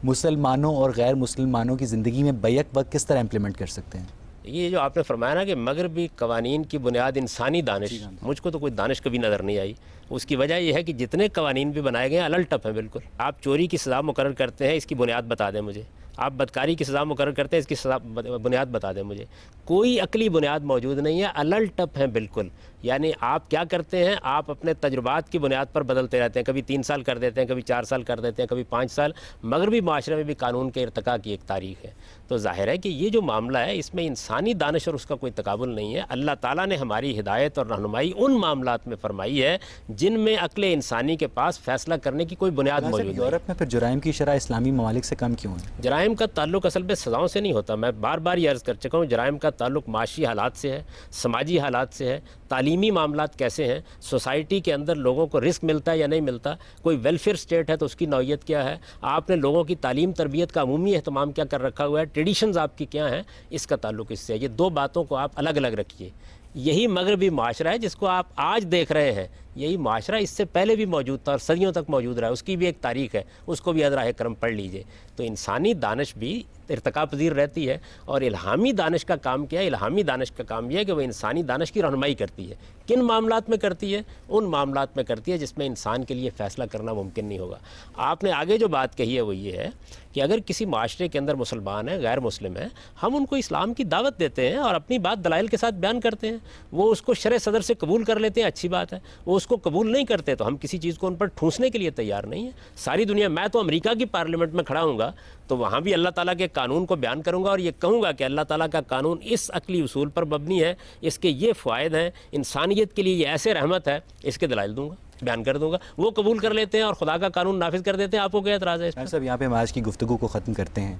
مسلمانوں اور غیر مسلمانوں کی زندگی میں بیک وقت کس طرح امپلیمنٹ کر سکتے ہیں؟ یہ جو آپ نے فرمایا نا کہ مغربی قوانین کی بنیاد انسانی دانش, مجھ کو تو کوئی دانش کبھی نظر نہیں آئی. اس کی وجہ یہ ہے کہ جتنے قوانین بھی بنائے گئے ہیں الل ٹپ ہیں بالکل. آپ چوری کی سزا مقرر کرتے ہیں, اس کی بنیاد بتا دیں مجھے. آپ بدکاری کی سزا مقرر کرتے ہیں، اس کی سزا بنیاد بتا دیں مجھے. کوئی عقلی بنیاد موجود نہیں ہے، الل ٹپ ہیں بالکل. یعنی آپ کیا کرتے ہیں، آپ اپنے تجربات کی بنیاد پر بدلتے رہتے ہیں، کبھی 3 سال کر دیتے ہیں، کبھی 4 سال کر دیتے ہیں، کبھی 5 سال. مغربی معاشرے میں بھی قانون کے ارتقاء کی ایک تاریخ ہے. تو ظاہر ہے کہ یہ جو معاملہ ہے اس میں انسانی دانش اور اس کا کوئی تقابل نہیں ہے. اللہ تعالیٰ نے ہماری ہدایت اور رہنمائی ان معاملات میں فرمائی ہے جن میں عقل انسانی کے پاس فیصلہ کرنے کی کوئی بنیاد موجود نہیں. یورپ میں پھر جرائم کی شرح اسلامی ممالک سے کم کیوں ہے؟ جرائم کا تعلق اصل میں سزاؤں سے نہیں ہوتا. میں بار بار یہ عرض کر چکا ہوں، جرائم کا تعلق معاشی حالات سے ہے، سماجی حالات سے ہے، تعلیمی معاملات کیسے ہیں، سوسائٹی کے اندر لوگوں کو رزق ملتا ہے یا نہیں ملتا، کوئی ویلفیئر اسٹیٹ ہے تو اس کی نوعیت کیا ہے، آپ نے لوگوں کی تعلیم تربیت کا عمومی اہتمام کیا کر رکھا ہوا ہے، ٹریڈیشنز آپ کی کیا ہیں، اس کا تعلق اس سے ہے. یہ 2 باتوں کو آپ الگ الگ رکھیے. یہی مغربی معاشرہ ہے جس کو آپ آج دیکھ رہے ہیں. یہی معاشرہ اس سے پہلے بھی موجود تھا اور صدیوں تک موجود رہا ہے. اس کی بھی ایک تاریخ ہے، اس کو بھی ازراہ کرم پڑھ لیجئے. تو انسانی دانش بھی ارتقاء پذیر رہتی ہے. اور الہامی دانش کا کام کیا ہے؟ الہامی دانش کا کام یہ ہے کہ وہ انسانی دانش کی رہنمائی کرتی ہے. کن معاملات میں کرتی ہے؟ ان معاملات میں کرتی ہے جس میں انسان کے لیے فیصلہ کرنا ممکن نہیں ہوگا. آپ نے آگے جو بات کہی ہے وہ یہ ہے کہ اگر کسی معاشرے کے اندر مسلمان ہیں، غیر مسلم ہیں، ہم ان کو اسلام کی دعوت دیتے ہیں اور اپنی بات دلائل کے ساتھ بیان کرتے ہیں. وہ اس کو شرع صدر سے قبول کر لیتے ہیں، اچھی بات ہے. وہ اس کو قبول نہیں کرتے تو ہم کسی چیز کو ان پر ٹھونسنے کے لیے تیار نہیں ہیں. ساری دنیا، میں تو امریکہ کی پارلیمنٹ میں کھڑا ہوں گا تو وہاں بھی اللہ تعالیٰ کے قانون کو بیان کروں گا اور یہ کہوں گا کہ اللہ تعالیٰ کا قانون اس عقلی اصول پر مبنی ہے، اس کے یہ فوائد ہیں، انسانیت کے لیے یہ ایسے رحمت ہے، اس کے دلائل دوں گا، بیان کر دوں گا. وہ قبول کر لیتے ہیں اور خدا کا قانون نافذ کر دیتے ہیں. آپ کو کیا اعتراض ہے اس پر؟ صاحب یہاں پہ ہم آج کی گفتگو کو ختم کرتے ہیں.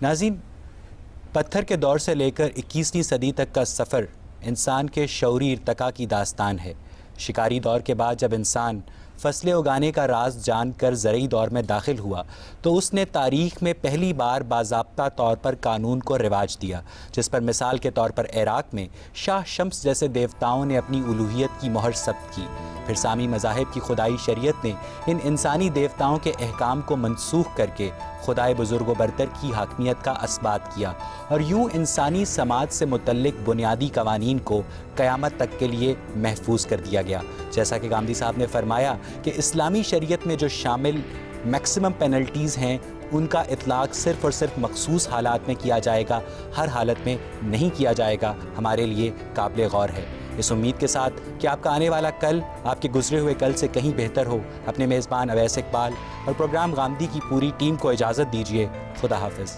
ناظرین، پتھر کے دور سے لے کر 21ویں صدی تک کا سفر انسان کے شعوری ارتقاء کی داستان ہے. شکاری دور کے بعد جب انسان فصلیں اگانے کا راز جان کر زرعی دور میں داخل ہوا تو اس نے تاریخ میں پہلی بار باضابطہ طور پر قانون کو رواج دیا، جس پر مثال کے طور پر عراق میں شاہ شمس جیسے دیوتاؤں نے اپنی الوہیت کی مہر ثبت کی. پھر سامی مذاہب کی خدائی شریعت نے ان انسانی دیوتاؤں کے احکام کو منسوخ کر کے خدائے بزرگ و برتر کی حاکمیت کا اثبات کیا، اور یوں انسانی سماج سے متعلق بنیادی قوانین کو قیامت تک کے لیے محفوظ کر دیا گیا. جیسا کہ گاندھی صاحب نے فرمایا کہ اسلامی شریعت میں جو شامل میکسیمم پینلٹیز ہیں ان کا اطلاق صرف اور صرف مخصوص حالات میں کیا جائے گا، ہر حالت میں نہیں کیا جائے گا، ہمارے لیے قابل غور ہے. اس امید کے ساتھ کہ آپ کا آنے والا کل آپ کے گزرے ہوئے کل سے کہیں بہتر ہو، اپنے میزبان اویس اقبال اور پروگرام غامدی کی پوری ٹیم کو اجازت دیجیے. خدا حافظ.